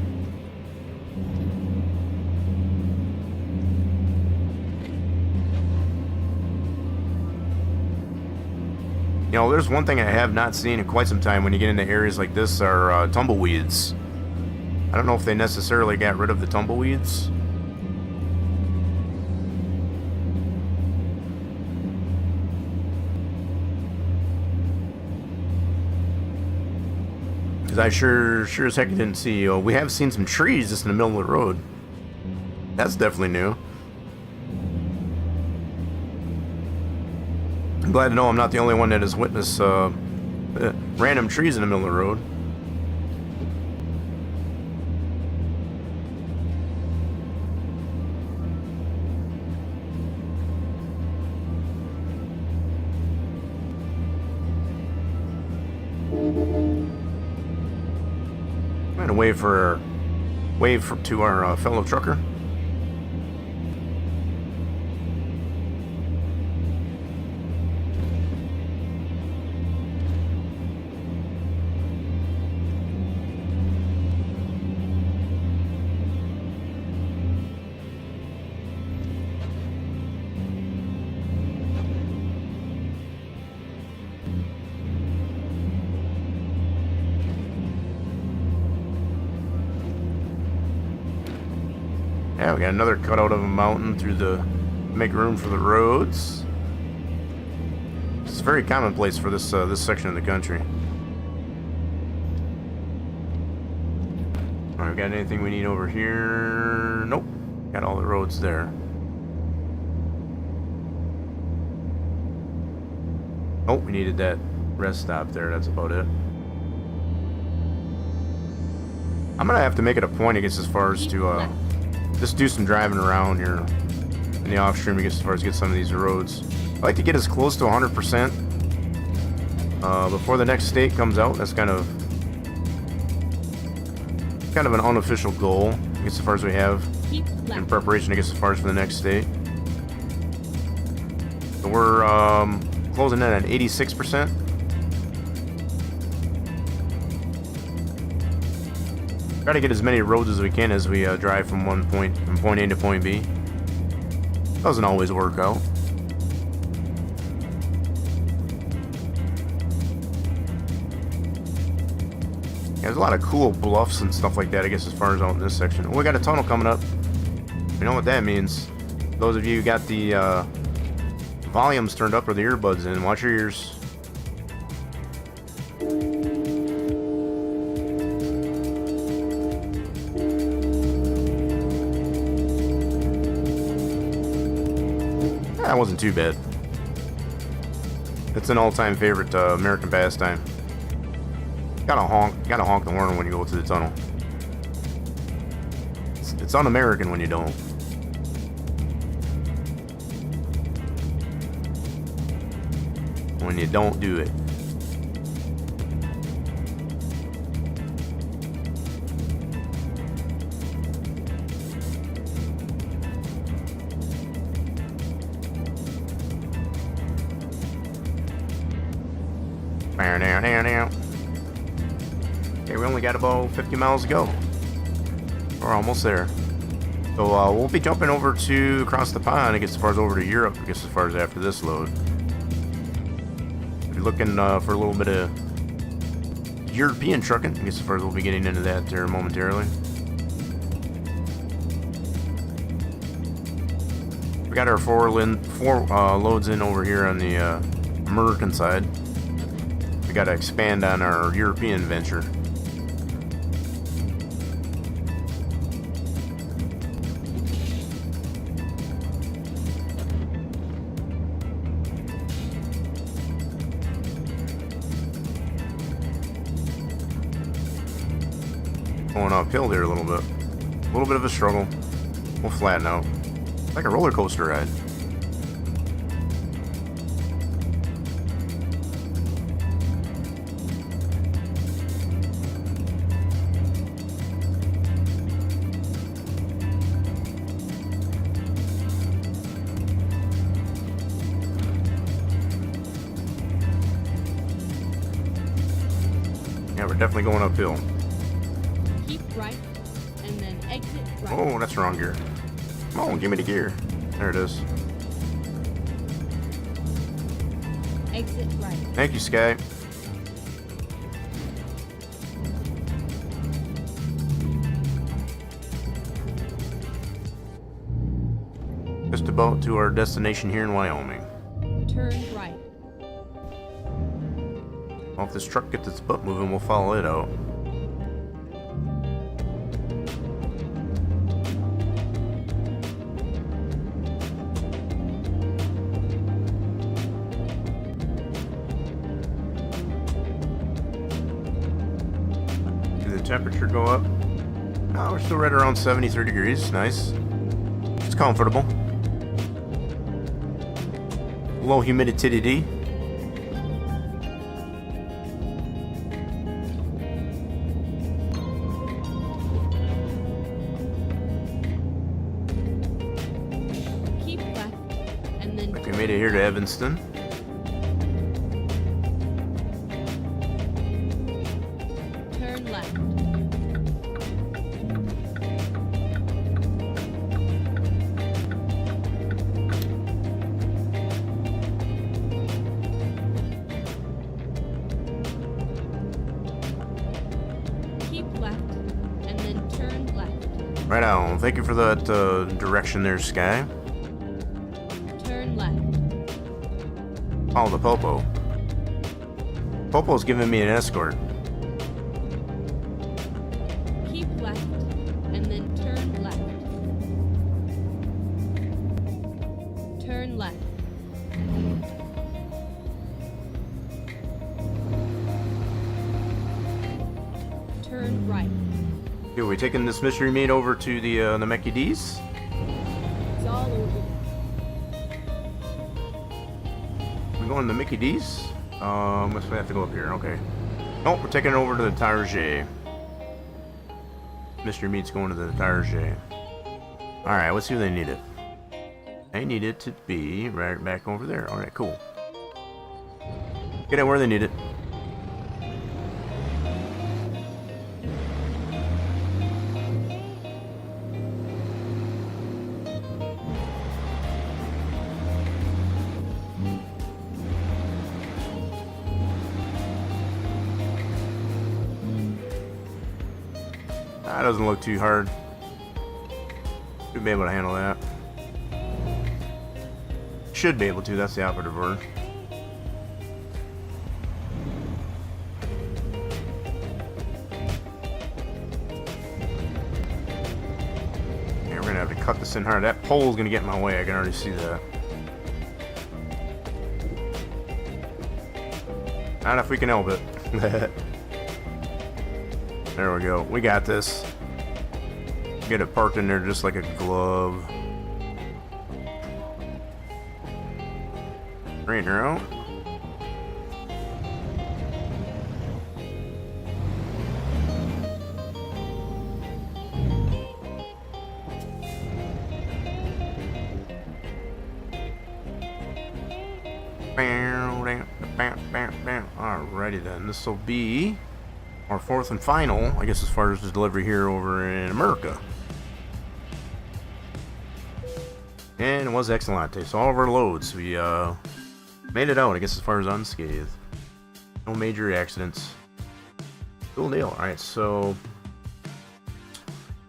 You know, there's one thing I have not seen in quite some time when you get into areas like this are tumbleweeds. I don't know if they necessarily got rid of the tumbleweeds. Because I sure as heck didn't see. We have seen some trees just in the middle of the road. That's definitely new. I'm glad to know I'm not the only one that has witnessed random trees in the middle of the road. I'm gonna wave to our fellow trucker. Yeah, we got another cutout of a mountain through the make room for the roads. It's very commonplace for this this section of the country. All right, got anything we need over here? Nope. Got all the roads there. Oh, we needed that rest stop there. That's about it. I'm gonna have to make it a point, I guess, as far as to just do some driving around here in the off stream, I guess, as far as get some of these roads. I'd like to get as close to 100% before the next state comes out. That's kind of an unofficial goal, I guess, as far as we have in preparation, I guess, as far as for the next state. So we're closing in at 86%. Try to get as many roads as we can as we drive from point A to point B. Doesn't always work out. There's a lot of cool bluffs and stuff like that, I guess, as far as out in this section. Oh, we got a tunnel coming up. You know what that means. Those of you who got the volumes turned up or the earbuds in, watch your ears. That wasn't too bad. It's an all-time favorite American pastime. Gotta honk the horn when you go to the tunnel. It's un-American when you don't. When you don't do it. Okay, we only got about 50 miles to go. We're almost there. So we'll be jumping over to across the pond, I guess, as far as over to Europe, I guess, as far as after this load. We'll be looking for a little bit of European trucking, I guess, as far as we'll be getting into that there momentarily. We got our four loads in over here on the American side. We got to expand on our European venture. Going uphill there a little bit. A little bit of a struggle. We'll flatten out. Like a roller coaster ride. Yeah, we're definitely going uphill. Keep right, and then exit right. Oh, that's wrong gear. Come on, give me the gear. There it is. Exit right. Thank you, Sky. Just about to our destination here in Wyoming. Turn right. Well, if this truck gets its butt moving, we'll follow it out. Did the temperature go up? No, we're still right around 73 degrees. Nice. It's comfortable. Low humidity. Keep left, and then We made it here to Evanston. turn left. Keep left, and then turn left. Right on. Thank you for that direction there, Sky. Turn left. Oh, the Popo. Popo's giving me an escort. Keep left, and then turn left. Turn left. Turn right. Okay, we taking this mystery meat over to the Mickey D's? It's all over. We going to the Mickey D's? Must we have to go up here? Okay. Nope, we're taking it over to the Target. Mystery meat's going to the Target. Alright, let's see where they need it. They need it to be right back over there. Alright, cool. Get it where they need it. That doesn't look too hard. Should be able to handle that. Should be able to, that's the operative word. Yeah, we're gonna have to cut this in hard. That pole's gonna get in my way, I can already see that. Not if we can help it. There we go. We got this. Get it parked in there just like a glove. Straighten her out. Alrighty then. This will be our fourth and final, I guess, as far as the delivery here over in America. And it was excellent. So all of our loads, we made it out, I guess, as far as unscathed. No major accidents. Cool deal. Alright, so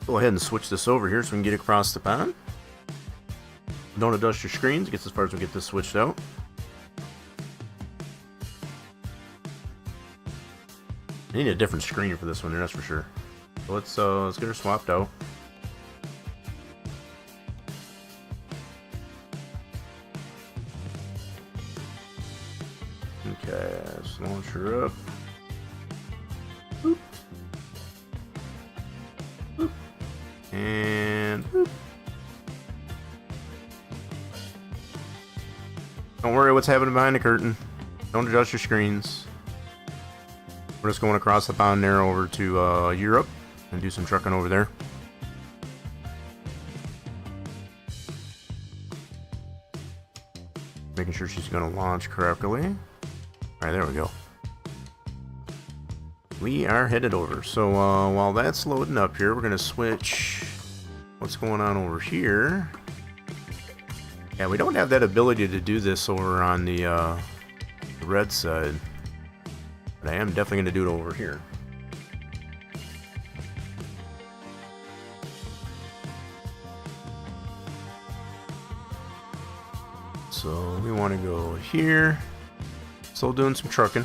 go ahead and switch this over here so we can get across the pond. Don't adjust your screens, gets as far as we get this switched out. I need a different screen for this one, that's for sure. So let's get her swapped out. Okay, let's launch her up. Boop. Boop. And boop. Don't worry what's happening behind the curtain. Don't adjust your screens. We're just going across the pond there over to Europe and do some trucking over there. Making sure she's going to launch correctly. Alright, there we go. We are headed over. So while that's loading up here, we're going to switch what's going on over here. Yeah, we don't have that ability to do this over on the red side. But I am definitely going to do it over here. So we want to go here. Still doing some trucking.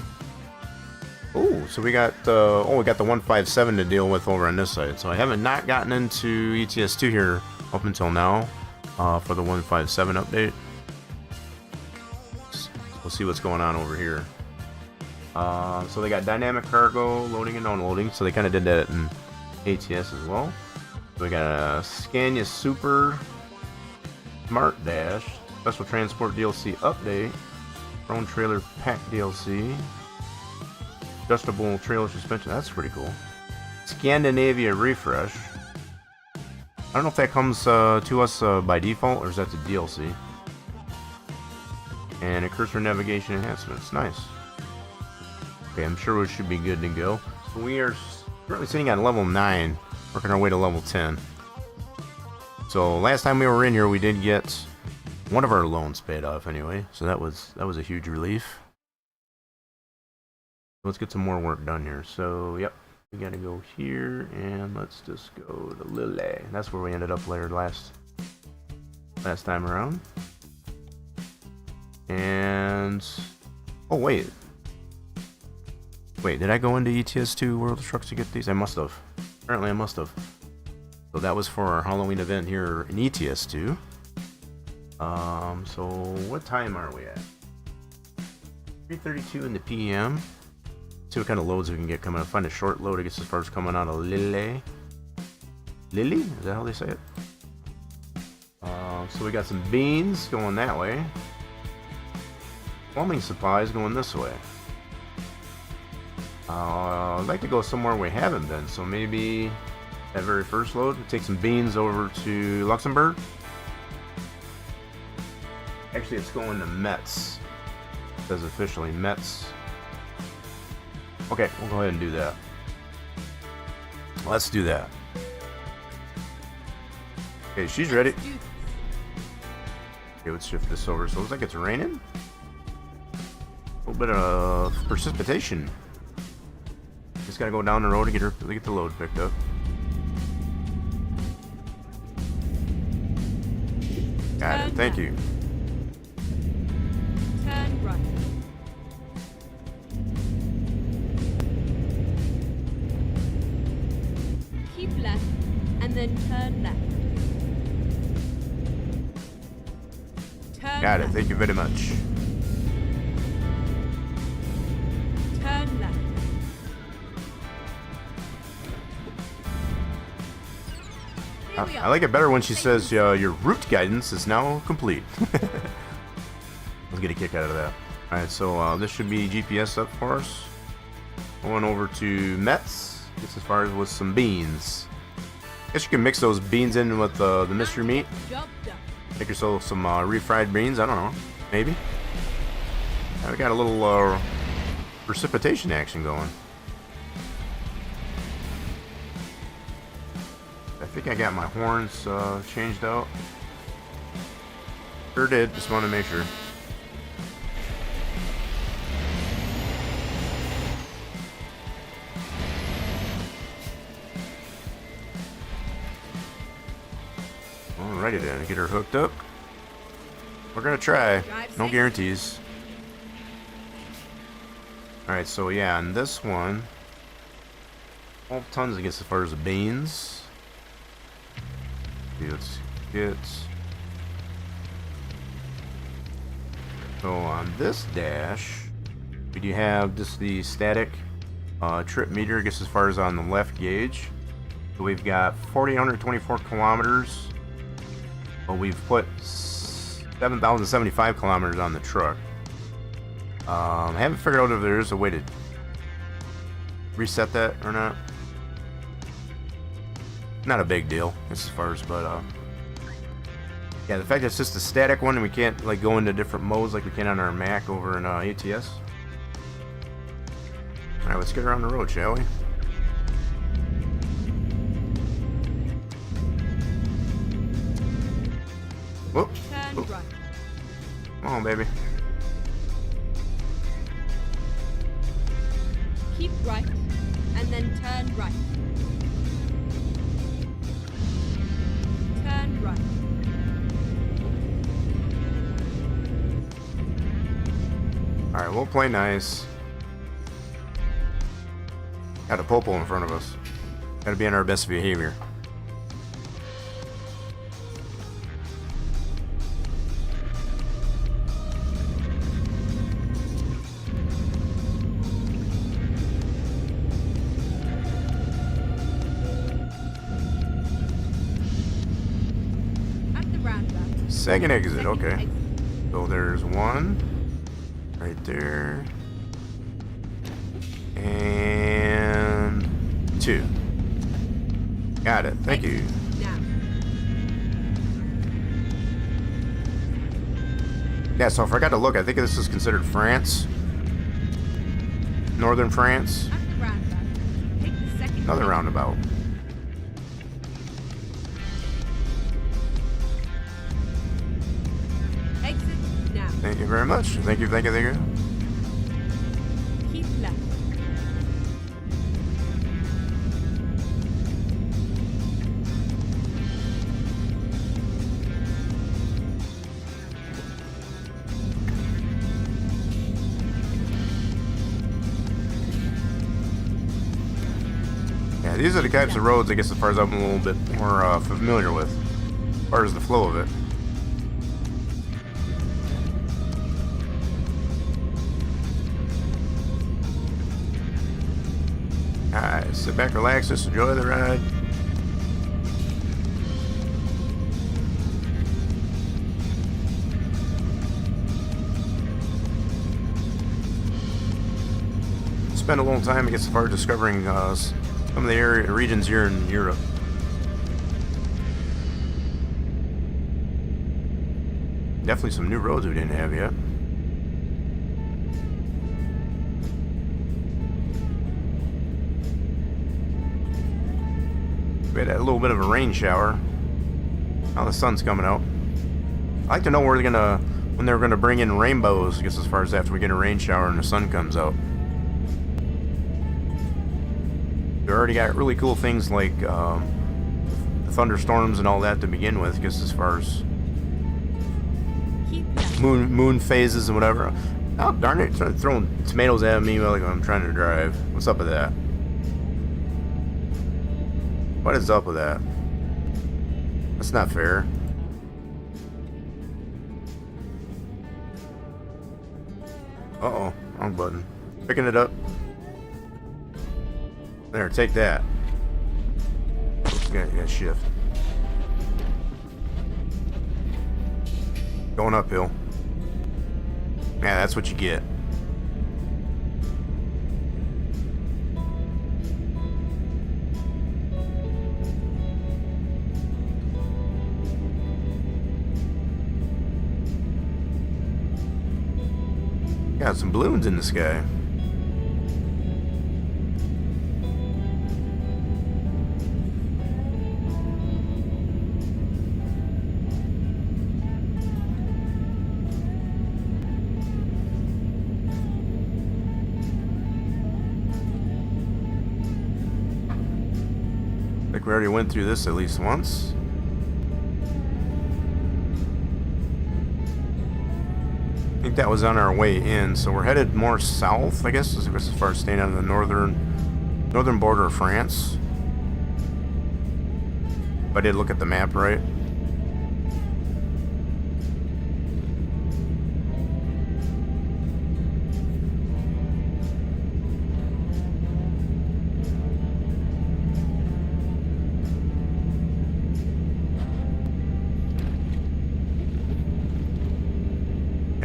Oh, so we got we got the 157 to deal with over on this side. So I haven't not gotten into ETS2 here up until now for the 157 update. So we'll see what's going on over here. So they got dynamic cargo loading and unloading, so they kind of did that in ATS as well. So we got a Scania Super Smart Dash, Special Transport DLC update, Prone Trailer Pack DLC, adjustable trailer suspension, that's pretty cool. Scandinavia Refresh. I don't know if that comes to us by default or is that the DLC. And a cursor navigation enhancements, nice. Okay, I'm sure we should be good to go. So we are currently sitting at level 9, working our way to level 10. So last time we were in here, we did get one of our loans paid off anyway. So that was a huge relief. Let's get some more work done here. So, yep. We gotta go here, and let's just go to Lille. That's where we ended up later last time around. And oh wait, did I go into ETS2 World of Trucks to get these? I must have. Apparently, I must have. So that was for our Halloween event here in ETS2. So what time are we at? 3:32 in the PM. See what kind of loads we can get coming up. Find a short load, I guess, as far as coming out of Lille. Lille? Is that how they say it? So we got some beans going that way. Plumbing supplies going this way. I'd like to go somewhere we haven't been, so maybe that very first load, we take some beans over to Luxembourg. Actually, it's going to Metz. It says officially Metz. Okay, we'll go ahead and do that. Let's do that. Okay, she's ready. Okay, let's shift this over. So it looks like it's raining. A little bit of precipitation. Just gotta go down the road to get the load picked up. Got it. Thank you. Turn right. Keep left and then turn left. Turn Got it. left. Thank you very much. Turn left. Here we I are. like it better when she says your route guidance is now complete. Let's get a kick out of that. Alright, so this should be GPS up for us. Going over to Metz. Gets as far as with some beans. Guess you can mix those beans in with the mystery meat. Job done. Make yourself some refried beans. I don't know. Maybe. We got a little precipitation action going. I think I got my horns changed out. Sure did. Just want to make sure. Alrighty then, get her hooked up. We're gonna try. No guarantees. Alright, so yeah, on this one, 12 tons I guess as far as the beans. Let's get. So on this dash, we do have just the static trip meter, I guess as far as on the left gauge. So we've got 4,824 kilometers. But we've put 7,075 kilometers on the truck. I haven't figured out if there is a way to reset that or not. Not a big deal as far as, but yeah, the fact that it's just a static one and we can't like go into different modes like we can on our Mac over in ATS. All right, let's get her on the road, shall we? Whoop. Turn Whoop. right. Come on, baby. Keep right and then turn right. Turn right. Alright, we'll play nice. Got a popo in front of us. Gotta be on our best behavior. At the roundabout. Second exit, Second okay. exit. So there's one. Right there. And two. Got it. Thank you. Now. Yeah, so I forgot to look. I think this is considered France. Northern France. At the roundabout. Take the second Another exit. roundabout. Exit now. Thank you very much. Thank you, thank you, thank you. Keep left. these are the types of roads, I guess, as far as I'm a little bit more familiar with, as far as the flow of it. Alright, sit back, relax, just enjoy the ride. Spend a little time, I guess, as far as discovering some of the regions here in Europe. Definitely some new roads we didn't have yet. We had a little bit of a rain shower. Now the sun's coming out. I'd like to know when they're gonna bring in rainbows, I guess, as far as after we get a rain shower and the sun comes out. We already got really cool things like the thunderstorms and all that to begin with, just as far as moon phases and whatever. Oh, darn it, throwing tomatoes at me while I'm trying to drive. What's up with that? What is up with that? That's not fair. Uh-oh, wrong button. Picking it up. There, take that. Oops, you gotta shift. Going uphill. Yeah, that's what you get. Got some balloons in the sky. Like we already went through this at least once. I think that was on our way in, so we're headed more south, I guess, as far as staying on the northern border of France. If I did look at the map right.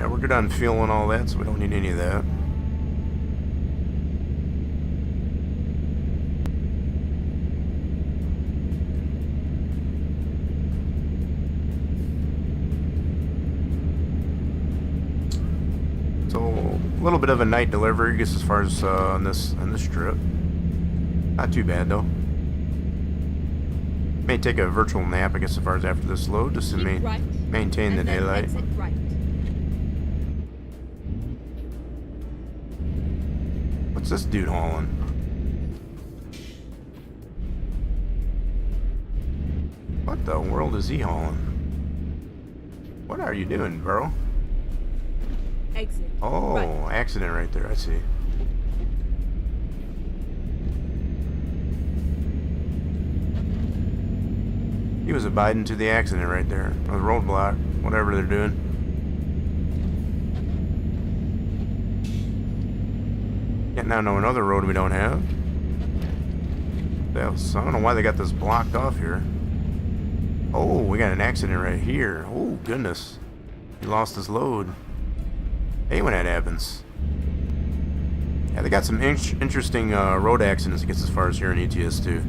We're good on fuel and all that, so we don't need any of that. So a little bit of a night delivery, I guess, as far as on this trip. Not too bad though. May take a virtual nap, I guess, as far as after this load, just to maintain the daylight. What's this dude hauling? What the world is he hauling? What are you doing, bro? Exit. Oh, right. Accident right there, I see. He was abiding to the accident right there. Or the roadblock, whatever they're doing. Getting down to another road we don't have. So I don't know why they got this blocked off here. Oh, we got an accident right here. Oh, goodness. He lost his load. Hey, when that happens. Yeah, they got some interesting road accidents, I guess, as far as here in ETS2.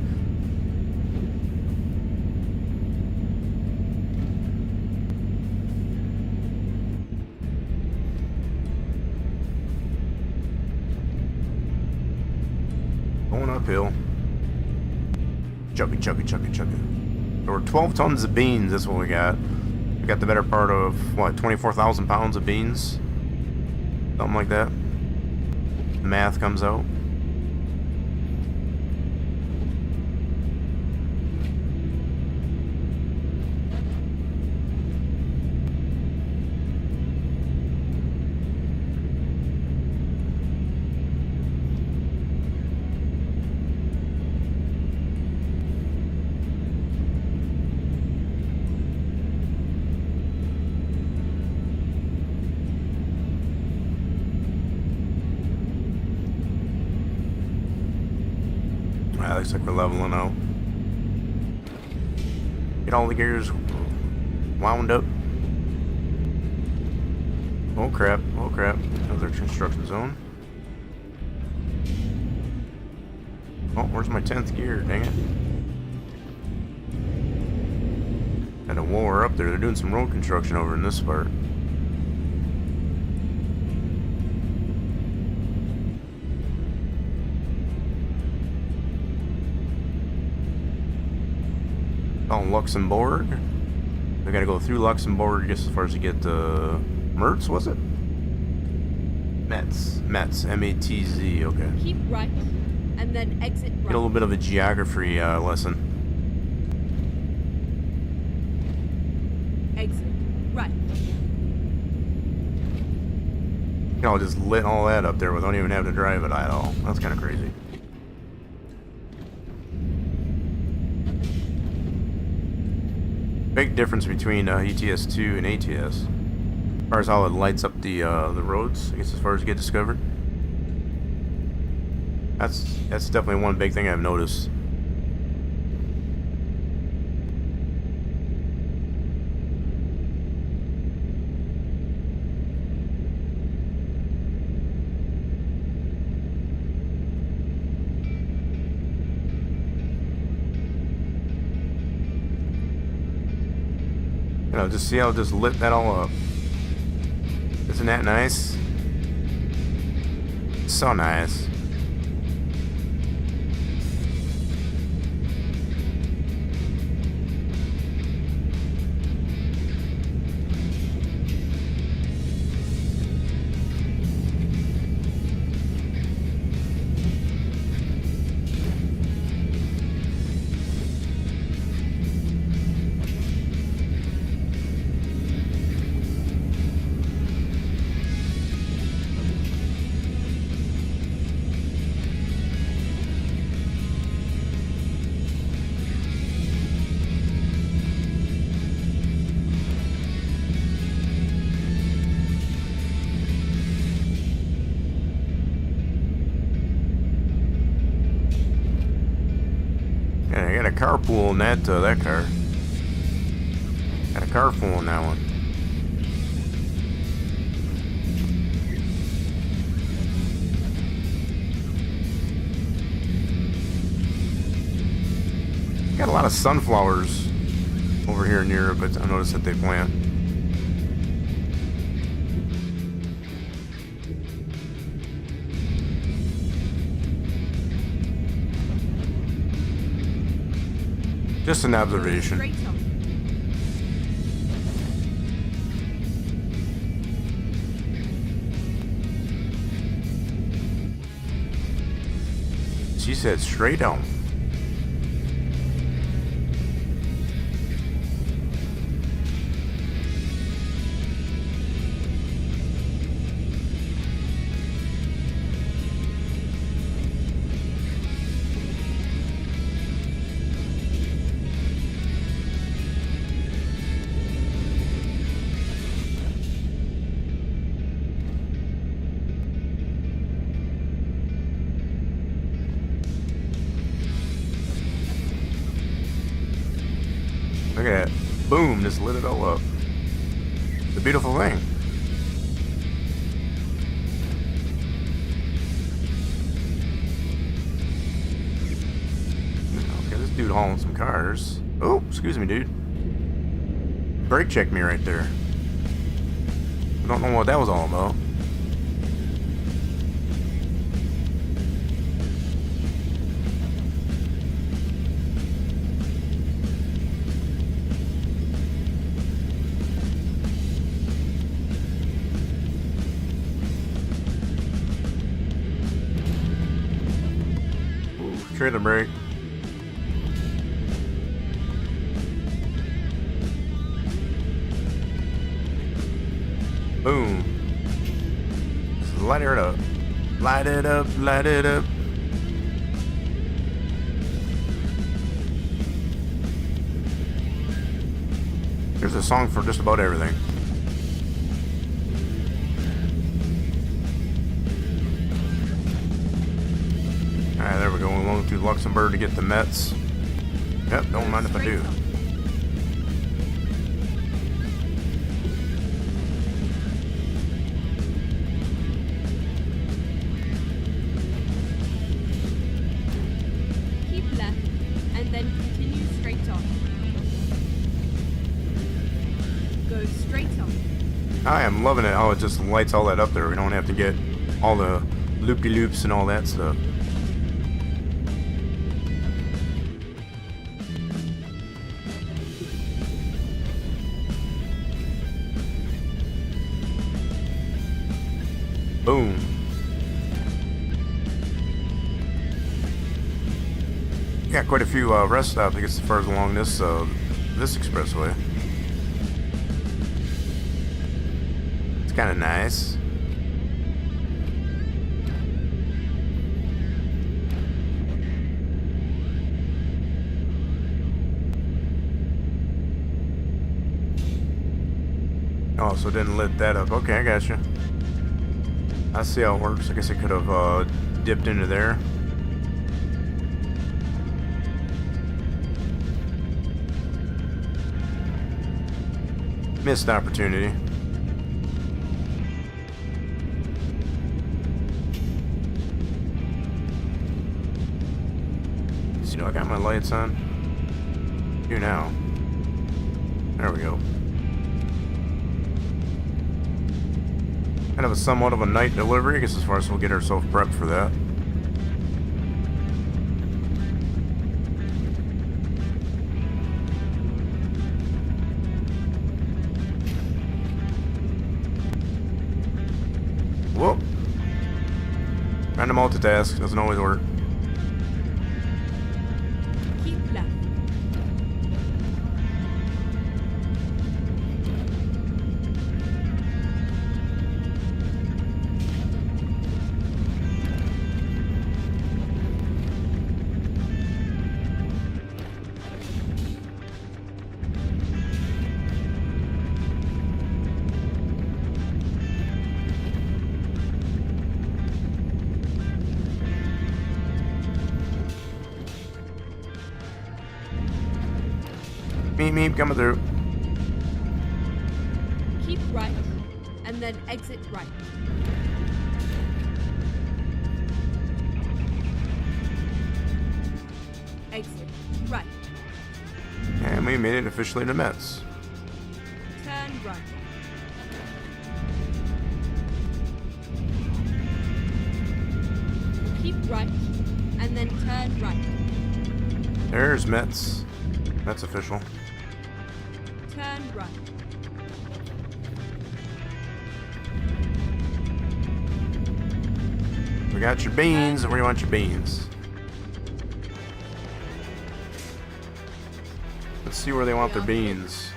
Going uphill. Chugga, chugga, chugga, chugga. There were 12 tons of beans, that's what we got. We got the better part of, what, 24,000 pounds of beans? Something like that. The math comes out. Alright, looks like we're leveling out. Get all the gears wound up. Oh crap, oh crap. Another construction zone. Oh, where's my 10th gear? Dang it. Had to wall her up there. They're doing some road construction over in this part. Oh, Luxembourg. We gotta go through Luxembourg just as far as to get to Mertz, was it? Metz, M-A-T-Z, okay. Keep right, and then exit right. Get a little bit of a geography lesson. Exit right. You know, just lit all that up there without even having to drive it at all. That's kind of crazy. Big difference between ETS2 and ATS. As far as how it lights up the roads, I guess as far as get discovered. That's definitely one big thing I've noticed. You know, just see how it just lit that all up. Isn't that nice? So nice. Yeah, I got a carpool in that car. Got a carpool in that one. Got a lot of sunflowers over here in Europe, but I noticed that they plant. Just an observation. Straight on. She said straight on. Look at that. Boom, just lit it all up. It's a beautiful thing. Okay, this dude hauling some cars. Oh, excuse me, dude. Brake checked me right there. I don't know what that was all about. Trailer brake. Boom. Just light it up. Light it up, light it up. There's a song for just about everything. Alright, there we go. We went to Luxembourg to get the Mets. Yep, don't mind if I do. Keep left, and then continue straight on. Go straight on. I am loving it how it just lights all that up there. We don't have to get all the loop-de-loops and all that stuff. Boom. Got quite a few rest stops, I guess, as far as along this this expressway. It's kind of nice. Oh, so it didn't lit that up. Okay, I gotcha. I see how it works. I guess it could have dipped into there. Missed opportunity. See, do I got my lights on? Do now. There we go. Kind of a somewhat of a night delivery, I guess, as far as we'll get ourselves prepped for that. Whoop. Trying to multitask doesn't always work. Keep left. Meep meep coming through. Keep right, and then exit right. Exit right. And we made it officially to Mets. Turn right. Keep right, and then turn right. There's Mets. That's official. Turn right. We got your beans, and where do you want your beans? Let's see where they want their beans.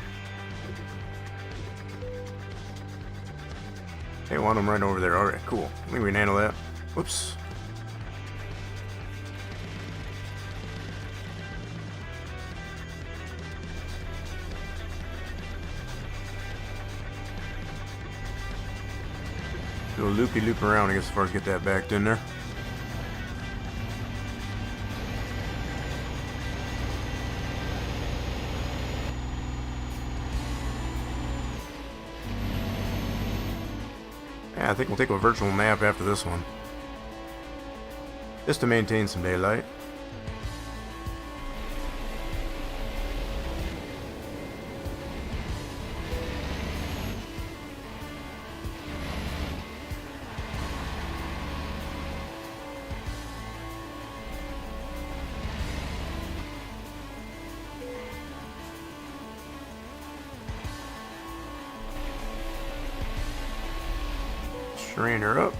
They want them right over there. Alright, cool. I think we can handle that. Whoops. Do a loopy-loop around, I guess, as far as get that backed in there. Yeah, I think we'll take a virtual nap after this one. Just to maintain some daylight. Strain her up.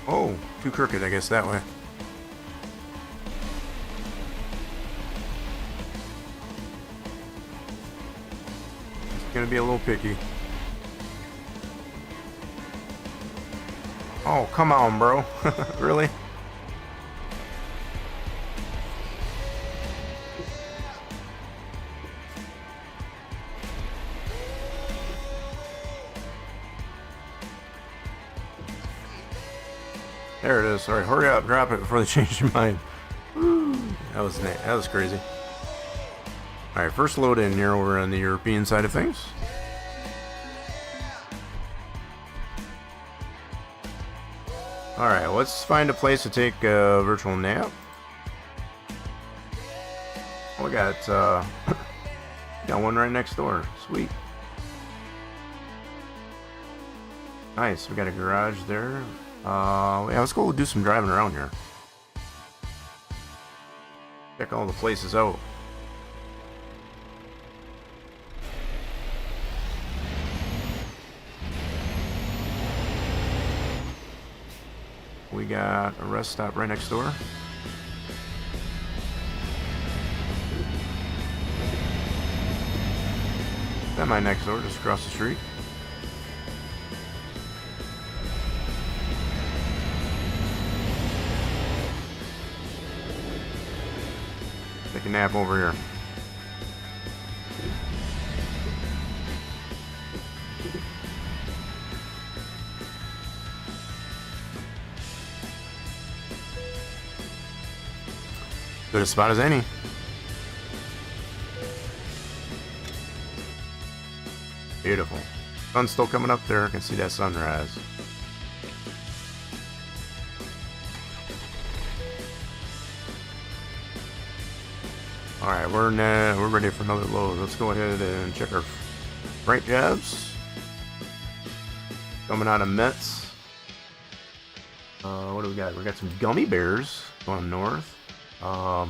Oh, too crooked, I guess, that way. It's gonna be a little picky. Oh, come on, bro. Really? There it is. Alright, hurry up, drop it before they change your mind. Woo. That was crazy. Alright, first load in here over on the European side of things. Alright, let's find a place to take a virtual nap. We got got one right next door. Sweet. Nice, we got a garage there. Yeah, let's go do some driving around here. Check all the places out. We got a rest stop right next door. Semi next door, just across the street. Take a nap over here. Good a spot as any. Beautiful. Sun's still coming up there. I can see that sunrise. Alright, we're ready for another load. Let's go ahead and check our freight jobs. Coming out of Metz. What do we got? We got some gummy bears going north. I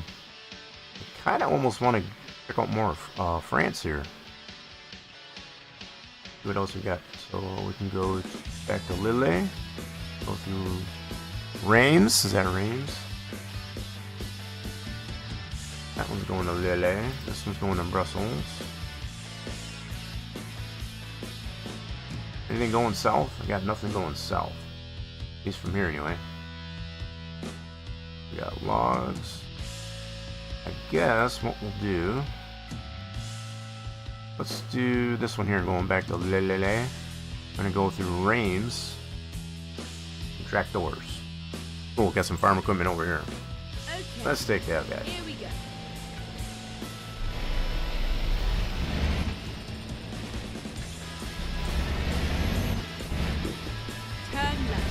kind of almost want to check out more France here. See what else we got. So we can go back to Lille. Go through Reims. Is that Reims? That one's going to Lille. This one's going to Brussels. Anything going south? I got nothing going south. At least from here anyway. We got logs. I guess what we'll do, let's do this one here going back to Lille. I'm gonna go through Reims and tractors. Cool, got some farm equipment over here. Okay. Let's take that guy. Here we go. Turn left.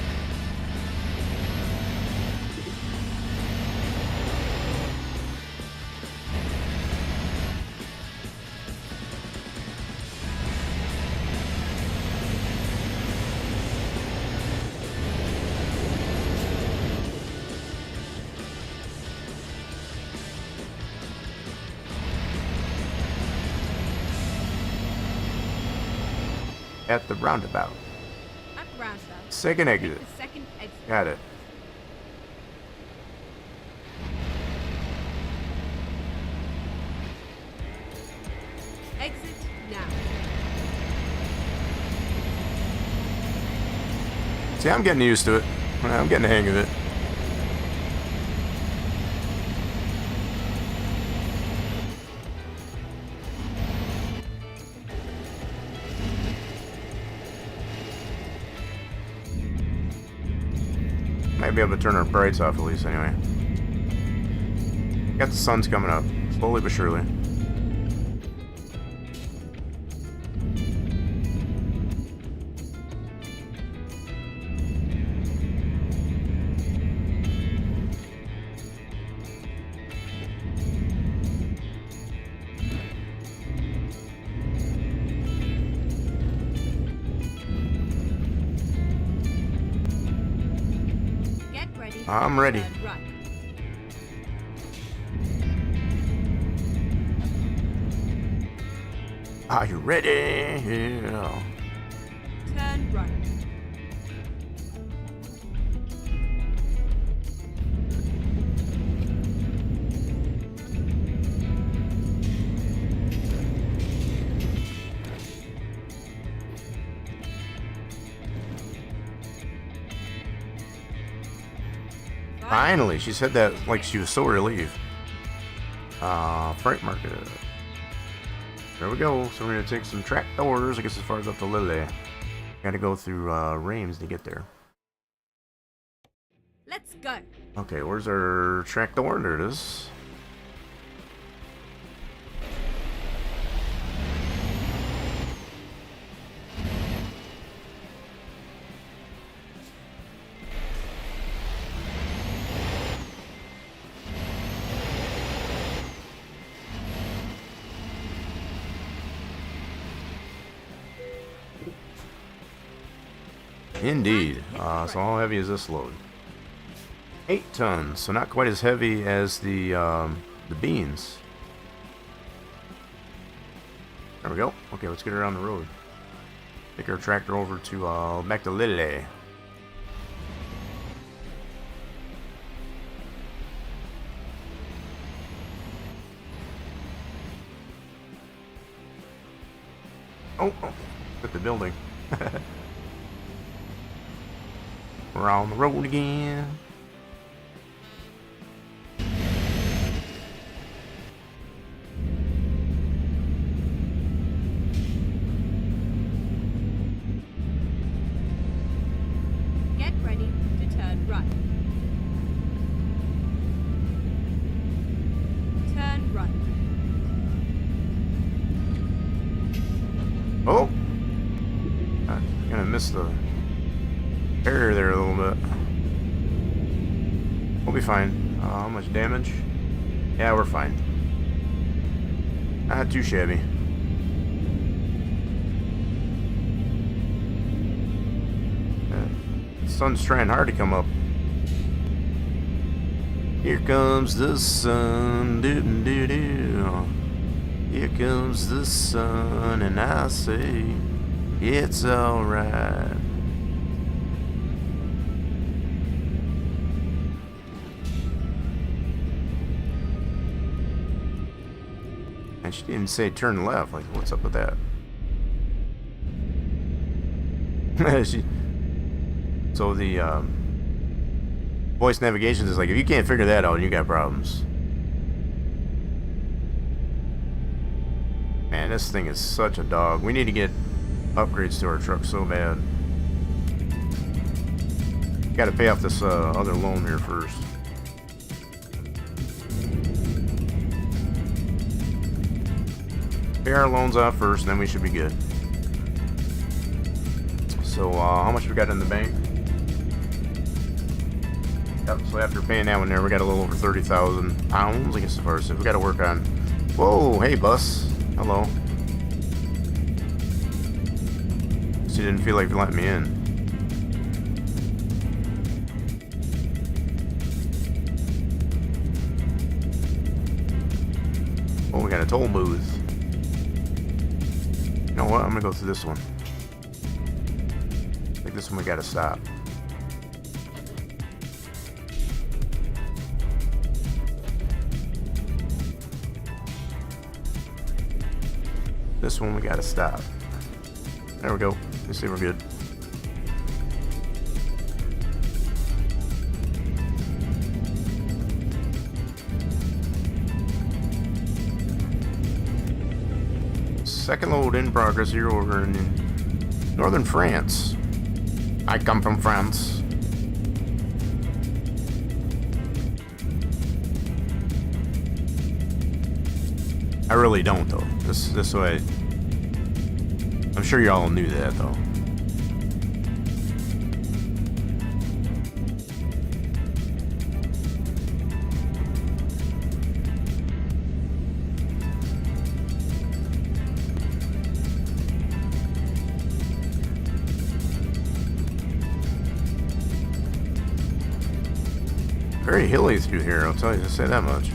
At the roundabout. At the roundabout. Second exit. The second exit. Got it. Exit now. See, I'm getting used to it. I'm getting the hang of it. Might be able to turn our brights off at least anyway. Got the sun's coming up, slowly but surely. I'm ready. Right. Are you ready? Yeah. Turn right. Finally, she said that like she was so relieved. Freight market. There we go. So we're gonna take some tractors, I guess, as far as up to Lille. Gotta go through Reims to get there. Let's go. Okay, where's our tractor? There it is. Indeed. So how heavy is this load? 8 tons, so not quite as heavy as the beans. There we go. Okay, let's get her on the road. Take our tractor over to back to Lille. Oh, hit the building. We're on the road again. Get ready to turn right. Turn right. Oh! I'm gonna miss the barrier there a little bit. We'll be fine. How much damage? Yeah, we're fine. Not too shabby. The sun's trying hard to come up. Here comes the sun, doo doo doo. Here comes the sun, and I say it's alright. And she didn't say turn left. Like, what's up with that? So the voice navigation is like, if you can't figure that out, you got problems. Man, this thing is such a dog. We need to get upgrades to our truck so bad. Got to pay off this other loan here first. Pay our loans off first, and then we should be good. So, how much we got in the bank? Yep, so after paying that one there, we got a little over 30,000 pounds, I guess, as far as we got to work on. Whoa, hey, bus. Hello. She didn't feel like letting me in. Oh, we got a toll booth. You know what? I'm gonna go through this one. I think this one we gotta stop. This one we gotta stop. There we go. Let's see, we're good. Second load in progress here over in northern France. I come from France. I really don't, though. This way. I'm sure you all knew that, though. Very hilly through here, I'll tell you, to say that much.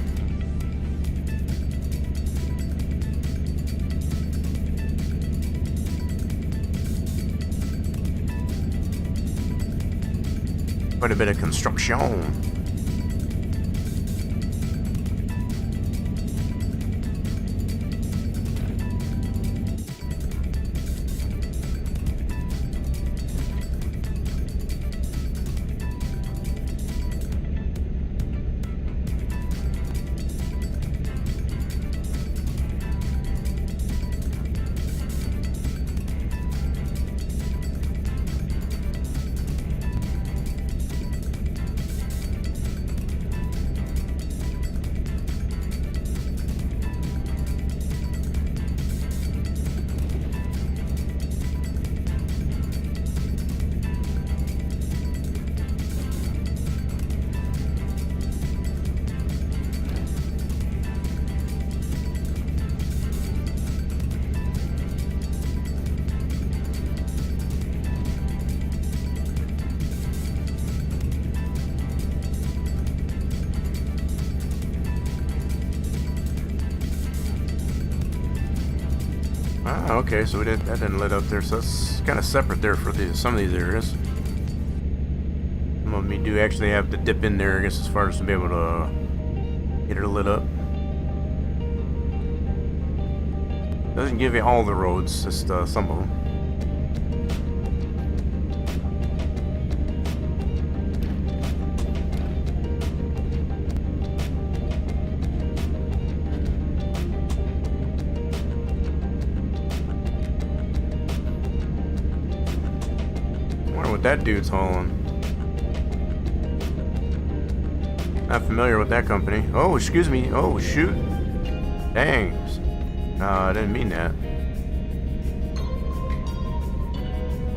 Quite a bit of construction. Okay, so that didn't lit up there, so that's kind of separate there for some of these areas. Some of them you do actually have to dip in there, I guess, as far as to be able to get it lit up. Doesn't give you all the roads, just some of them. What that dude's hauling. Not familiar with that company. Oh, excuse me. Oh, shoot. Dang. No, I didn't mean that.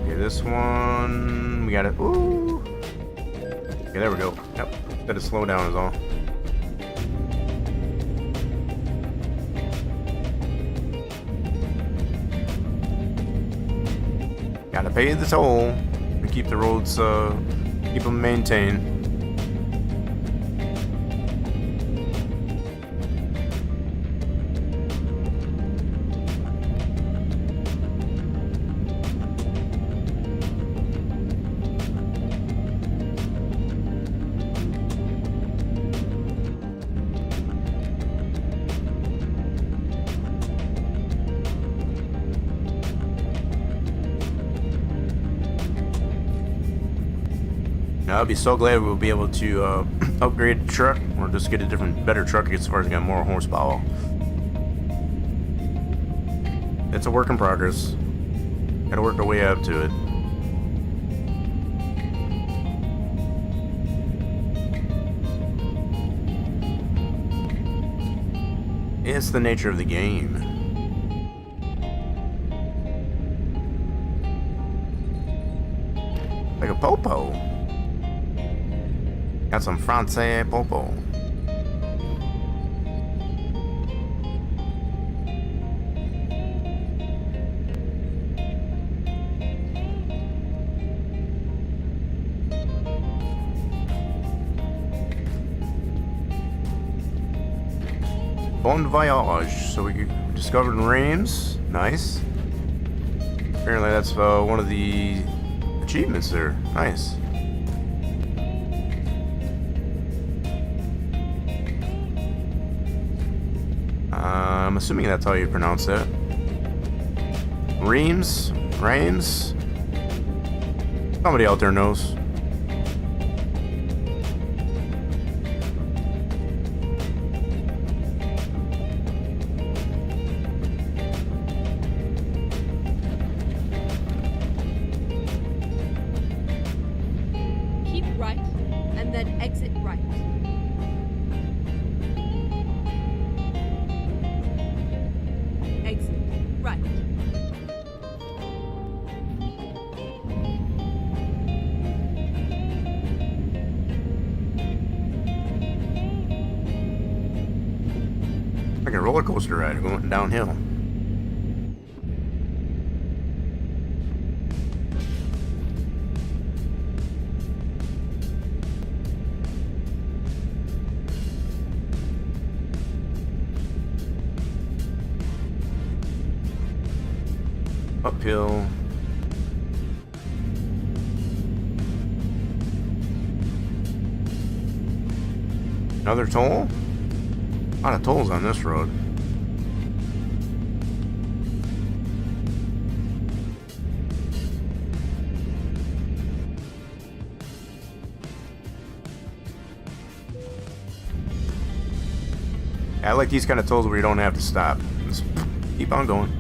Okay, this one. We got it. Ooh. Okay, there we go. Yep. Gotta slow down is all. Gotta pay the toll. Keep the roads, keep them maintained. Now, I'd be so glad we'll be able to upgrade the truck, or just get a better truck as far as getting more horsepower. It's a work in progress. Gotta work our way up to it. It's the nature of the game. Like a popo. Got some Francais popo. Bon voyage. So we discovered Reims. Nice. Apparently that's one of the achievements there. Nice. I'm assuming that's how you pronounce that. Reims? Reims? Somebody out there knows. Keep right and then exit right. Exit right. Like a roller coaster ride going downhill. Uphill. Another toll? A lot of tolls on this road. I like these kind of tolls where you don't have to stop. Just keep on going.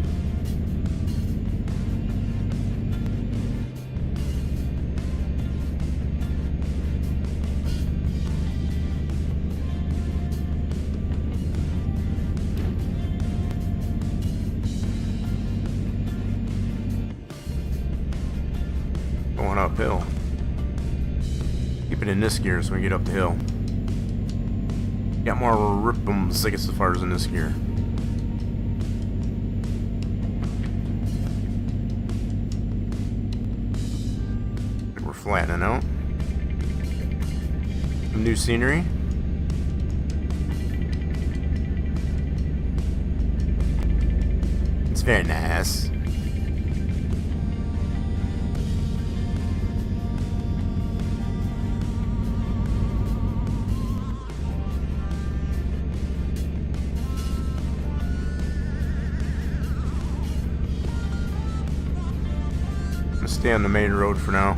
Going uphill. Keep it in this gear so we get up the hill. Got more ripums, I guess, as far as in this gear. We're flattening out. Some new scenery. It's Very nice. I'm gonna stay on the main road for now.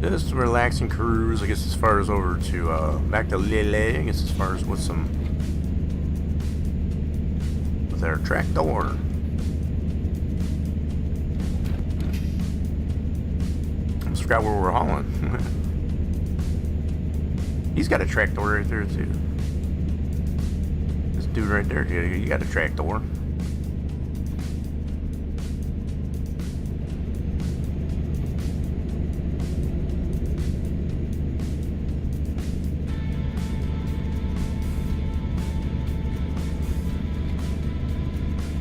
Just a relaxing cruise, I guess, as far as over to, back to Lille, I guess, as far as with our tractor. Almost forgot where we're hauling. He's got a tractor right there, too. This dude right there, you got a tractor.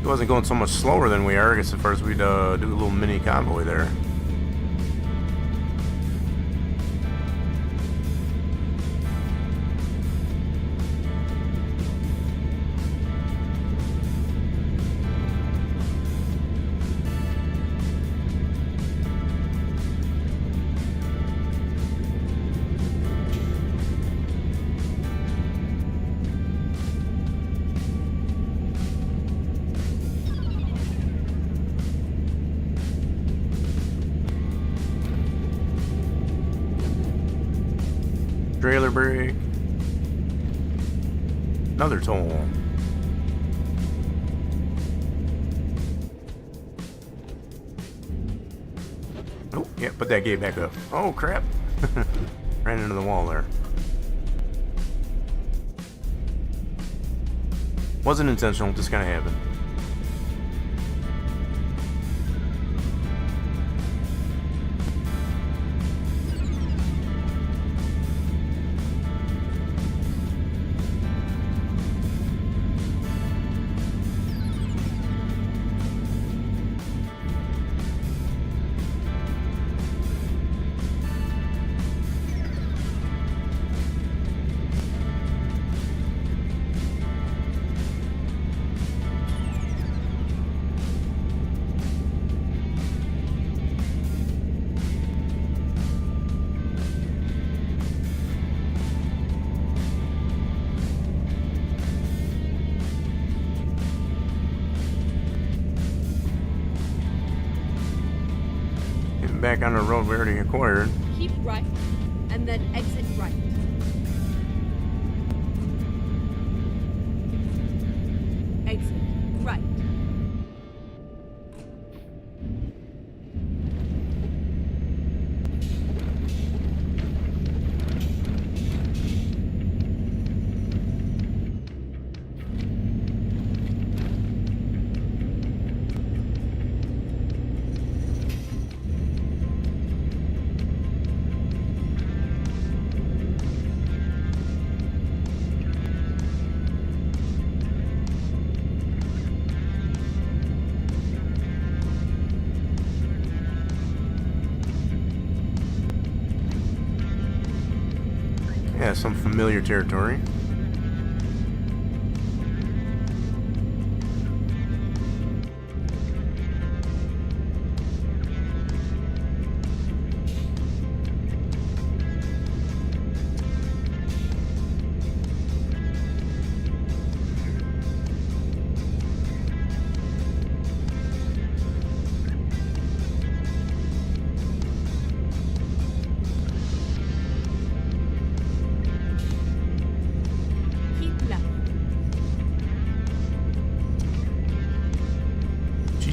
Wasn't going so much slower than we are, I guess, as far as we'd do a little mini convoy there. Trailer brake. Another toll. Oh, yeah, put that gate back up. Oh, crap. Ran into the wall there. Wasn't intentional, just kind of happened. Back on the road we already acquired. Keep right, and then exit right. Exit right. Yeah, some familiar territory.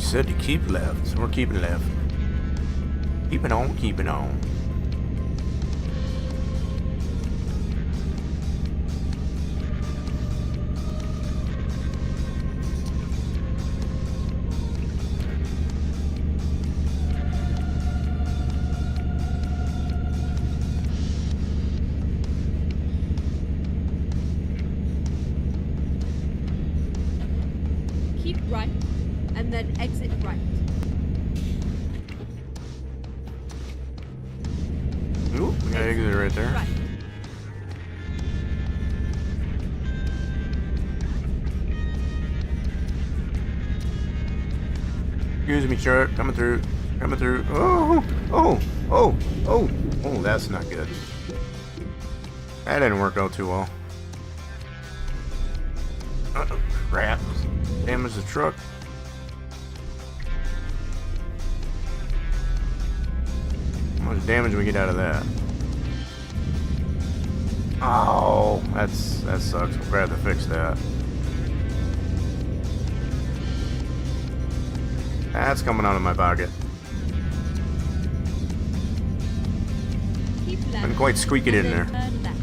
said to keep left, so we're keeping left. Keep it on, keep it on. Keep right, and then exit right. Oop, we got exit right there. Right. Excuse me, truck. Coming through. Coming through. Oh, oh, oh, oh, oh, that's not good. That didn't work out too well. Uh-oh, crap. Damage the truck. How much damage do we get out of that? Oh, that sucks. We're gonna have to fix that. That's coming out of my pocket. Keep left. Couldn't quite squeak it in and there. then turn left.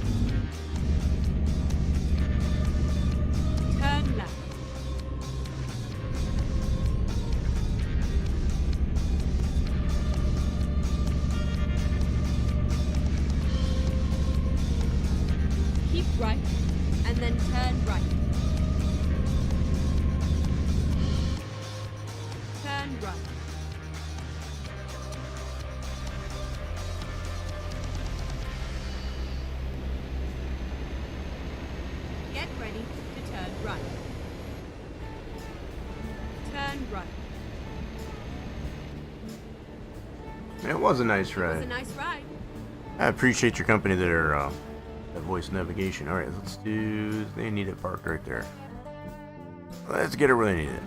Turn left. Keep right, and then turn right. Turn right. Get ready to turn right. Turn right. It was a nice It was a ride. nice ride. I appreciate your company there, that voice navigation. Alright, let's do... They need it parked right there. Let's get it where they need it.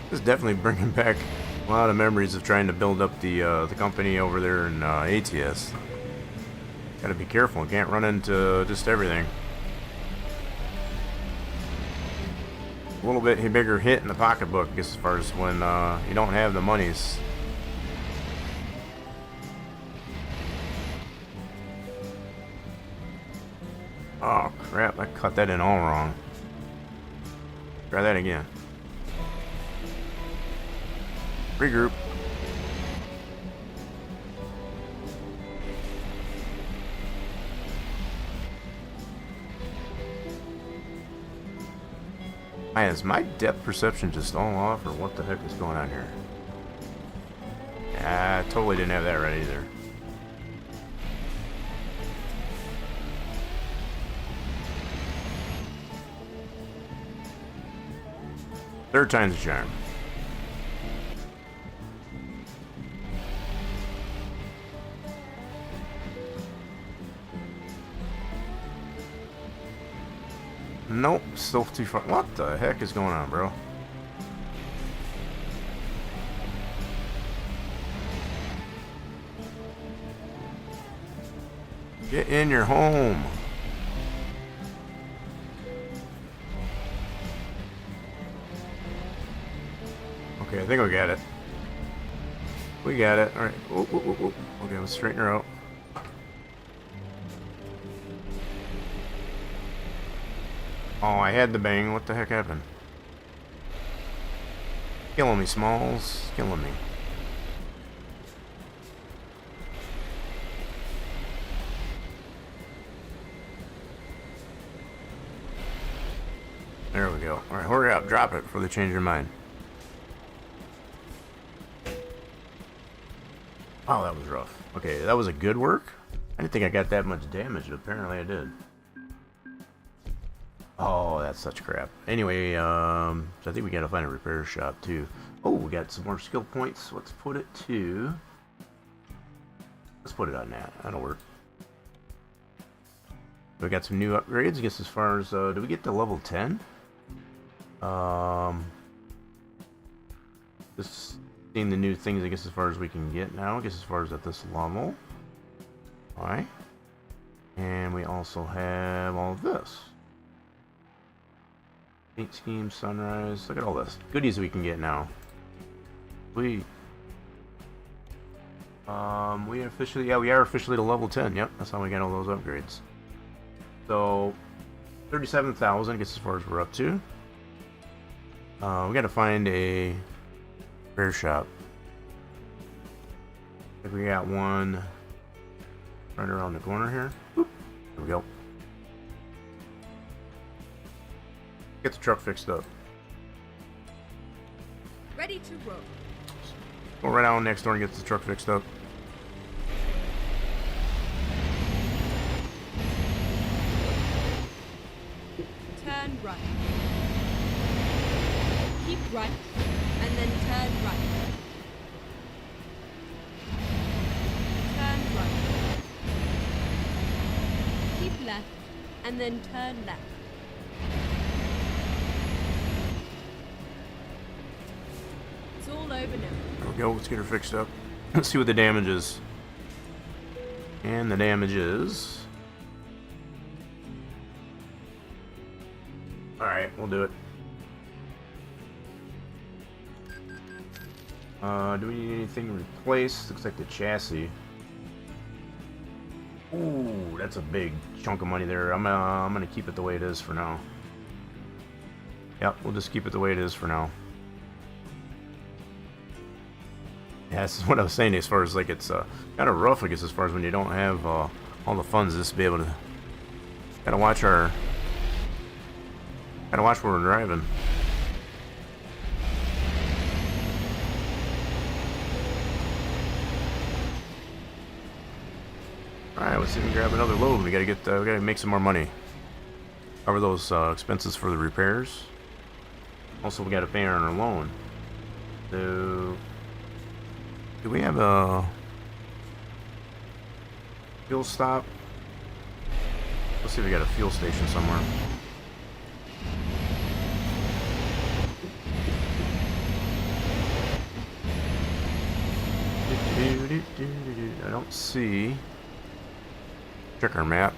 This is definitely bringing back a lot of memories of trying to build up the company over there in ATS. Gotta be careful, can't run into just everything. A little bit bigger hit in the pocketbook as far as when you don't have the monies. Oh crap, I cut that in all wrong. Try that again. Regroup. Man, is my depth perception just all off, or what the heck is going on here? I totally didn't have that right either. Third time's a charm. Nope, still too far. What the heck is going on, bro? Get in your home. Okay, I think we got it. We got it. Alright. Okay, let's straighten her out. Oh, I had the bang. What the heck happened? Killing me, Smalls. Killing me. There we go. Alright, hurry up. Drop it before they change your mind. Oh, that was rough. Okay, that was a good work. I didn't think I got that much damage, but apparently I did. Oh, that's such crap. Anyway, so I think we gotta find a repair shop too. Oh, we got some more skill points. Let's put it to... Let's put it on that. That'll work. We got some new upgrades. I guess as far as... did we get to level 10? Just seeing the new things, I guess, as far as we can get now. I guess as far as at this level. Alright. And we also have all of this. Paint scheme, sunrise. Look at all this goodies we can get now. We officially, yeah, we are officially to level 10. Yep, that's how we got all those upgrades. So 37,000, I guess, as far as we're up to. We got to find a repair shop. I think we got one right around the corner here. Boop. There we go. Get the truck fixed up. Ready to roll. Go right out next door and get the truck fixed up. Turn right. Keep right, and then turn right. Turn right. Keep left, and then turn left. It's all over now. There we go, let's get her fixed up. Let's see what the damage is. And the damage is... Alright, we'll do it. Do we need anything replaced? Looks like the chassis. Ooh, that's a big chunk of money there. I'm gonna keep it the way it is for now. Yep, we'll just keep it the way it is for now. Yeah, this is what I was saying as far as like it's kind of rough, I guess, as far as when you don't have all the funds just to be able to gotta watch where we're driving. Alright, let's see if we can grab another load. We gotta make some more money. Cover those expenses for the repairs. Also, we gotta pay on our loan. So, do we have a fuel stop? Let's see if we got a fuel station somewhere. I don't see. Check our map.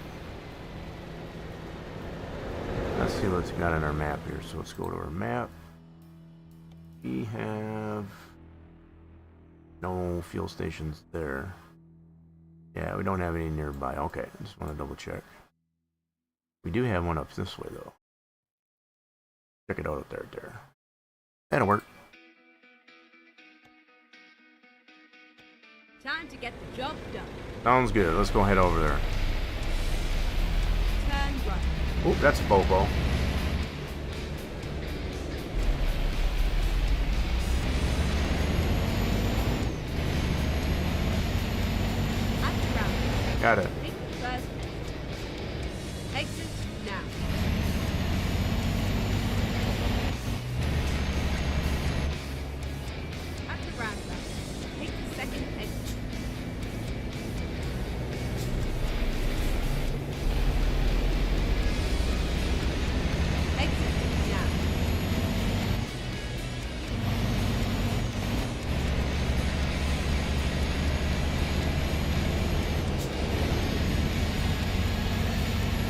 Let's see what's got on our map here. So let's go to our map. We have no fuel stations there. Yeah, we don't have any nearby. Okay, just want to double check. We do have one up this way though. Check it out up there. That'll work. Time to get the job done. Sounds good. Let's go head over there. Turn right. Oh, that's Bobo. At the round. Got it. Take the first exit now. At the roundabout. Take the second exit. Exit now.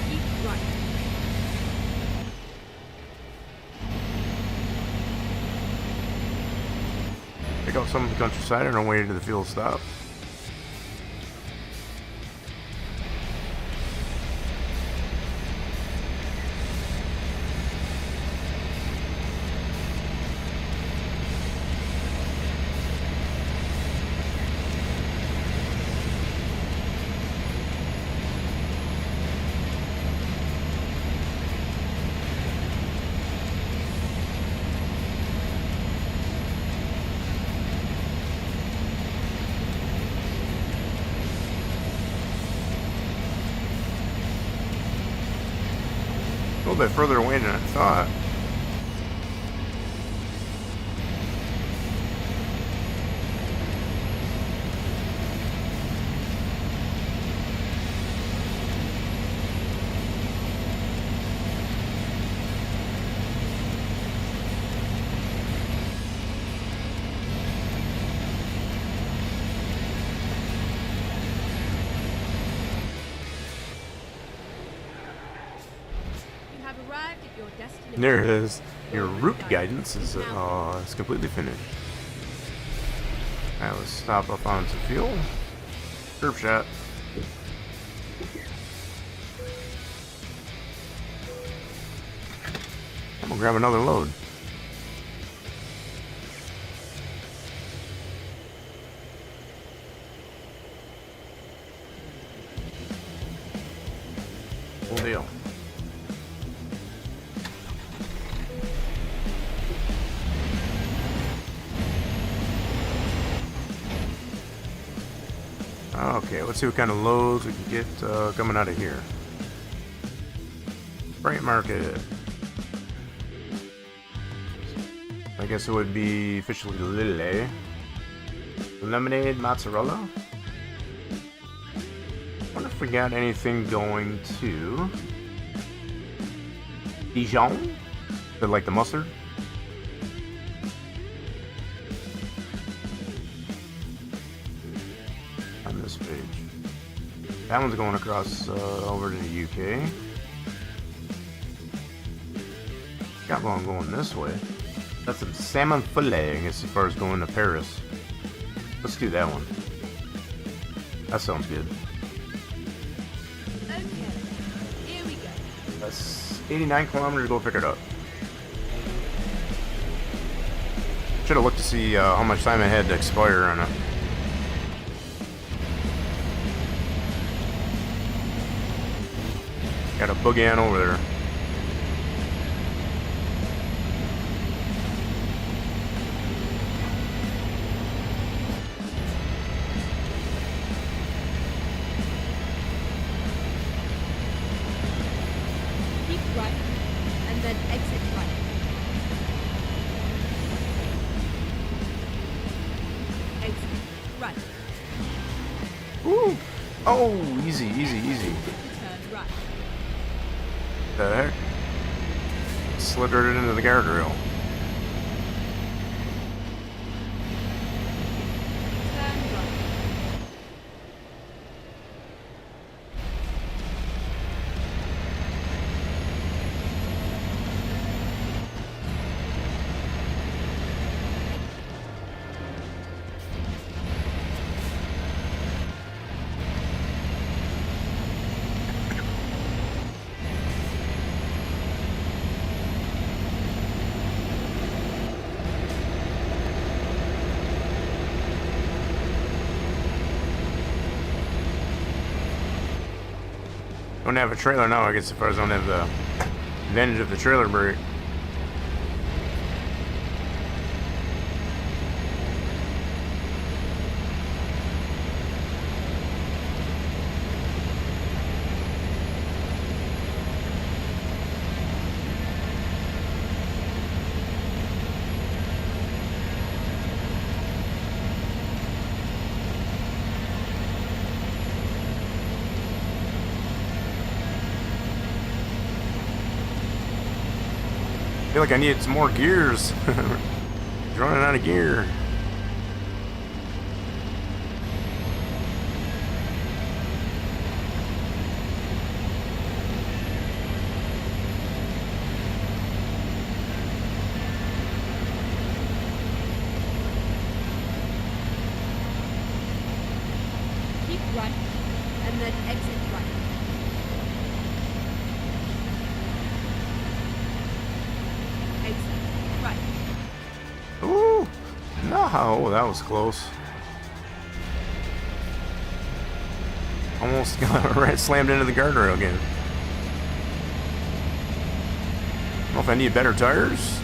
Keep right. Pick up some of the countryside on our way to the fuel stop. A little bit further away than I thought. destination. There it is. Your route guidance is completely finished. Alright, let's stop up on some fuel. Curve shot. I'm gonna grab another load. Full deal. Okay, let's see what kind of loads we can get coming out of here. Freight market. I guess it would be officially Lille. Lemonade, mozzarella. I wonder if we got anything going to Dijon? Is it like the mustard? On this page. That one's going across over to the UK. Got one going this way. That's some salmon fillet, I guess, as far as going to Paris. Let's do that one. That sounds good. Okay, here we go. That's 89 kilometers, go pick it up. Should have looked to see how much time I had to expire on it. Got a boogie on over there. Keep right, and then exit right. Exit right. Woo! Oh, easy, easy, easy. Turn right. The heck? Slid right into the guardrail. Turn right. Don't have a trailer now, I guess, as far as I don't have the advantage of the trailer brake. I feel like I needed some more gears. Running out of gear. Keep right, and then exit right. Exit right. Ooh! No, oh, that was close. Almost got right slammed into the guardrail again. I don't know if I need better tires.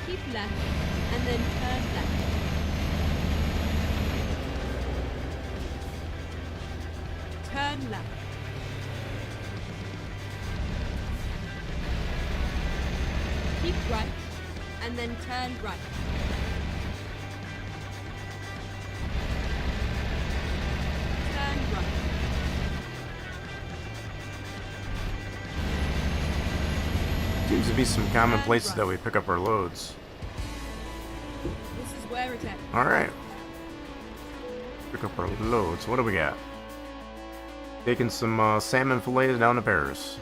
Keep left, and then turn left. Turn left. Keep right, and then turn right. Turn Seems to be some common places that we pick up our loads. This is where it's at. Alright. Pick up our loads. What do we got? Taking some salmon fillets down to Paris.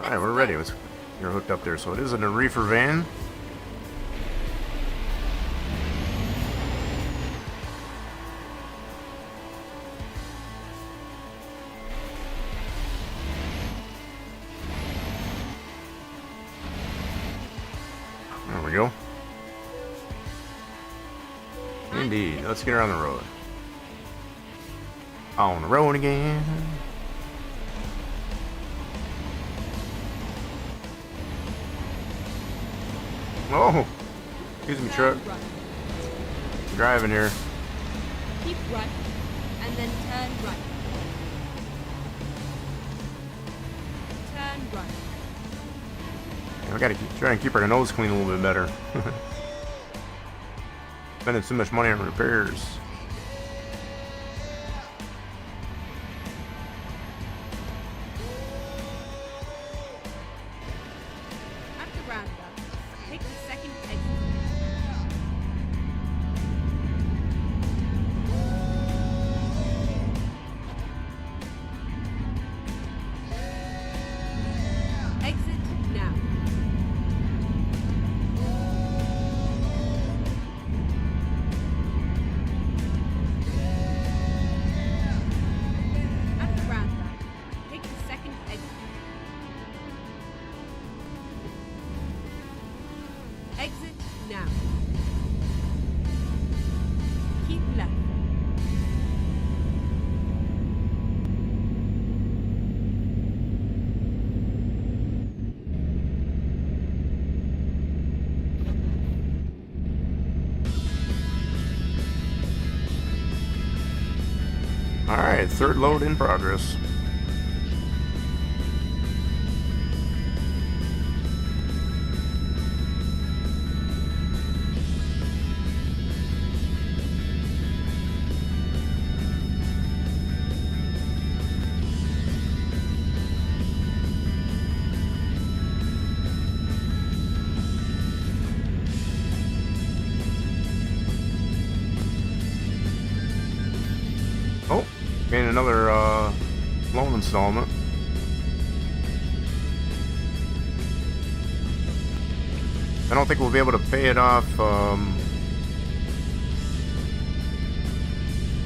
Alright, we're ready. You're hooked up there. So it is in a reefer van. There we go. Indeed. Let's get her on the road. On the road again. Oh! Excuse me, truck. Turn right. Driving here. Keep right, and then turn right. Turn right. I gotta try and keep her nose clean a little bit better. Spending too much money on repairs. At the roundabout, take the second exit. Exit now. At the roundabout, take the second exit. Exit now. Keep left. Alright, third load in progress. Oh, getting another loan installment. I don't think we'll be able to pay it off.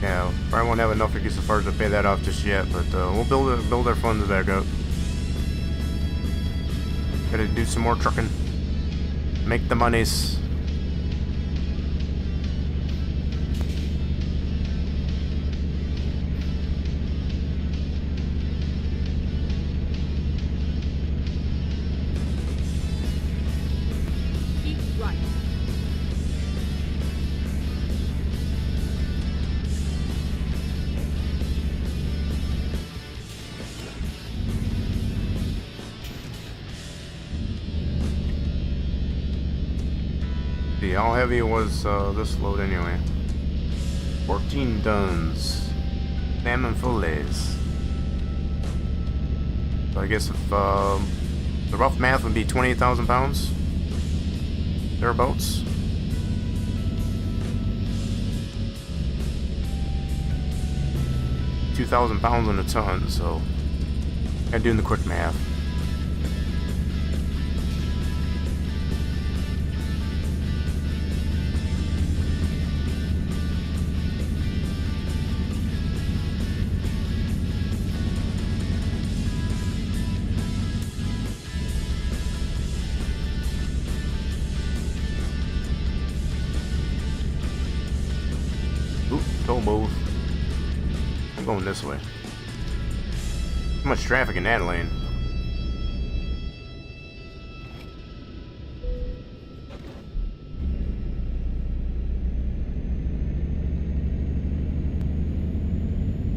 Yeah, probably won't have enough to get so far as to pay that off just yet, but we'll build our funds back up. Gotta do some more trucking. Make the monies. Keep right. See, how heavy was this load anyway? 14 tons. Salmon fillets. So I guess if the rough math would be 28,000 pounds. Thereabouts. £2,000 on a ton, so I'm doing the quick math. Oop, tow booth. I'm going this way. Too much traffic in that lane.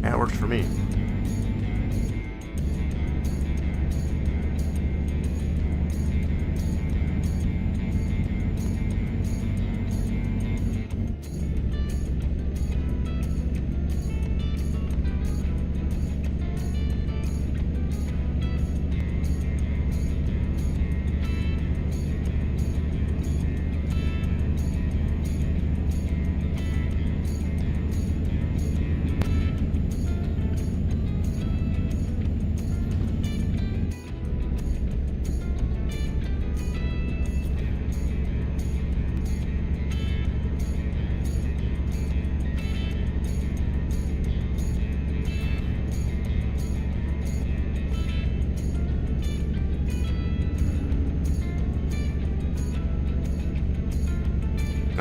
That works for me.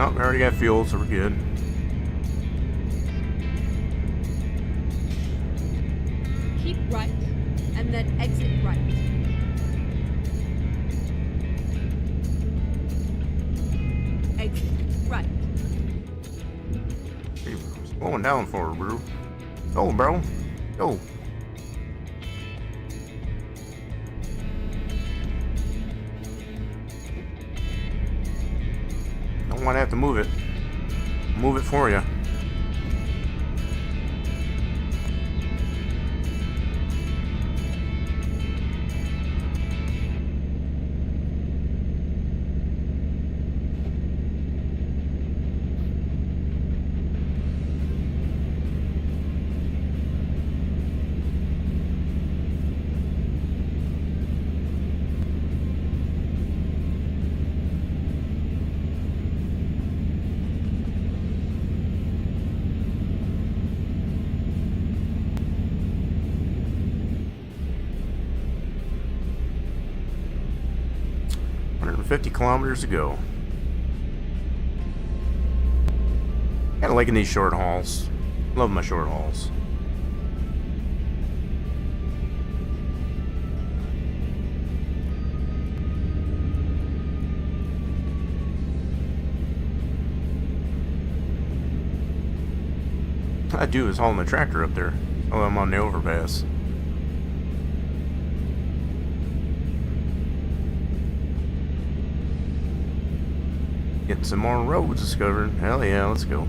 No, we already got fuel, so we're good. Keep right, and then exit right. Exit right. Hey, slowing down for her, bro. Go, bro. Go. Don't want to have to move it. Move it for you. .50 kilometers to go. Kinda liking these short hauls. Love my short hauls. All I do is hauling the tractor up there while I'm on the overpass. Getting some more roads discovered. Hell yeah, let's go.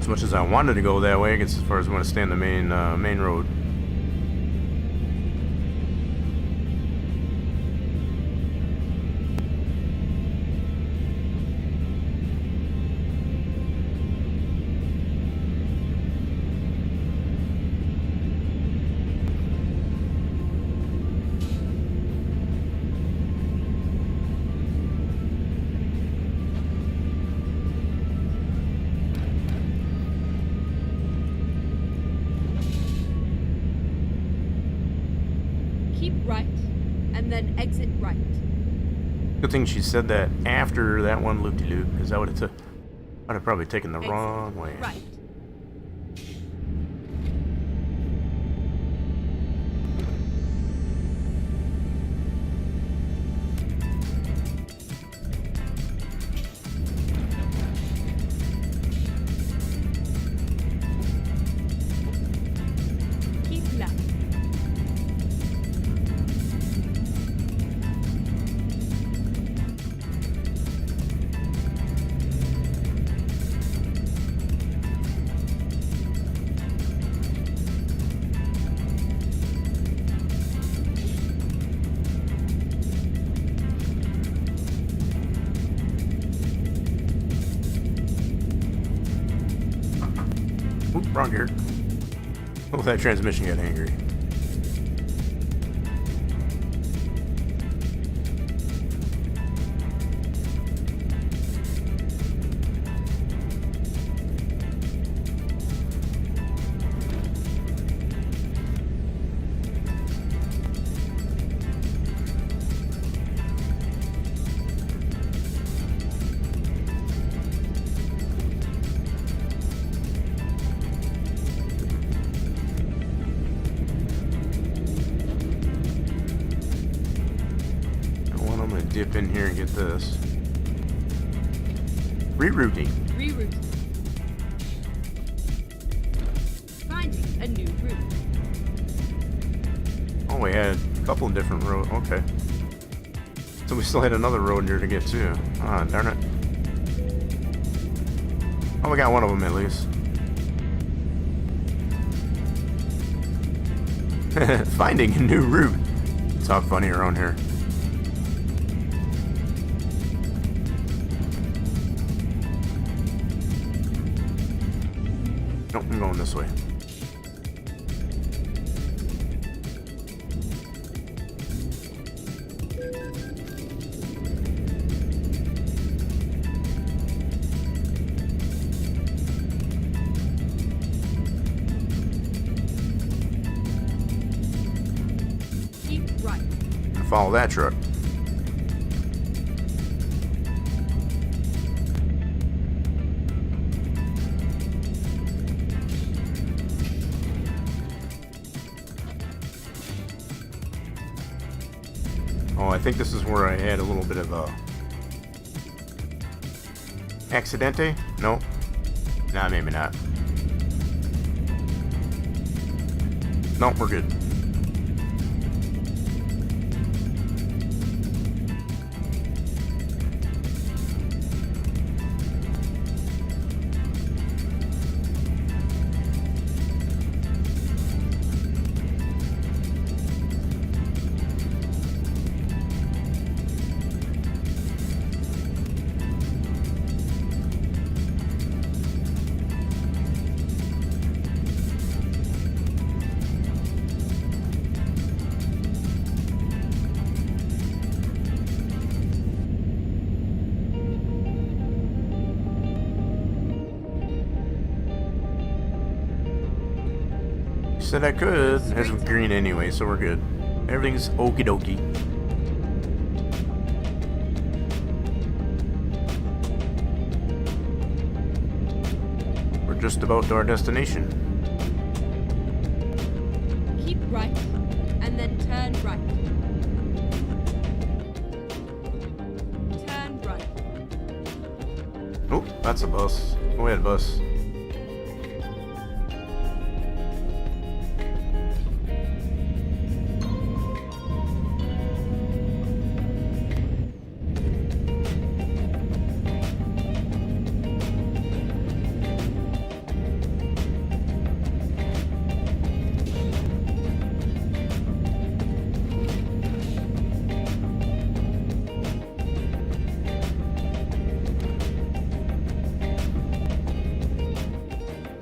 As much as I wanted to go that way, I guess as far as I want to stay on the main road. Keep right, and then exit right. Good thing she said that after that one loop-de-loop, because I would have probably taken the wrong way. Right. Keep left. Oop, wrong gear. Oh, that transmission got angry. Dip in here and get this. Rerouting. Reroute. Finding a new route. Oh, we had a couple of different roads. Okay. So we still had another road here to get to. Ah, darn it. Oh, we got one of them at least. Finding a new route. Talk funny around here. going this way. Keep right. Follow that truck. Oh, I think this is where I had a little bit of a accidente? No. Nah, maybe not. Nope, we're good. Said I could. It has green anyway, so we're good. Everything's okie dokie. We're just about to our destination. Keep right, and then turn right. Turn right. Oh, that's a bus. Go ahead, bus.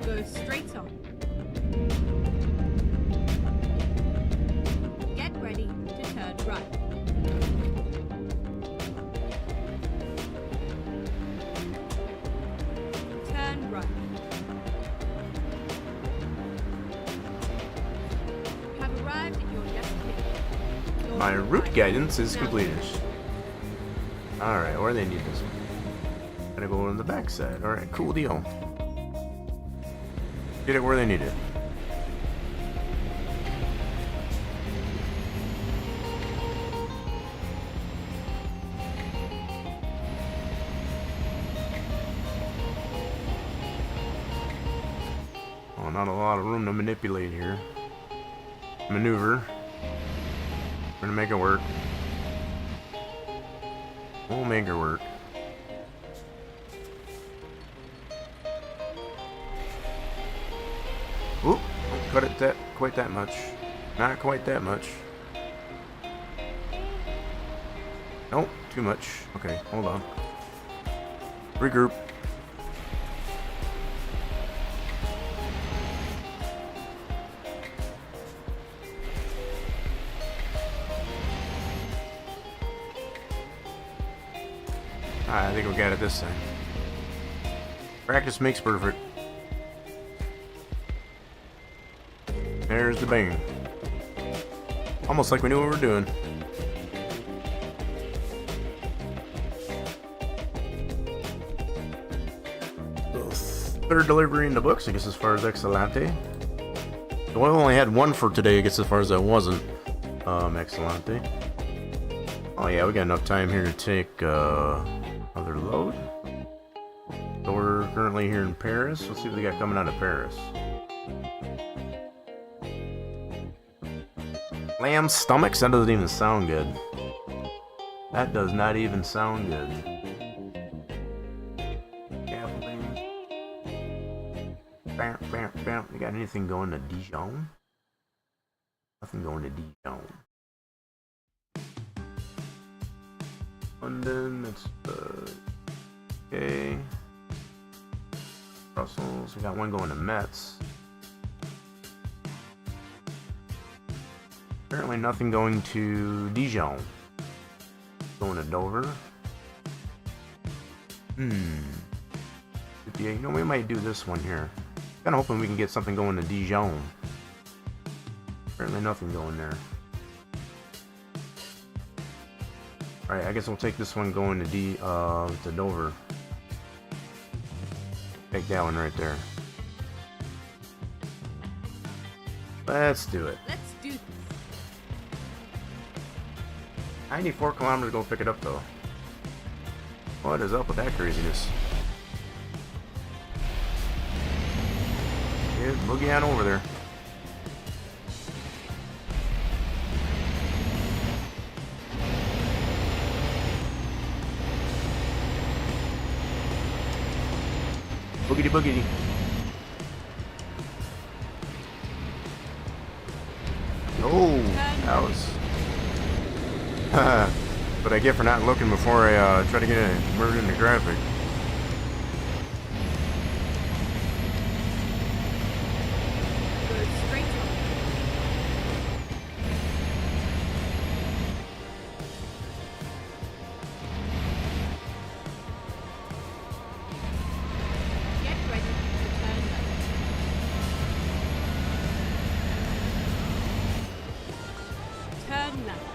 Go straight on. Get ready to turn right. Turn right. You have arrived at your destination. Your My route right. guidance is Now completed. turn. Alright, where do they need this one? Gotta go on the backside. Alright, cool deal. Get it where they need it. Oh, not a lot of room to manipulate here. Maneuver. We're gonna make it work. We'll make it work. Oop, don't cut it that quite that much. Not quite that much. Nope, too much. Okay, hold on. Regroup. Alright, I think we got it this time. Practice makes perfect. There's the bang. Almost like we knew what we were doing. Third delivery in the books, I guess, as far as Excelente. Well, I only had one for today, I guess, as far as I wasn't. Excelente. Oh yeah, we got enough time here to take other load. So we're currently here in Paris. Let's see what they got coming out of Paris. Lamb stomachs? That doesn't even sound good. That does not even sound good. Bam, bam, bam. You got anything going to Dijon? Nothing going to Dijon. London, it's okay. Brussels, we got one going to Metz. Apparently nothing going to Dijon. Going to Dover. 58. You know, we might do this one here. Kinda hoping we can get something going to Dijon. Apparently nothing going there. Alright, I guess we'll take this one going to Dover. Take that one right there. Let's do it. Let's do this. 94 kilometers to go pick it up though. What is up with that craziness? Yeah, boogie on over there. Boogity boogity. Oh, that was. But I get for not looking before I try to get murdered into traffic. Go straight on. Get ready to turn left. Turn left.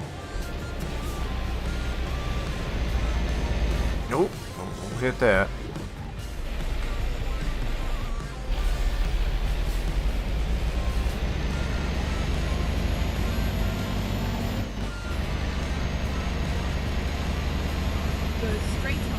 Nope, won't hit that. Go straight on.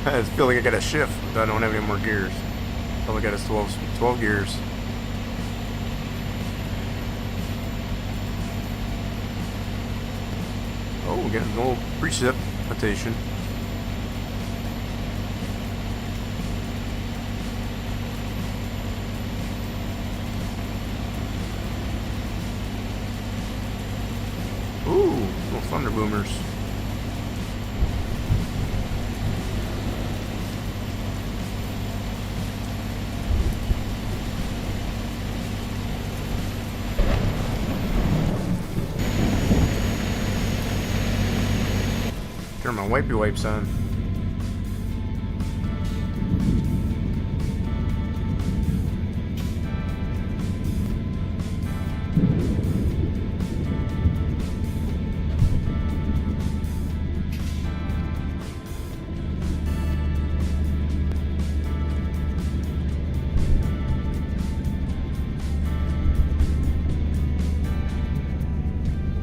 I feel like I got a shift, but I don't have any more gears. All I got is 12 gears. Oh, we got a little precipitation. Ooh, little thunder boomers. Turn my wipey wipes on.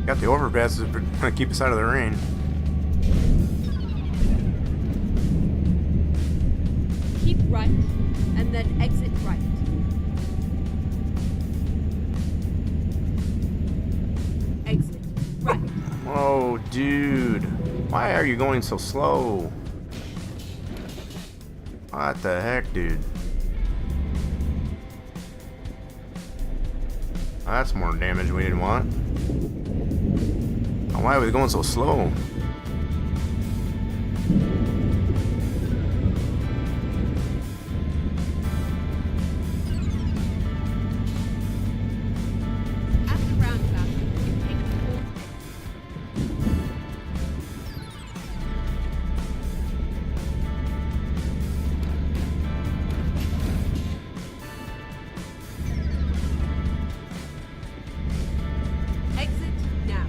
Got the overpasses to keep us out of the rain. Keep right, and then exit right. Exit right. Whoa, dude. Why are you going so slow? What the heck, dude? That's more damage we didn't want. Why are we going so slow? At the roundabout, take a fourth exit now.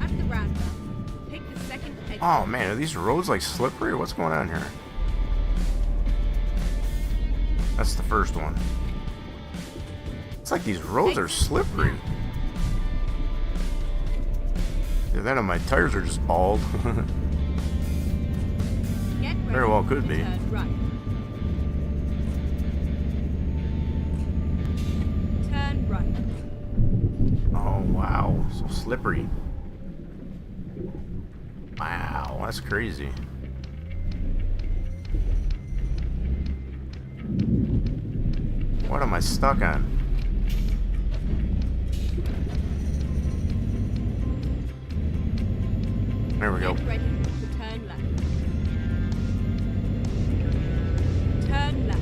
At the roundabout, take the second exit. Oh man, are these roads like slippery or what's going on here? That's the first one. It's like these roads are slippery. Either that or my tires are just bald. Get ready Very well could to be. turn right. Turn right. Oh, wow. So slippery. Wow, that's crazy. What am I stuck on? There we go. Get ready to turn left. Turn left.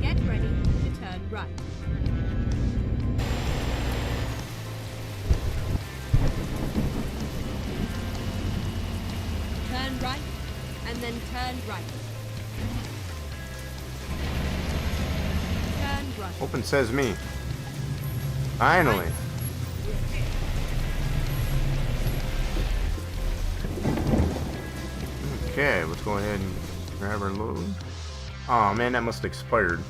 Get ready to turn right. Turn right, and then turn right. Turn right. Open says me. Finally. Okay, let's go ahead and grab our load. Oh man, that must have expired.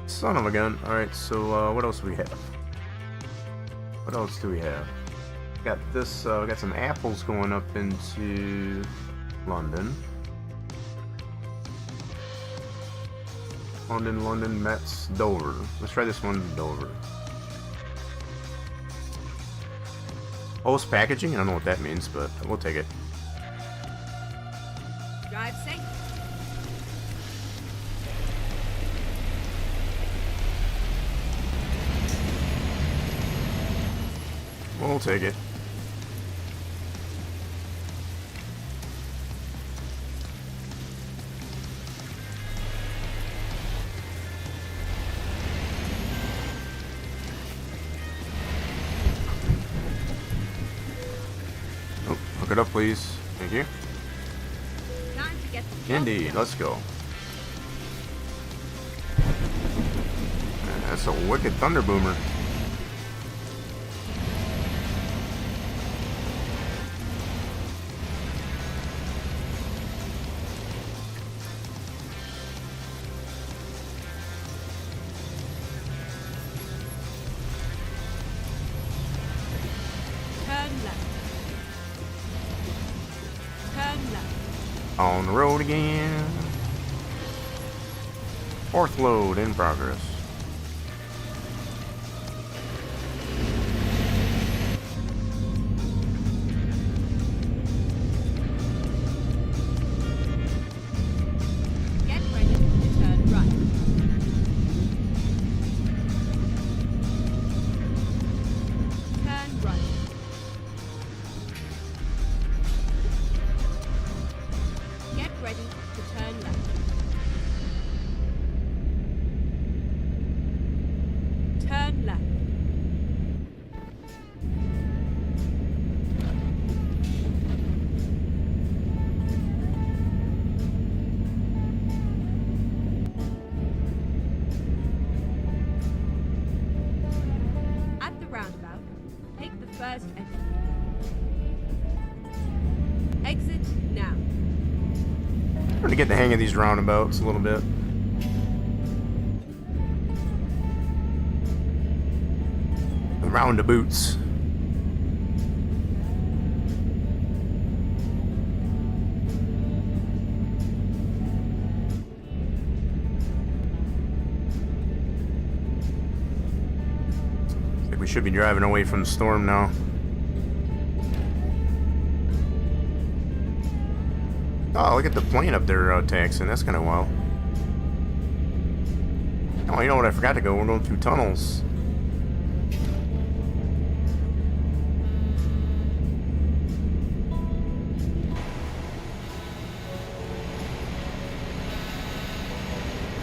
Son of a gun. Alright, so what else do we have? What else do we have? Got this, we got some apples going up into London. London, Metz, Dover. Let's try this one in Dover. Post packaging? I don't know what that means, but we'll take it. Drive safe. We'll take it. Oh, hook it up, please. Thank you. Time to get the job Indeed, done. let's go. That's a wicked thunder boomer. Turn left. Turn left. On the road again. Fourth load in progress. Get ready to turn right. Turn right. Get ready to turn left. Turn left. At the roundabout, take the first exit. Exit now. Trying to get the hang of these roundabouts a little bit. The roundabouts. I think we should be driving away from the storm now. Oh, look at the plane up there taxiing. That's kind of wild. Oh, you know what I forgot to go? We're going through tunnels.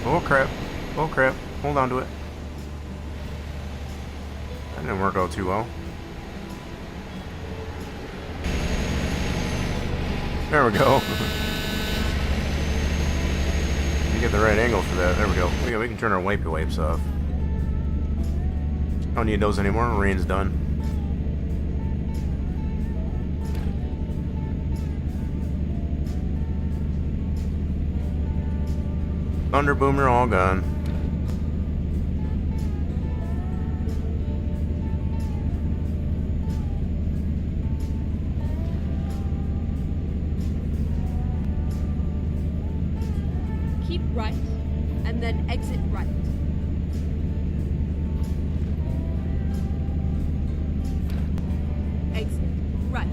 Oh crap. Oh crap. Hold on to it. That didn't work out too well. There we go. You get the right angle for that. There we go. We can turn our wipey wipes off. Don't need those anymore. Rain's done. Thunder boomer all gone. Keep right, and then exit right. Exit right.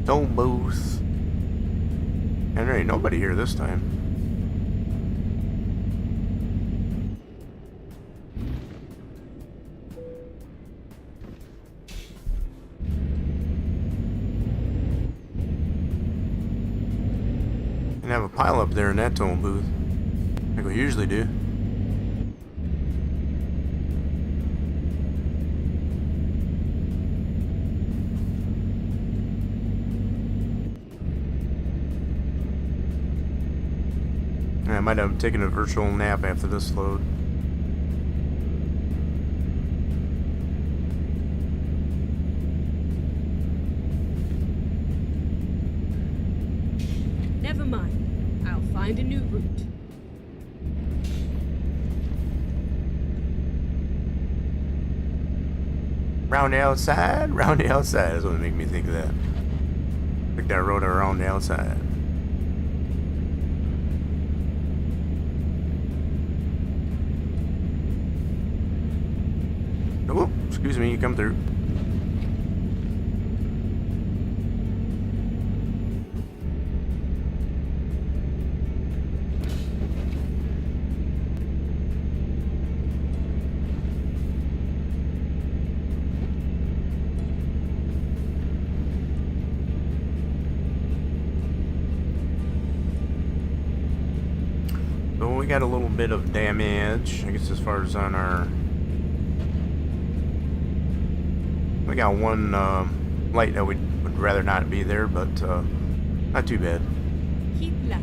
Toll booth. And there ain't nobody here this time. And have a pile up there in that toll booth, like we usually do. I might have taken a virtual nap after this load. Never mind. I'll find a new route. Round the outside, round the outside. That's what made me think of that. Like that road around the outside. Oh, excuse me, you come through. So we got a little bit of damage, I guess, as far as on our... We got one light that would rather not be there, but not too bad. Keep left.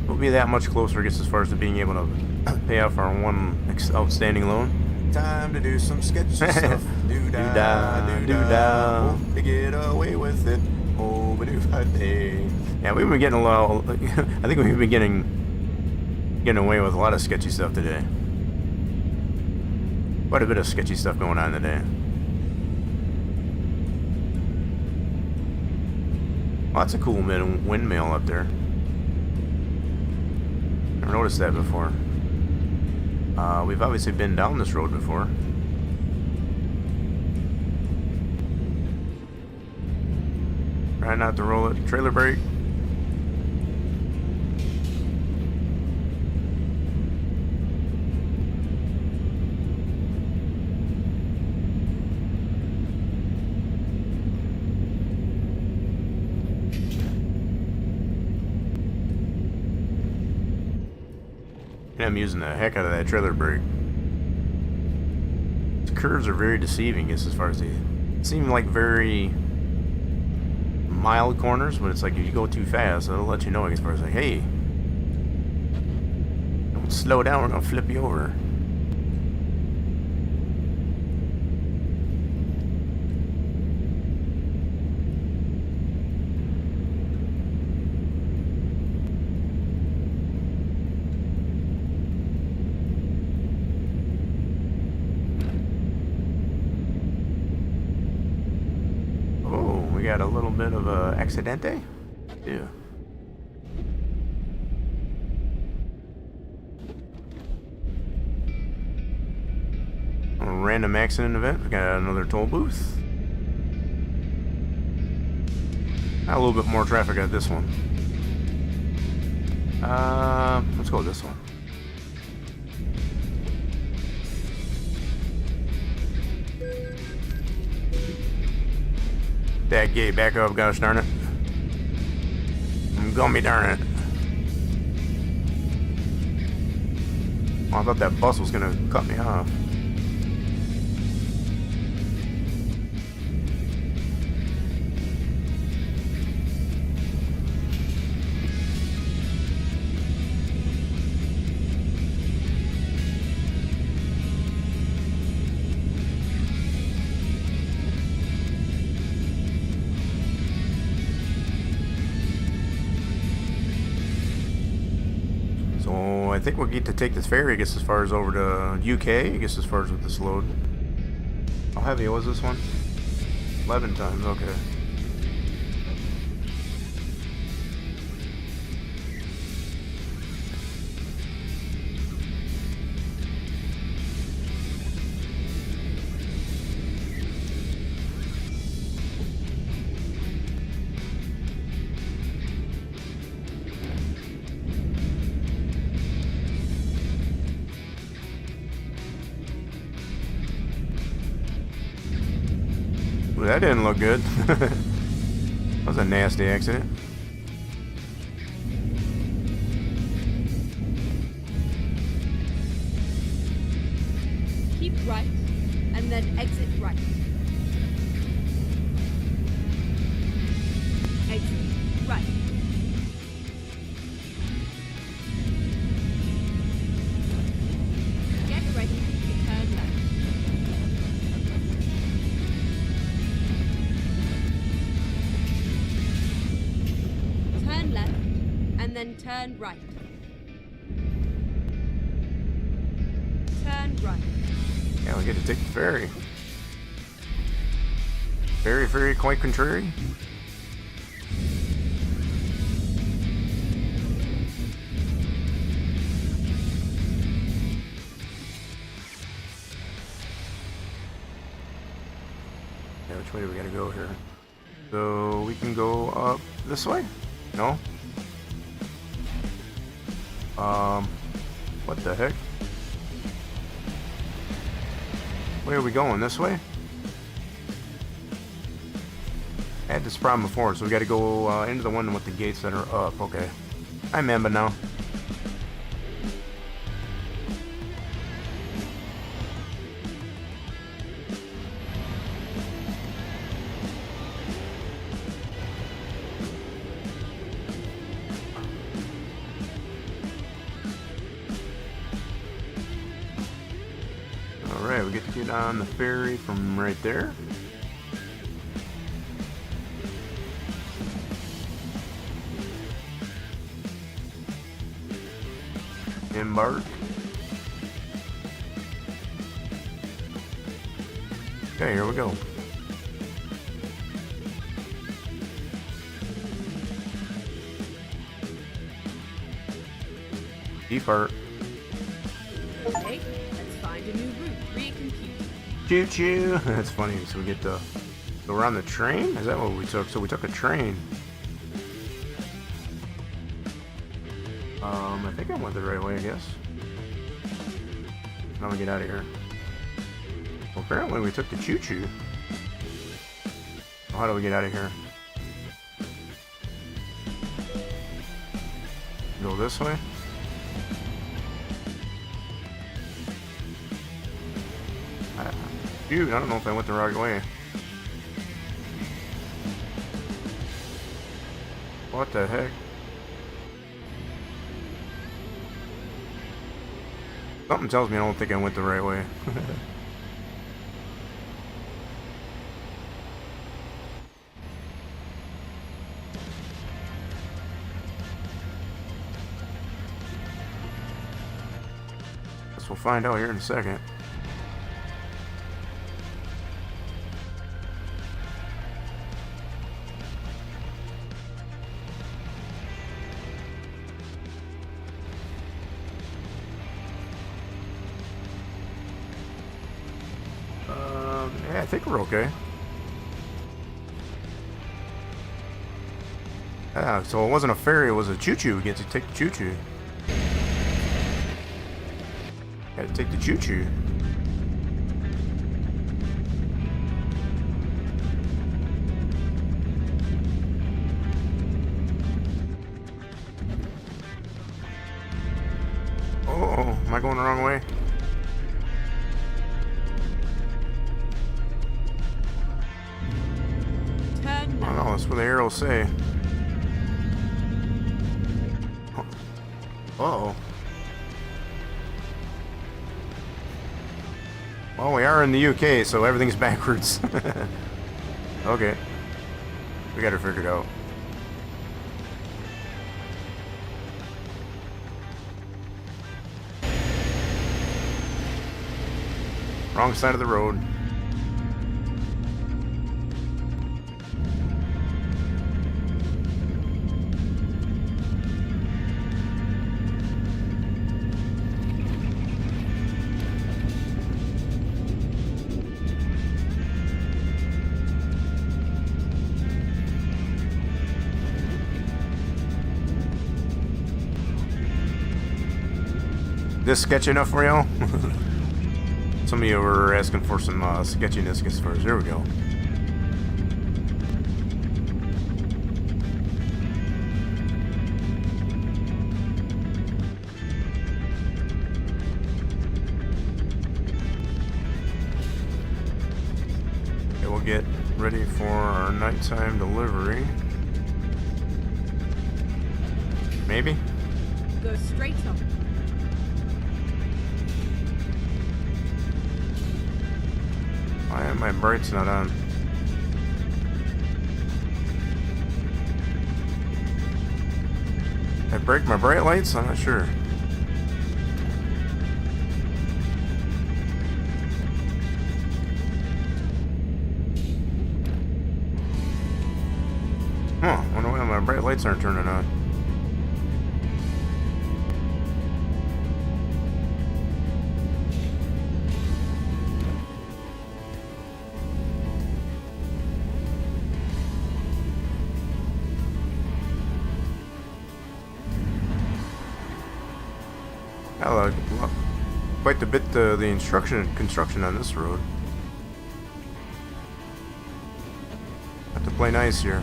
We'll be that much closer, I guess, as far as to being able to pay off our one outstanding loan. Time to do some sketchy stuff. Do-da, do-da. Hope to get away with it. Oh, but if I did. Yeah, we've been getting a lot. I think we've been getting away with a lot of sketchy stuff today. Quite a bit of sketchy stuff going on today. Oh, that's a cool windmill up there. Never noticed that before. We've obviously been down this road before. Try not to roll it. Trailer brake. I'm using the heck out of that trailer brake. The curves are very deceiving, as far as they seem like very mild corners, but it's like if you go too fast, it'll let you know as far as like, hey, don't slow down, we're gonna flip you over. Got a little bit of a accidente. Yeah. A random accident event. We got another toll booth. Got a little bit more traffic at this one. Let's go with this one. That gate, back up, gosh darn it. I'm gonna be darn it. Oh, I thought that bus was gonna cut me off. So I think we'll get to take this ferry. I guess as far as over to UK. I guess as far as with this load. How heavy was this one? 11 tons. Okay. Ooh, that didn't look good. That was a nasty accident. Keep right, and then exit right. Exit right. Get ready to turn left. Turn left, and then turn right. Turn right. Yeah, we get to take the ferry. Very quite contrary. Yeah, which way do we gotta go here? So we can go up this way? No? What the heck? Where are we going? This way? I had this problem before, so we gotta go into the one with the gates that are up. Okay. I remember now. Alright, we get to get on the ferry from right there. Embark. Okay, here we go. Depart. Okay, let's find a new route. Recompute. Choo choo. That's funny. So we get to go around the train? Is that what we took? So we took a train. I think I went the right way, I guess. How do we get out of here? Well, apparently we took the choo choo. How do we get out of here? Go this way? Dude, I don't know if I went the right way. What the heck? Something tells me I don't think I went the right way. Guess we'll find out here in a second. Yeah, I think we're okay. Yeah, so it wasn't a ferry, it was a choo-choo. We get to take the choo-choo. Had to take the choo-choo. Oh, am I going the wrong way? I don't know, that's what the arrows say. Uh-oh. Well, we are in the UK, so everything's backwards. Okay. We got it figured out. Wrong side of the road. This sketch enough for y'all? Some of you were asking for some sketchiness as far as there we go. Okay, we'll get ready for our nighttime delivery. Maybe? Go straight on. Why am my brights not on? I break my bright lights? I'm not sure. Huh, wonder why my bright lights aren't turning on. Quite a bit the construction on this road. Have to play nice here.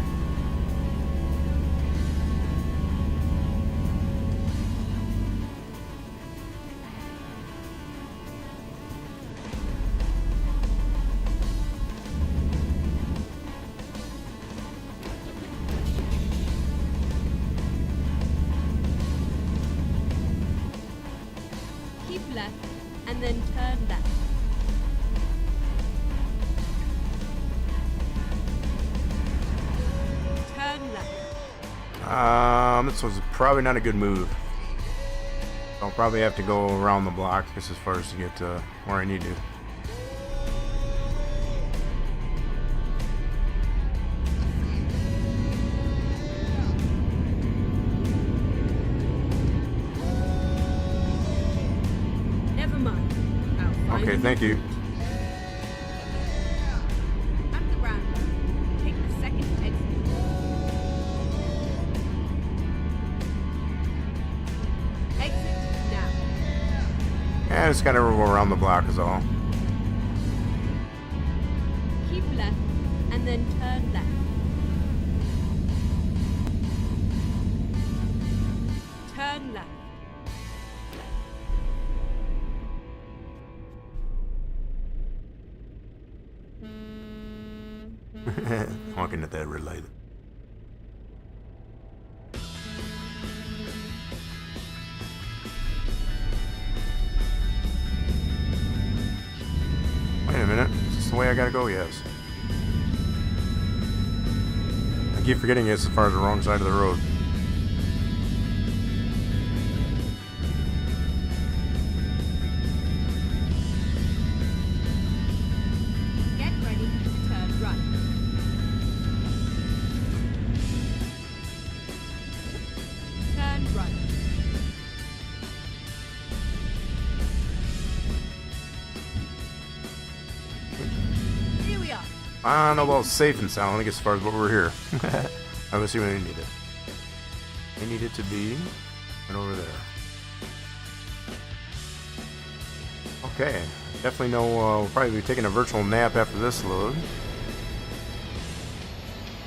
Keep left and then turn left. Turn left. This was probably not a good move. I'll probably have to go around the block just as far as to get to where I need to. Never mind. I'll find Okay, a thank new you. route. At the roundabout, take the second exit. Exit now. Yeah, I just gotta go around the block is all. Keep left and then turn left. Turn left. Honking at that red light. Wait a minute. Is this the way I gotta go? Yes. I keep forgetting it's as far as the wrong side of the road. Get ready to turn right. Turn right. Here we are. I don't know about safe and sound, I think as far as what we're here. I'm assuming I need it. I need it to be right over there. Okay, definitely know we'll probably be taking a virtual nap after this load.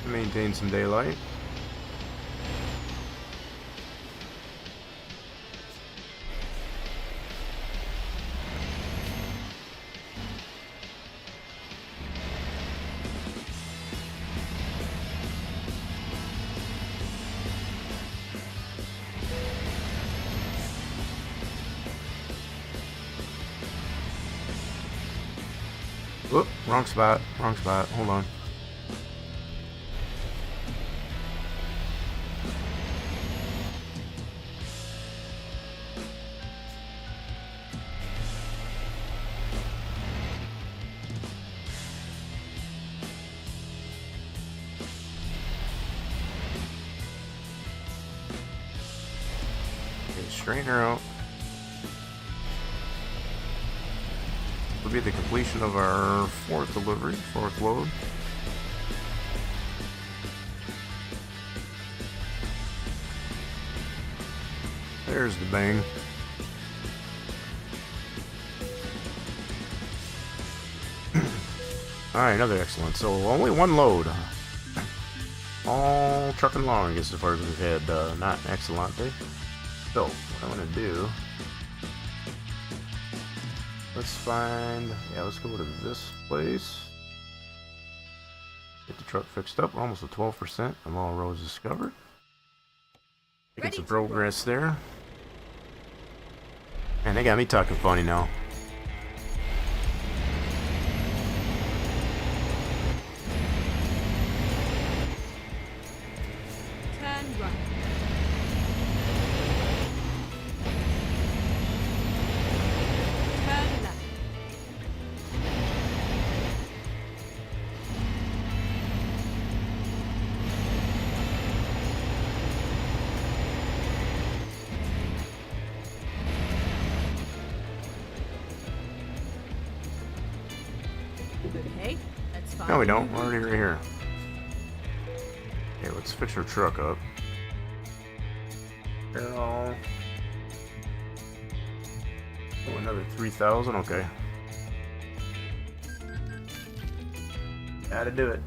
Maintain some daylight. Whoop, wrong spot, hold on. straighten her out. Will be the completion of our fourth delivery, fourth load. There's the bang. Alright, another excellent. So only one load. All trucking long as far as we've had not excellent. So what I'm gonna do, let's find, let's go to this place. Get the truck fixed up, almost at 12% of all roads discovered. Making some progress there. And they got me talking funny now. Turn right. Turn left. Okay, that's fine. No, we don't. We're already right here. Okay, let's fix our truck up. Barrel. Oh, another 3,000. Okay. Gotta do it.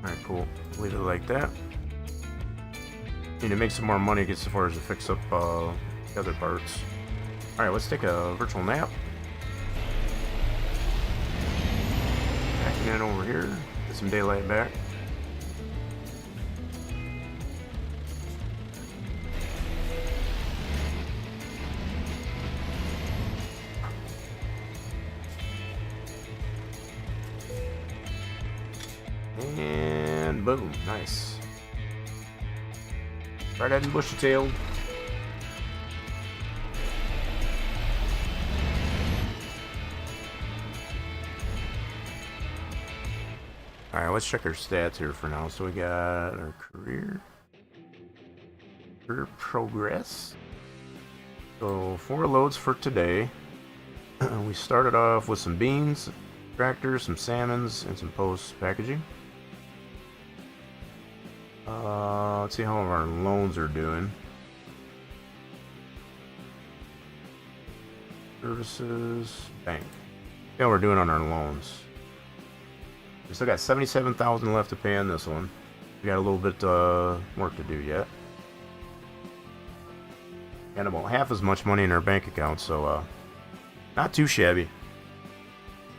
Alright, cool. Leave it like that. Need to make some more money as far as to fix up the other parts. Alright, let's take a virtual nap. Backing in over here. Get some daylight back. And boom, nice. Right at the bushy tail. Alright, let's check our stats here for now. So we got our career progress. So 4 loads for today. We started off with some beans, tractors, some salmons, and some post packaging. Let's see how our loans are doing. Services, bank. See how we're doing on our loans. We still got 77,000 left to pay on this one. We got a little bit work to do yet. Got about half as much money in our bank account, so not too shabby.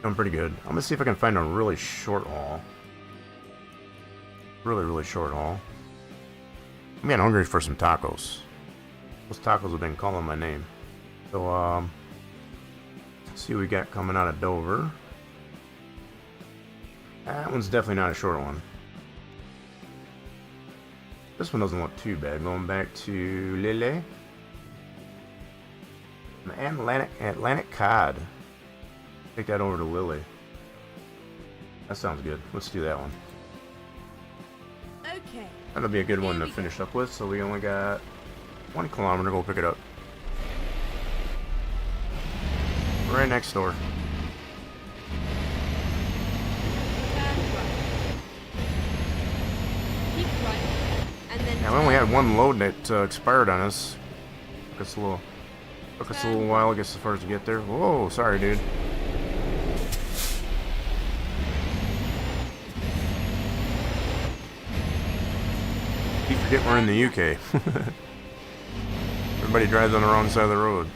Doing pretty good. I'm gonna see if I can find a really short haul. Really short haul. I'm getting hungry for some tacos. Those tacos have been calling my name. So let's see what we got coming out of Dover. That one's definitely not a short one. This one doesn't look too bad. Going back to Lille. Atlantic cod. Take that over to Lily. That sounds good. Let's do that one. Okay. That'll be a good one to finish up with. So we only got 1 kilometer. Go pick it up. Right next door. Turn right. Keep right. And then Now we only had 1 load that expired on us. Took us a little while, I guess, as far as to get there. Whoa, sorry, dude. You forget we're in the UK. Everybody drives on the wrong side of the road.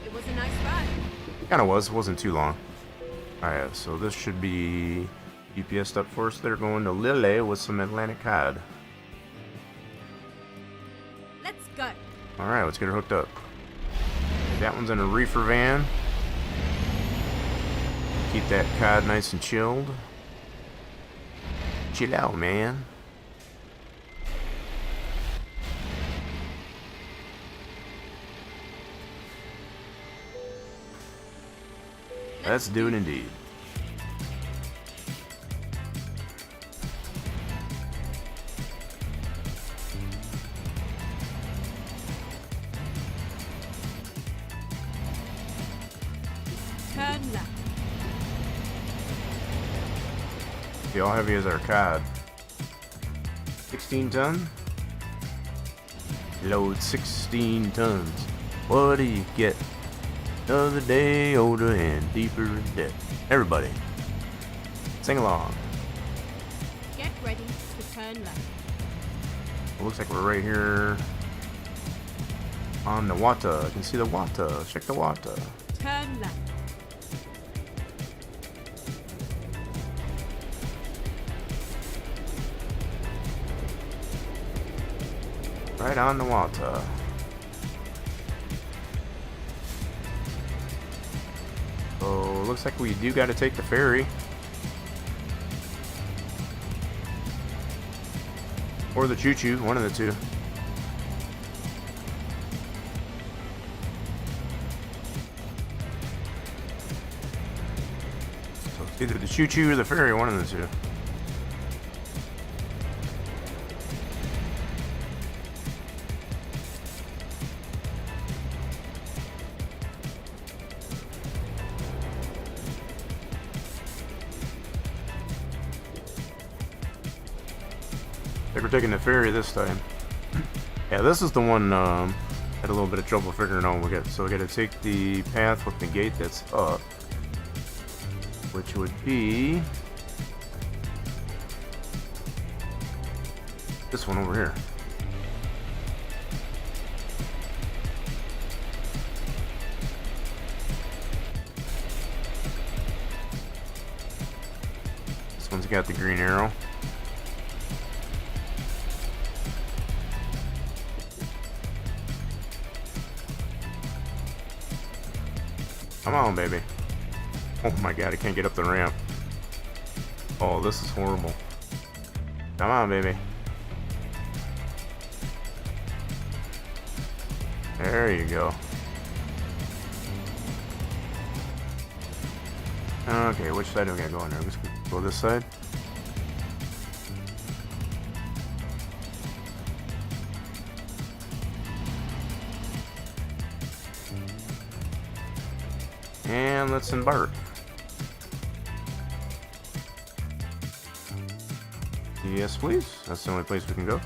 it was a nice ride. Kinda was, it wasn't too long. Alright, so this should be GPS up for us. They're going to Lille with some Atlantic cod. Let's go. Alright, let's get her hooked up. That one's in a reefer van. Keep that cod nice and chilled. Chill out, man. Let's do it indeed. Turn left. See, how heavy is our cod? 16 ton? Load 16 tons. What do you get? Another day older and deeper in debt. Everybody, sing along. Get ready to turn left. It looks like we're right here on the water. I can see the water. Check the water. Turn left. Right on the water. So looks like we do got to take the ferry. Or the choo-choo, one of the two. So it's either the choo-choo or the ferry, one of the two. We're taking the ferry this time. Yeah, this is the one had a little bit of trouble figuring out. We got to take the path with the gate that's up, which would be this one over here. This one's got the green arrow. Come on, baby. Oh my god, I can't get up the ramp. Oh, this is horrible. Come on, baby. There you go. Okay, which side do we gotta go on there? Let's go this side. And let's embark. Yes, please. That's the only place we can go.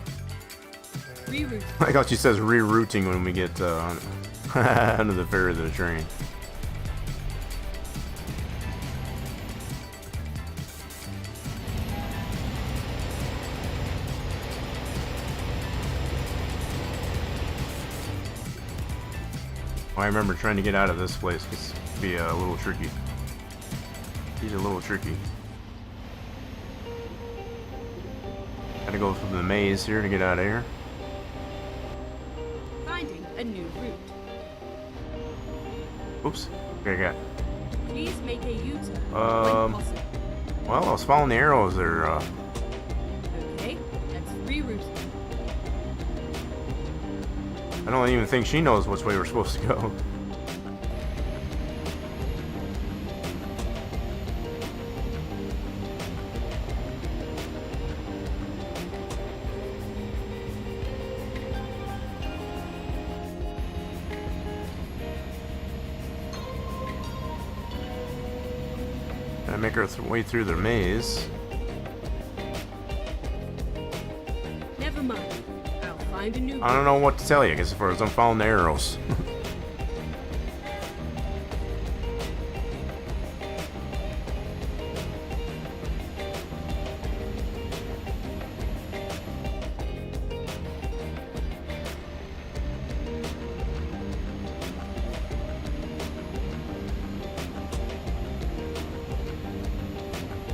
Reroute. I like how she says rerouting when we get under the ferry of the train. I remember trying to get out of this place. It's be a little tricky. He's a little tricky. Gotta go through the maze here to get out of here. Finding a new route. Oops. Okay, Please make a U-turn when possible. well, I was following the arrows there. Okay, let's reroute. I don't even think she knows which way we're supposed to go. Gotta make our way through the maze. Never mind. I'll find a new I don't know what to tell you, because as far as I'm following the arrows.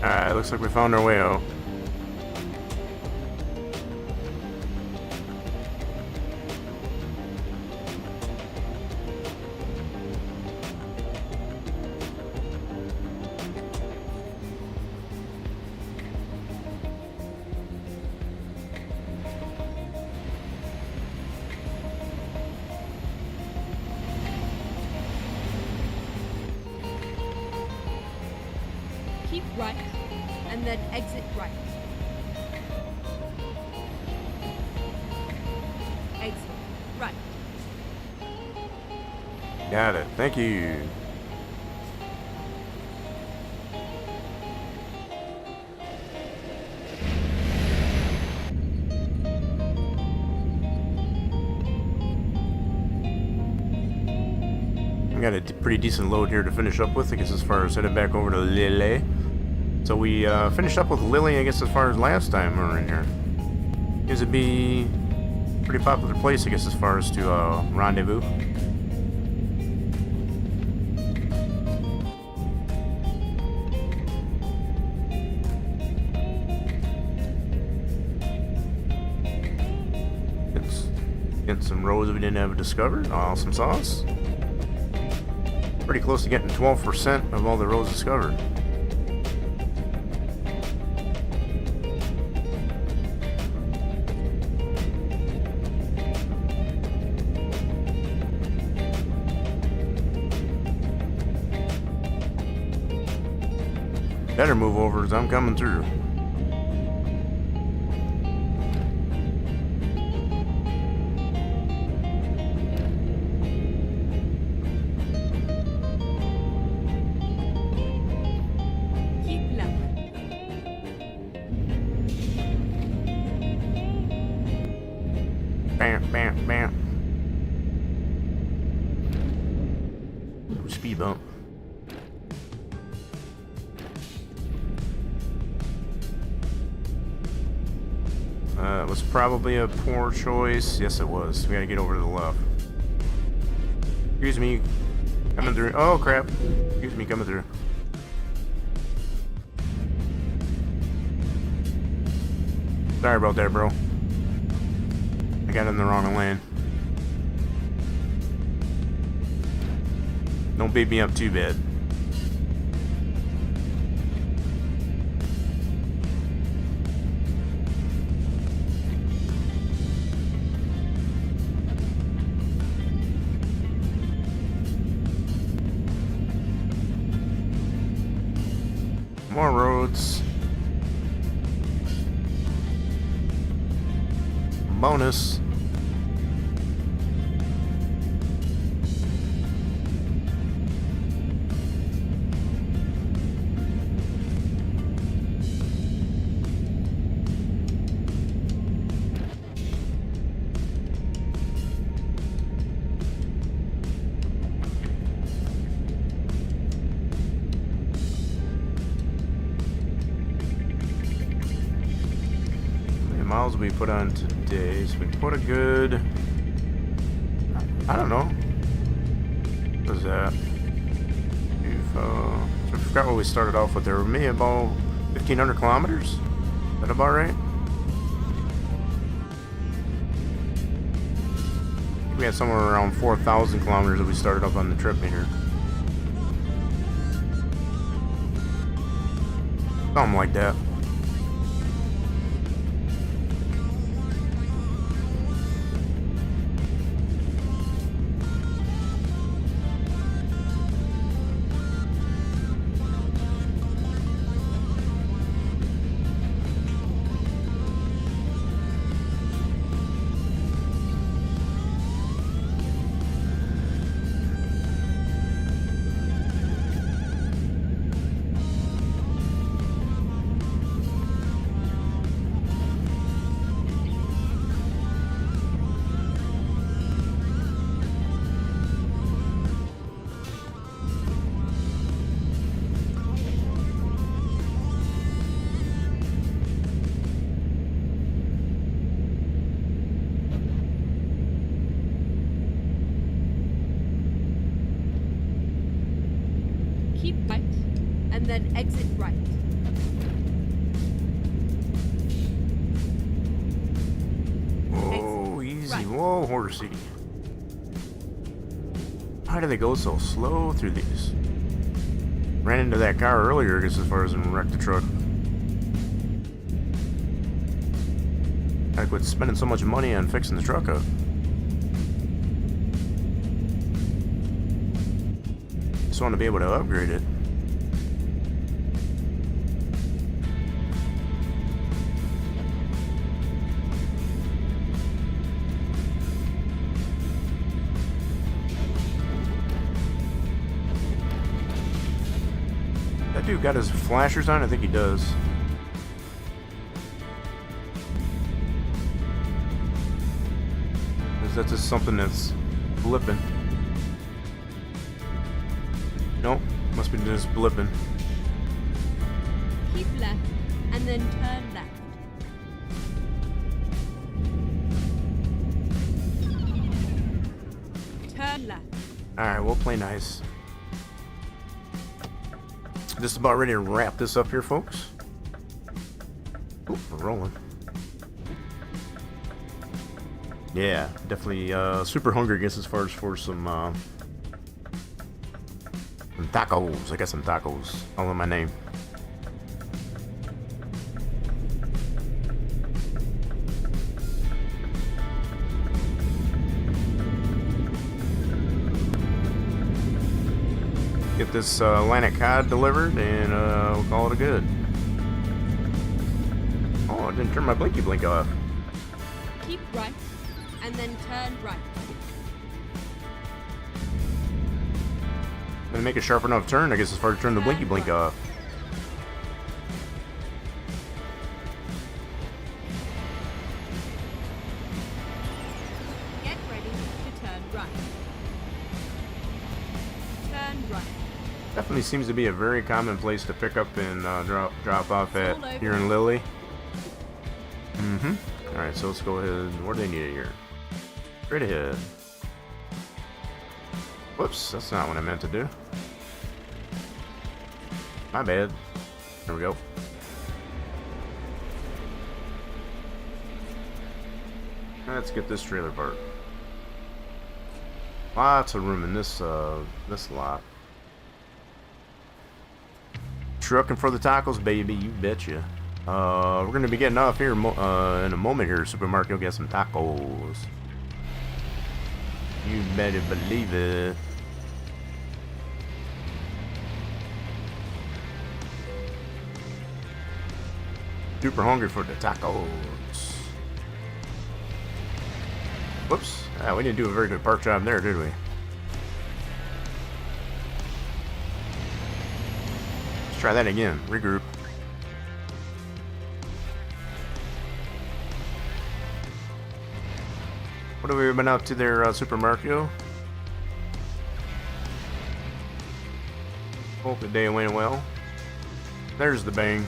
Alright, looks like we found our way out. Keep right, and then exit right. Exit right. Got it. Thank you. got a pretty decent load here to finish up with, I guess, as far as headed back over to Lille. So we finished up with Lily, I guess, as far as last time we were in here. Seems to be a pretty popular place, I guess, as far as to rendezvous. Getting some rows we didn't have discovered. Awesome sauce. Pretty close to getting 12% of all the rows discovered. Better move over as I'm coming through. Bam, bam, bam. Ooh, speed bump. It was probably a poor choice. Yes, it was. We gotta get over to the left. Excuse me. Coming through. Oh, crap. Excuse me, coming through. Sorry about that, bro. I got in the wrong lane. Don't beat me up too bad. More roads. Bonus. Miles we put on today, so we put a good, I don't know, what was that? I forgot what we started off with there. Maybe about 1,500 kilometers? Is that about right? We had somewhere around 4,000 kilometers that we started up on the trip meter. Something like that. Keep right, and then exit right. Whoa, easy. Right. Whoa, horsey. Why do they go so slow through these? Ran into that car earlier, I guess, as far as wrecked the truck. I quit spending so much money on fixing the truck up. Just want to be able to upgrade it. That dude got his flashers on? I think he does. That's just something that's flipping. Nope, must be just blipping. Keep left and then turn left. Turn left. Alright, we'll play nice. Just about ready to wrap this up here, folks. Oop, we're rolling. Yeah, definitely super hungry, I guess, as far as for some tacos. I got some tacos all in my name. Get this Atlantic cod delivered, and we'll call it a good. Oh, I didn't turn my blinky blink off. Keep right and then turn right. Gonna make a sharp enough turn, I guess, as far as turn the blinky blink off. Get ready to turn right. Turn right. Definitely seems to be a very common place to pick up and drop off at here in Lily. Alright, so let's go ahead. Where do they need it here? Straight ahead. Whoops, that's not what I meant to do. My bad. There we go. Let's get this trailer park. Lots of room in this this lot. Trucking for the tacos, baby, you betcha. We're gonna be getting off here in a moment here. Supermarket will get some tacos. You better believe it. Super hungry for the tacos. Whoops. We didn't do a very good park job there, did we? Let's try that again. Regroup. What have we been up to there, Super Mario? Hope the day went well. There's the bang.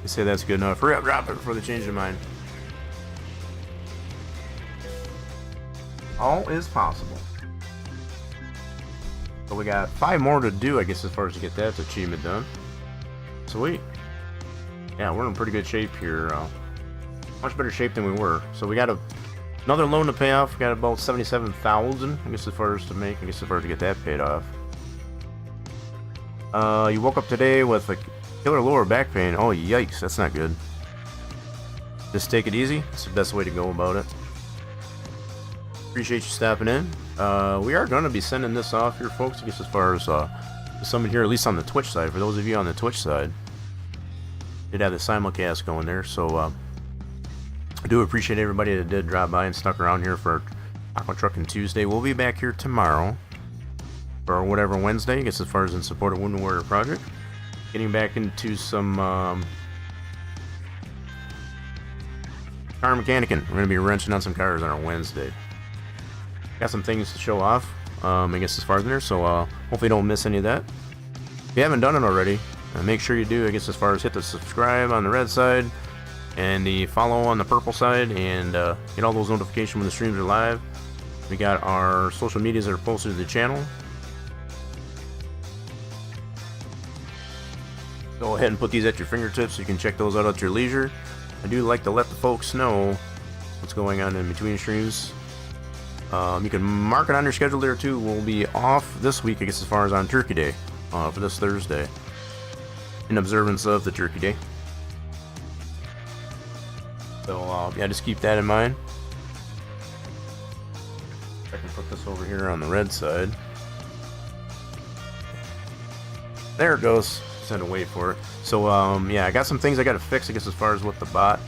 They say that's good enough. Hurry up, drop it before they change their mind. All is possible. So we got 5 more to do, I guess, as far as to get that achievement done. Sweet. Yeah, we're in pretty good shape here. Much better shape than we were. So we got another loan to pay off. We got about 77,000, I guess, as far as to make. I guess as far as to get that paid off. You woke up today with a killer lower back pain. Oh, yikes, that's not good. Just take it easy. That's the best way to go about it. Appreciate you stopping in. We are going to be sending this off here, folks, I guess, as far as someone here, at least on the Twitch side. For those of you on the Twitch side, did have the simulcast going there. So I do appreciate everybody that did drop by and stuck around here for Aqua Truckin' Tuesday. We'll be back here tomorrow for whatever Wednesday, I guess, as far as in support of Wounded Warrior Project. Getting back into some car mechanicing. We're going to be wrenching on some cars on our Wednesday. Got some things to show off, I guess, as far as there, so hopefully don't miss any of that. If you haven't done it already, make sure you do, I guess, as far as hit the subscribe on the red side and the follow on the purple side, and get all those notifications when the streams are live. We got our social medias that are posted to the channel. Go ahead and put these at your fingertips so you can check those out at your leisure. I do like to let the folks know what's going on in between streams. You can mark it on your schedule there too. We'll be off this week, I guess, as far as on Turkey Day, for this Thursday, in observance of the Turkey Day. So yeah, just keep that in mind. I can put this over here on the red side. There it goes. Just had to wait for it. So yeah, I got some things I got to fix, I guess, as far as with the bot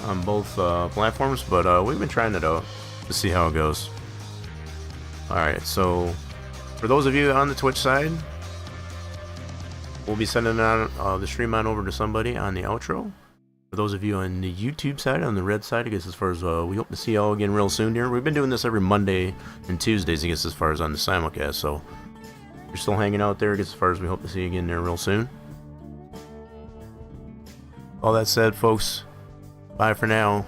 on both platforms, but we've been trying it out to see how it goes. Alright, so for those of you on the Twitch side, we'll be sending on the stream on over to somebody on the outro. For those of you on the YouTube side, on the red side, I guess, as far as we hope to see y'all again real soon here. We've been doing this every Monday and Tuesdays, I guess, as far as on the simulcast, so you're still hanging out there, as far as we hope to see you again there real soon. All that said, folks, bye for now.